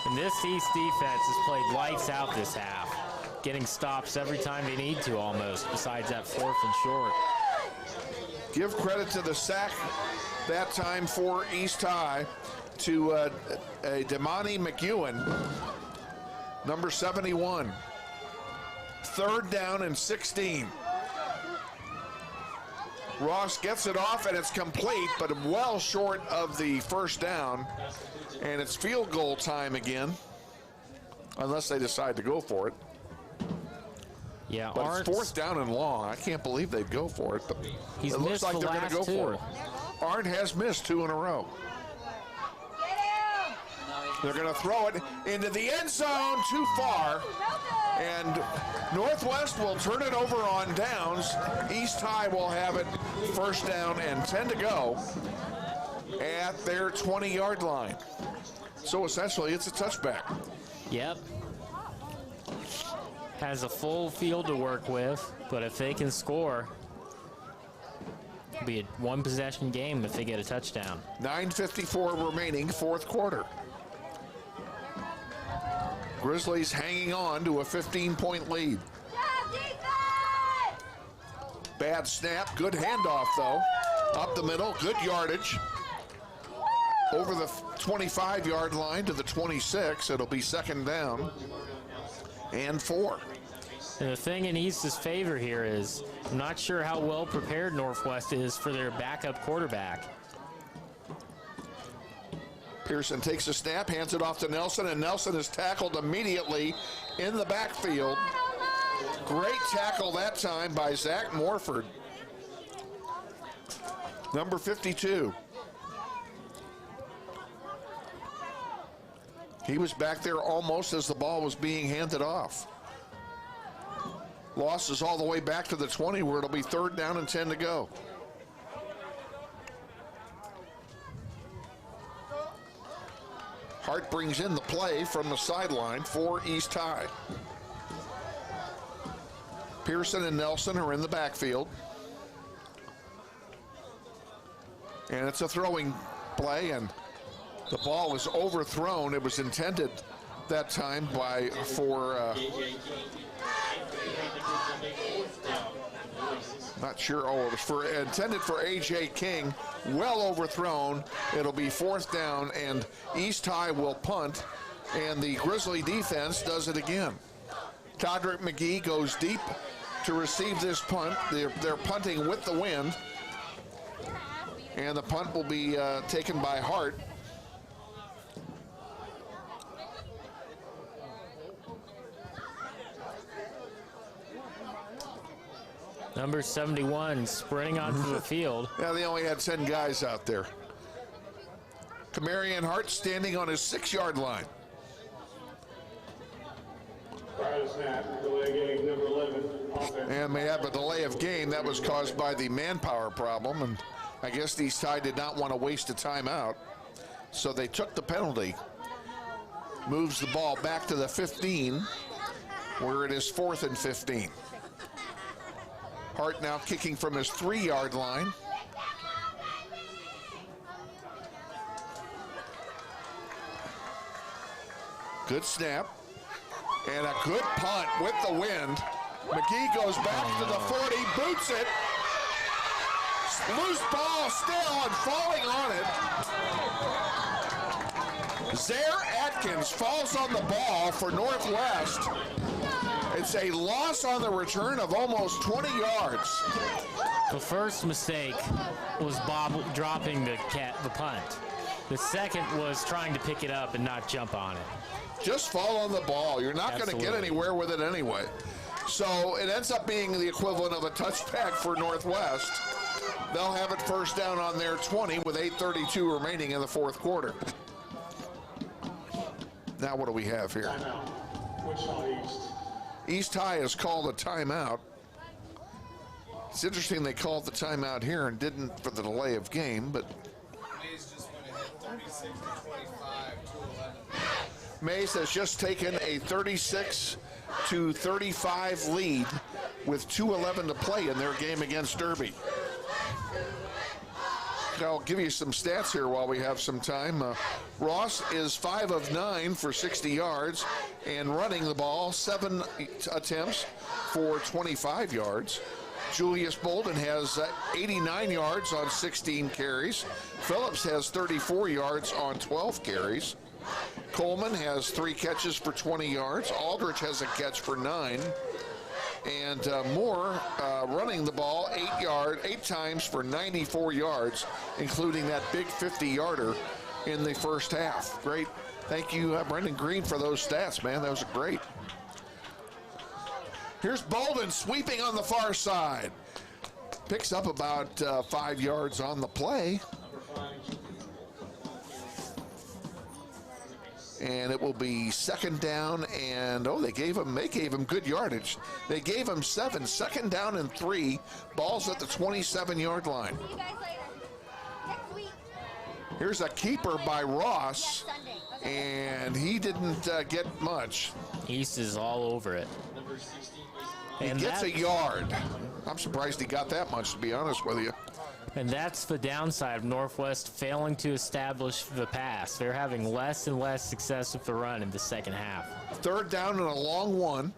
And this East defense has played lights out this half, getting stops every time they need to almost, besides that 4th and short. Give credit to the sack that time for East High to Damani McEwen, number 71. Third down and 16. Ross gets it off, and it's complete, but well short of the first down. And it's field goal time again, unless they decide to go for it. Yeah, but it's fourth down and long. I can't believe they'd go for it, but it looks like they're going to go for it. Arndt has missed 2 in a row. They're going to throw it into the end zone too far, and Northwest will turn it over on downs. East High will have it first down and 10 to go at their 20-yard line. So essentially, it's a touchback. Yep. Has a full field to work with, but if they can score, it'll be a one-possession game if they get a touchdown. 9:54 remaining, fourth quarter. Grizzlies hanging on to a 15-point lead. Bad snap, good handoff though. Up the middle, good yardage. Over the 25-yard line to the 26, it'll be second down and 4. And the thing in East's favor here is I'm not sure how well prepared Northwest is for their backup quarterback. Pearson takes a snap, hands it off to Nelson, and Nelson is tackled immediately in the backfield. Great tackle that time by Zach Morford. Number 52. He was back there almost as the ball was being handed off. Loss is all the way back to the 20, where it'll be third down and 10 to go. Hart brings in the play from the sideline for East High. Pearson and Nelson are in the backfield. And it's a throwing play, and the ball is overthrown. It was intended that time for not sure. Oh, it was intended for A.J. King. Well overthrown. It'll be fourth down, and East High will punt, and the Grizzly defense does it again. Todrick McGee goes deep to receive this punt. They're punting with the wind, and the punt will be taken by Hart. Number 71 sprinting onto the field. Yeah, they only had 10 guys out there. Camarion Hart standing on his 6-yard line. And they have a delay of game that was caused by the manpower problem, and I guess East High did not want to waste a timeout, so they took the penalty. Moves the ball back to the 15, where it is 4th and 15. Hart now kicking from his 3-yard line. Good snap. And a good punt with the wind. McGee goes back to the 40, boots it. Loose ball still and falling on it. Zaire Atkins falls on the ball for Northwest. It's a loss on the return of almost 20 yards. The first mistake was Bob dropping the punt. The second was trying to pick it up and not jump on it. Just fall on the ball. You're not going to get anywhere with it anyway. So it ends up being the equivalent of a touchback for Northwest. They'll have it first down on their 20 with 8:32 remaining in the fourth quarter. Now what do we have here? East High has called a timeout. It's interesting they called the timeout here and didn't for the delay of game, but Mays just went ahead 36 to 25, 2-11. Mays has just taken a 36 to 35 lead with 2:11 to play in their game against Derby. I'll give you some stats here while we have some time. Ross is 5 of 9 for 60 yards and running the ball 7 attempts for 25 yards. Julius Bolden has 89 yards on 16 carries. Phillips has 34 yards on 12 carries. Coleman has 3 catches for 20 yards. Aldrich has a catch for 9. And Moore running the ball 8 times for 94 yards, including that big 50-yarder in the first half. Great. Thank you, Brendan Green, for those stats, man. That was great. Here's Bolden sweeping on the far side. Picks up about 5 yards on the play. And it will be second down, and they gave him good yardage. They gave him 7, second down and 3. Ball's at the 27-yard line. See you guys later. Next week. Here's a keeper by Ross, and he didn't get much. East is all over it. He gets a yard. I'm surprised he got that much, to be honest with you. And that's the downside of Northwest failing to establish the pass. They're having less and less success with the run in the second half. Third down and a long one.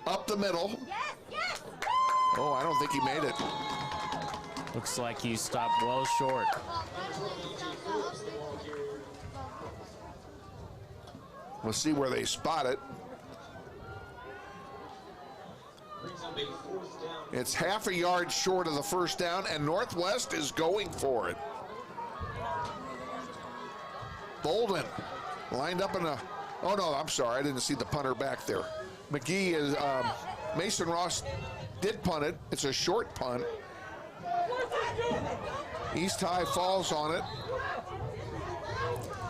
Up the middle. Yes. Oh, I don't think he made it. Looks like he stopped well short. We'll see where they spot it. It's half a yard short of the first down, and Northwest is going for it. Bolden lined up in a, oh no, I'm sorry, I didn't see the punter back there. McGee is, Mason Ross did punt it. It's a short punt. East High falls on it.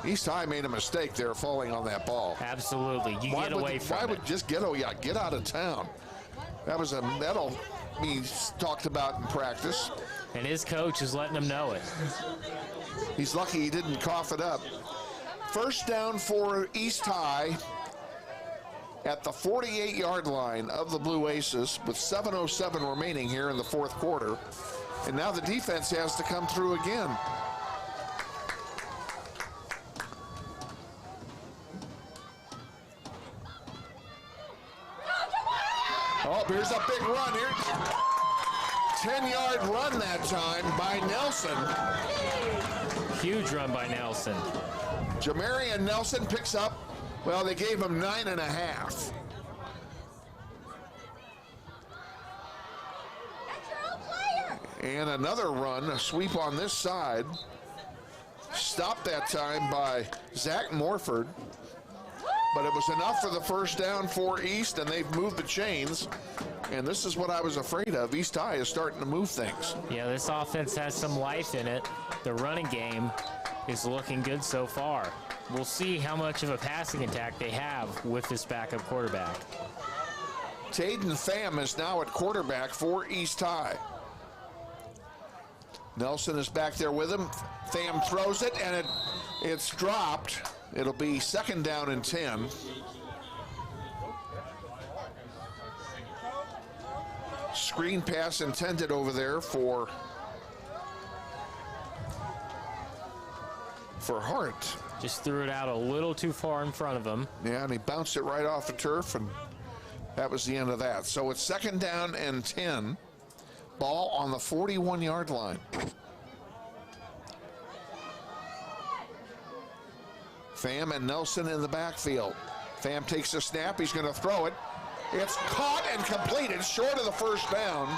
East High made a mistake there falling on that ball. Absolutely, get away from it. Why would just get out of town? That'll be talked about in practice. And his coach is letting him know it. He's lucky he didn't cough it up. First down for East High at the 48-yard line of the Blue Aces with 7:07 remaining here in the fourth quarter. And now the defense has to come through again. Oh, here's a big run here. 10-yard run that time by Nelson. Huge run by Nelson. Jamarian Nelson picks up, well, they gave him 9.5. And another run, a sweep on this side. Stopped that time by Zach Morford. But it was enough for the first down for East, and they've moved the chains. And this is what I was afraid of. East High is starting to move things. Yeah, this offense has some life in it. The running game is looking good so far. We'll see how much of a passing attack they have with this backup quarterback. Taden Pham is now at quarterback for East High. Nelson is back there with him. Pham throws it, and it's dropped. It'll be second down and 10. Screen pass intended over there for Hart. Just threw it out a little too far in front of him. Yeah, and he bounced it right off the turf, and that was the end of that. So it's second down and 10. Ball on the 41-yard line. Pham and Nelson in the backfield. Pham takes a snap. He's going to throw it. It's caught and completed short of the first down.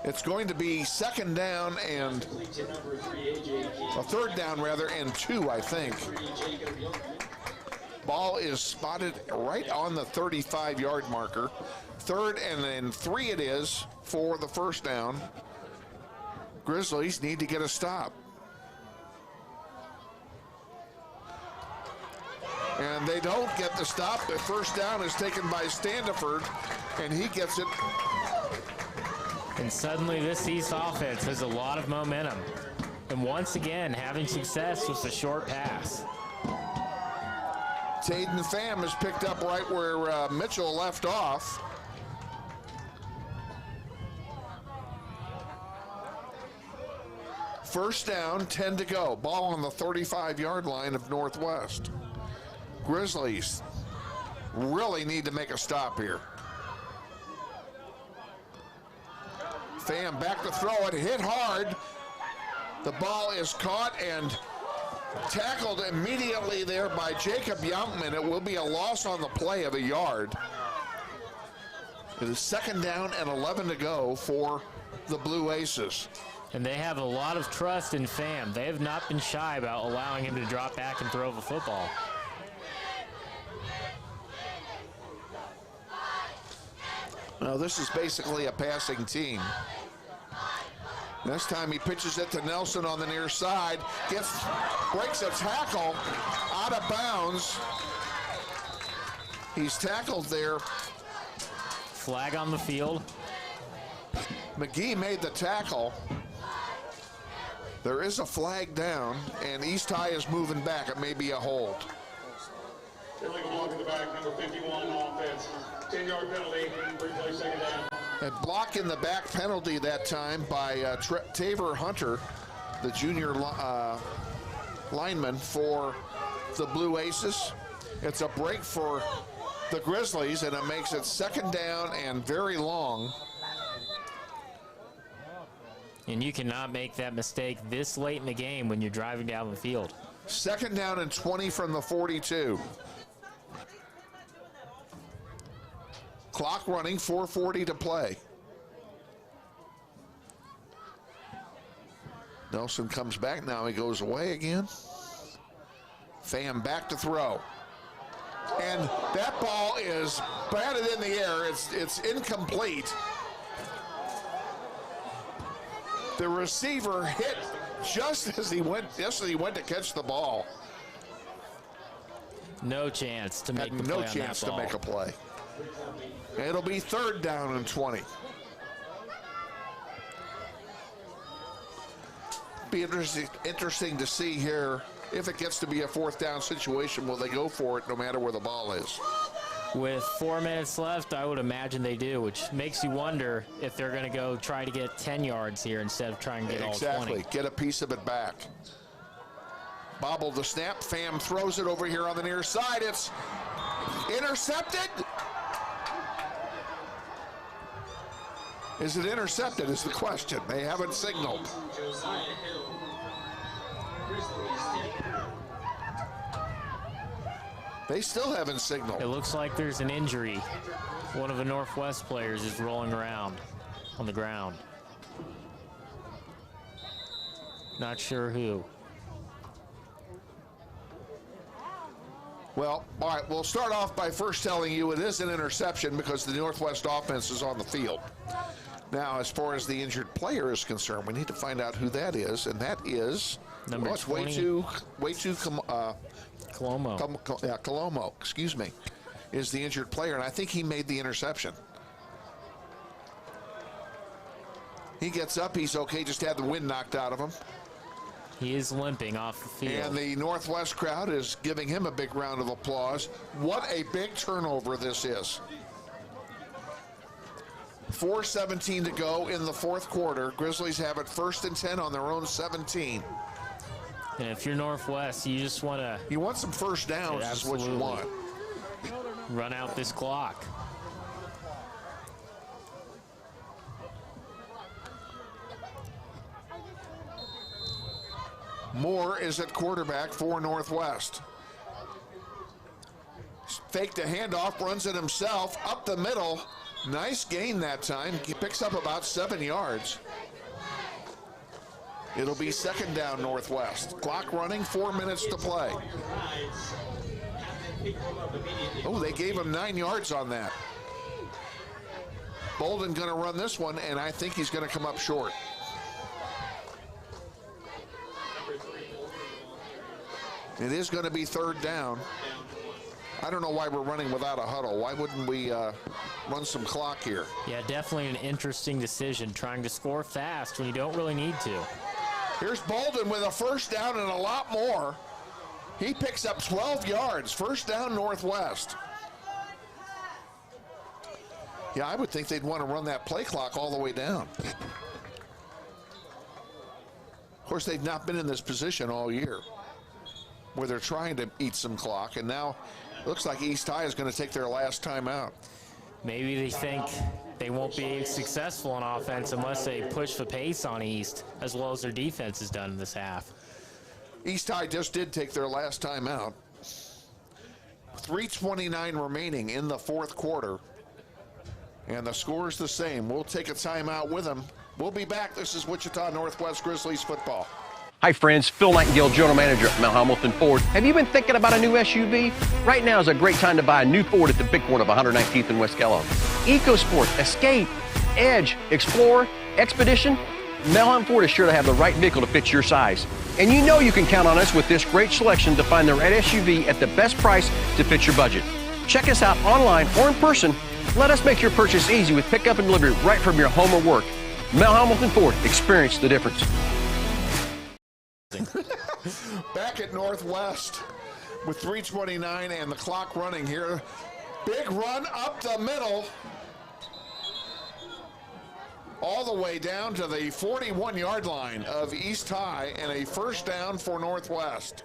It's going to be second down and a third down rather, and 2, I think. Ball is spotted right on the 35-yard marker. Third and then 3 it is for the first down. Grizzlies need to get a stop. And they don't get the stop. The first down is taken by Standiford, and he gets it. And suddenly this East offense has a lot of momentum. And once again, having success with the short pass. Taden Pham is picked up right where Mitchell left off. First down, 10 to go. Ball on the 35-yard line of Northwest. Grizzlies really need to make a stop here. Pham back to throw it, hit hard. The ball is caught and tackled immediately there by Jacob Yountman. It will be a loss on the play of a yard. It is 2nd down and 11 to go for the Blue Aces. And they have a lot of trust in Pham. They have not been shy about allowing him to drop back and throw the football. Now this is basically a passing team. This time he pitches it to Nelson on the near side, breaks a tackle out of bounds. He's tackled there. Flag on the field. McGee made the tackle. There is a flag down, and East High is moving back. It may be a hold. Illegal block in the back, number 51 offense. 10-yard penalty, replay 2nd down. A block in the back penalty that time by Taver Hunter, the junior lineman for the Blue Aces. It's a break for the Grizzlies, and it makes it 2nd down and very long. And you cannot make that mistake this late in the game when you're driving down the field. 2nd down and 20 from the 42. Clock running, 4:40 to play. Nelson comes back now. He goes away again. Pham back to throw. And that ball is batted in the air. It's incomplete. The receiver hit just as he went to catch the ball. No chance to make the play no on that chance to ball. make a play. It'll be 3rd down and 20. Be interesting to see here if it gets to be a 4th down situation. Will they go for it no matter where the ball is? With 4 minutes left, I would imagine they do, which makes you wonder if they're going to go try to get 10 yards here instead of trying to get all 20. Exactly. Get a piece of it back. Bobble the snap. Pham throws it over here on the near side. It's intercepted. Is it intercepted is the question. They haven't signaled. They still haven't signaled. It looks like there's an injury. One of the Northwest players is rolling around on the ground. Not sure who. Well, all right, we'll start off by first telling you it is an interception because the Northwest offense is on the field. Now, as far as the injured player is concerned, we need to find out who that is, and that is Number 20. Colomo, excuse me, is the injured player, and I think he made the interception. He gets up, he's okay, just had the wind knocked out of him. He is limping off the field. And the Northwest crowd is giving him a big round of applause. What a big turnover this is. 4:17 to go in the 4th quarter. Grizzlies have it 1st and 10 on their own 17. And if you're Northwest, you just want to... You want some first downs is what you want. Run out this clock. Moore is at quarterback for Northwest. Faked a handoff, runs it himself, up the middle. Nice gain that time. He picks up about 7 yards. It'll be 2nd down Northwest. Clock running, 4 minutes to play. Oh, they gave him 9 yards on that. Bolden going to run this one, and I think he's going to come up short. It is going to be 3rd down. I don't know why we're running without a huddle. Why wouldn't we run some clock here? Yeah, definitely an interesting decision, trying to score fast when you don't really need to. Here's Bolden with a 1st down and a lot more. He picks up 12 yards. 1st down Northwest. Yeah, I would think they'd want to run that play clock all the way down. Of course, they've not been in this position all year where they're trying to eat some clock, and now looks like East High is going to take their last time out. Maybe they think they won't be successful on offense unless they push the pace on East, as well as their defense has done in this half. East High just did take their last time out. 3:29 remaining in the 4th quarter. And the score is the same. We'll take a timeout with them. We'll be back. This is Wichita Northwest Grizzlies football. Hi friends, Phil Nightingale, General Manager at Mount Hamilton Ford. Have you been thinking about a new SUV? Right now is a great time to buy a new Ford at the big corner of 119th and West Kellogg. EcoSport, Escape, Edge, Explorer, Expedition. Mount Hamilton Ford is sure to have the right vehicle to fit your size. And you know you can count on us with this great selection to find the right SUV at the best price to fit your budget. Check us out online or in person. Let us make your purchase easy with pickup and delivery right from your home or work. Mount Hamilton Ford, experience the difference. Back at Northwest with 3:29 and the clock running here. Big run up the middle. All the way down to the 41-yard line of East High and a first down for Northwest.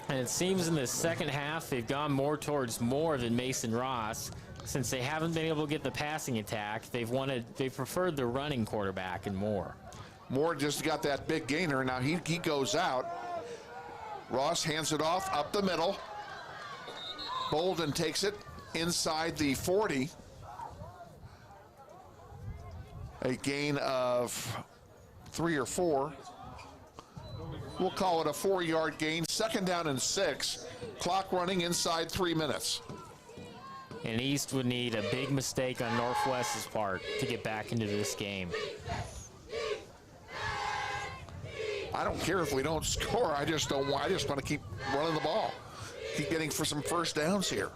And it seems in the second half they've gone more towards Moore than Mason Ross. Since they haven't been able to get the passing attack, they preferred the running quarterback and Moore. Moore just got that big gainer. Now he goes out. Ross hands it off up the middle. Bolden takes it inside the 40. A gain of 3 or 4. We'll call it a 4-yard gain. Second down and 6. Clock running inside 3 minutes. And East would need a big mistake on Northwest's part to get back into this game. I don't care if we don't score. I just want to keep running the ball. Keep getting for some first downs here.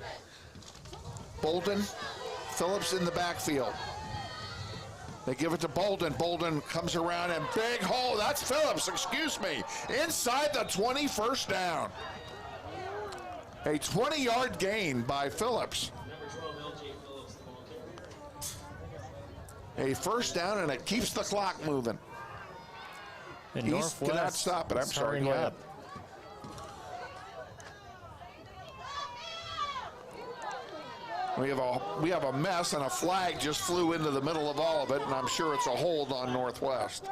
Bolden, Phillips in the backfield. They give it to Bolden. Bolden comes around and big hole. That's Phillips, excuse me. Inside the 20, first down. A 20-yard gain by Phillips. A first down, and it keeps the clock moving. And East cannot stop it. I'm sorry, go ahead. We have a mess, and a flag just flew into the middle of all of it, and I'm sure it's a hold on Northwest.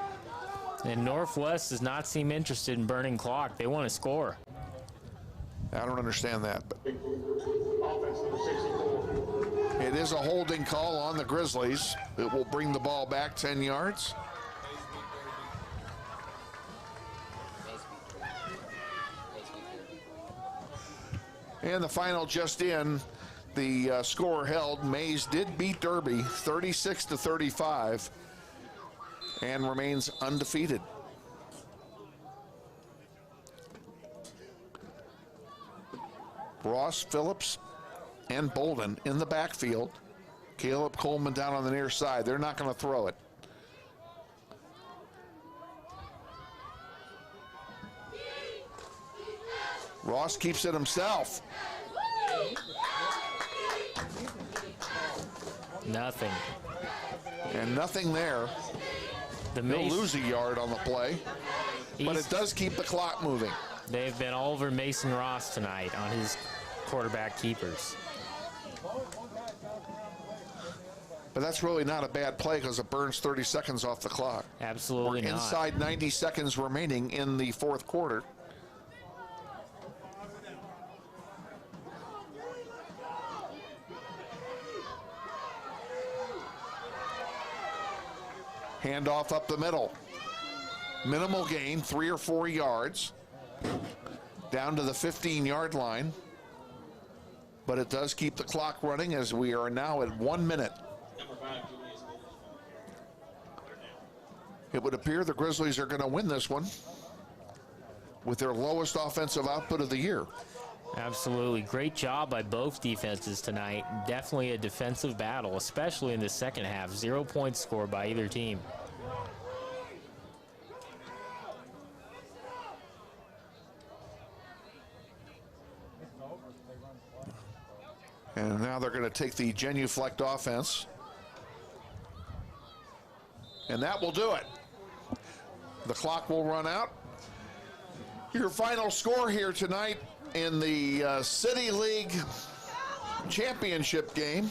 And Northwest does not seem interested in burning clock. They want to score. I don't understand that, but it is a holding call on the Grizzlies. It will bring the ball back 10 yards. And the final just in, the score held. Mays did beat Derby 36-35 and remains undefeated. Ross, Phillips, and Bolden in the backfield. Caleb Coleman down on the near side. They're not going to throw it. Ross keeps it himself. Nothing. And nothing there. They'll lose a yard on the play, but it does keep the clock moving. They've been all over Mason Ross tonight on his quarterback keepers. But that's really not a bad play because it burns 30 seconds off the clock. Absolutely not. We're inside 90 seconds remaining in the fourth quarter. Handoff up the middle. Minimal gain, 3 or 4 yards. Down to the 15-yard line. But it does keep the clock running as we are now at 1 minute. It would appear the Grizzlies are going to win this one with their lowest offensive output of the year. Absolutely. Great job by both defenses tonight. Definitely a defensive battle, especially in the second half. 0 points scored by either team. And now they're going to take the genuflect offense. And that will do it. The clock will run out. Your final score here tonight in the City League championship game.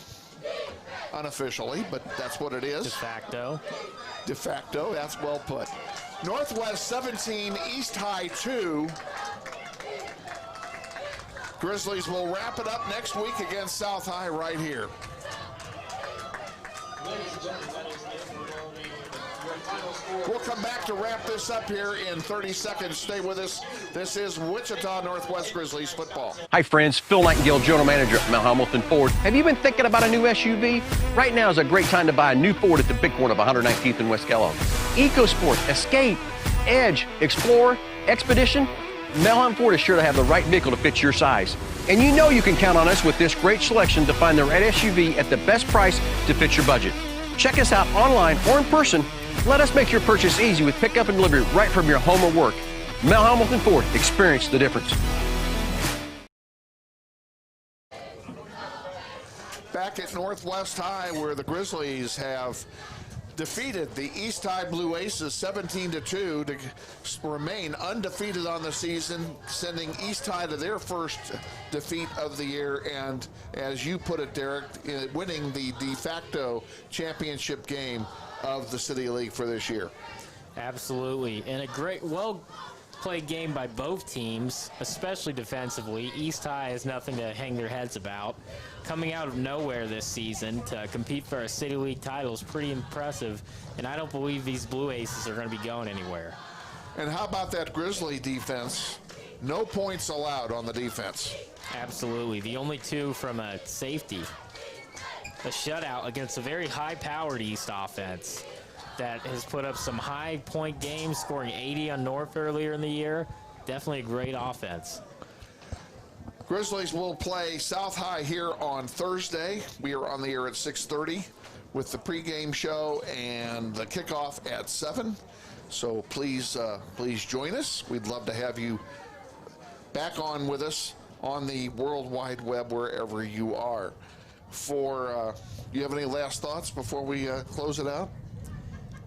Unofficially, but that's what it is. De facto. De facto, that's well put. Northwest 17, East High 2. Grizzlies will wrap it up next week against South High right here. Ladies and gentlemen, that is the end of the game. Your final score. We'll come back to wrap this up here in 30 seconds. Stay with us. This is Wichita Northwest Grizzlies football. Hi friends, Phil Nightingale, General Manager at Mount Hamilton Ford. Have you been thinking about a new SUV? Right now is a great time to buy a new Ford at the big corner of 119th and West Kellogg. EcoSport, Escape, Edge, Explorer, Expedition. Melham Ford is sure to have the right vehicle to fit your size. And you know you can count on us with this great selection to find the right SUV at the best price to fit your budget. Check us out online or in person. Let us make your purchase easy with pickup and delivery right from your home or work. Mel Hamilton Ford, experience the difference. Back at Northwest High, where the Grizzlies have defeated the East High Blue Aces 17-2 to remain undefeated on the season, sending East High to their first defeat of the year, and as you put it, Derek, winning the de facto championship game of the City League for this year. Absolutely, and a great, well-played game by both teams, especially defensively. East High has nothing to hang their heads about. Coming out of nowhere this season to compete for a City League title is pretty impressive, and I don't believe these Blue Aces are going to be going anywhere. And how about that Grizzly defense? No points allowed on the defense. Absolutely, the only two from a safety. A shutout against a very high-powered East offense that has put up some high-point games, scoring 80 on North earlier in the year. Definitely a great offense. Grizzlies will play South High here on Thursday. We are on the air at 6:30 with the pregame show and the kickoff at 7. So please join us. We'd love to have you back on with us on the World Wide Web wherever you are. Do you have any last thoughts before we close it out?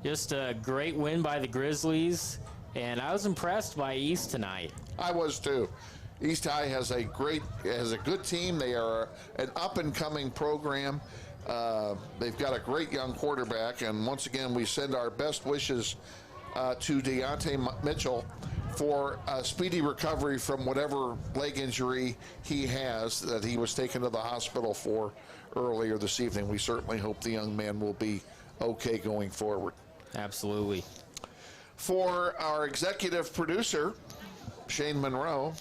Just a great win by the Grizzlies, and I was impressed by East tonight. I was too. East High has a good team. They are an up-and-coming program. They've got a great young quarterback, and once again, we send our best wishes to Deontay Mitchell for a speedy recovery from whatever leg injury he has that he was taken to the hospital for earlier this evening. We certainly hope the young man will be okay going forward. Absolutely. For our executive producer, Shane Monroe,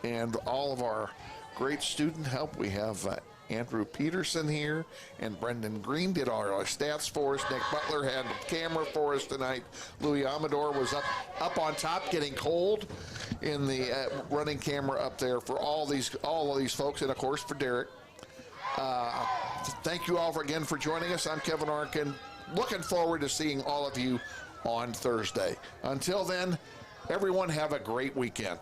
and all of our great student help, we have Andrew Peterson here, and Brendan Green did our stats for us. Nick Butler had the camera for us tonight. Louis Amador was up on top getting cold in the running camera up there for all of these folks, and of course for Derek. Thank you all again for joining us. I'm Kevin Arkin. Looking forward to seeing all of you on Thursday. Until then, everyone have a great weekend.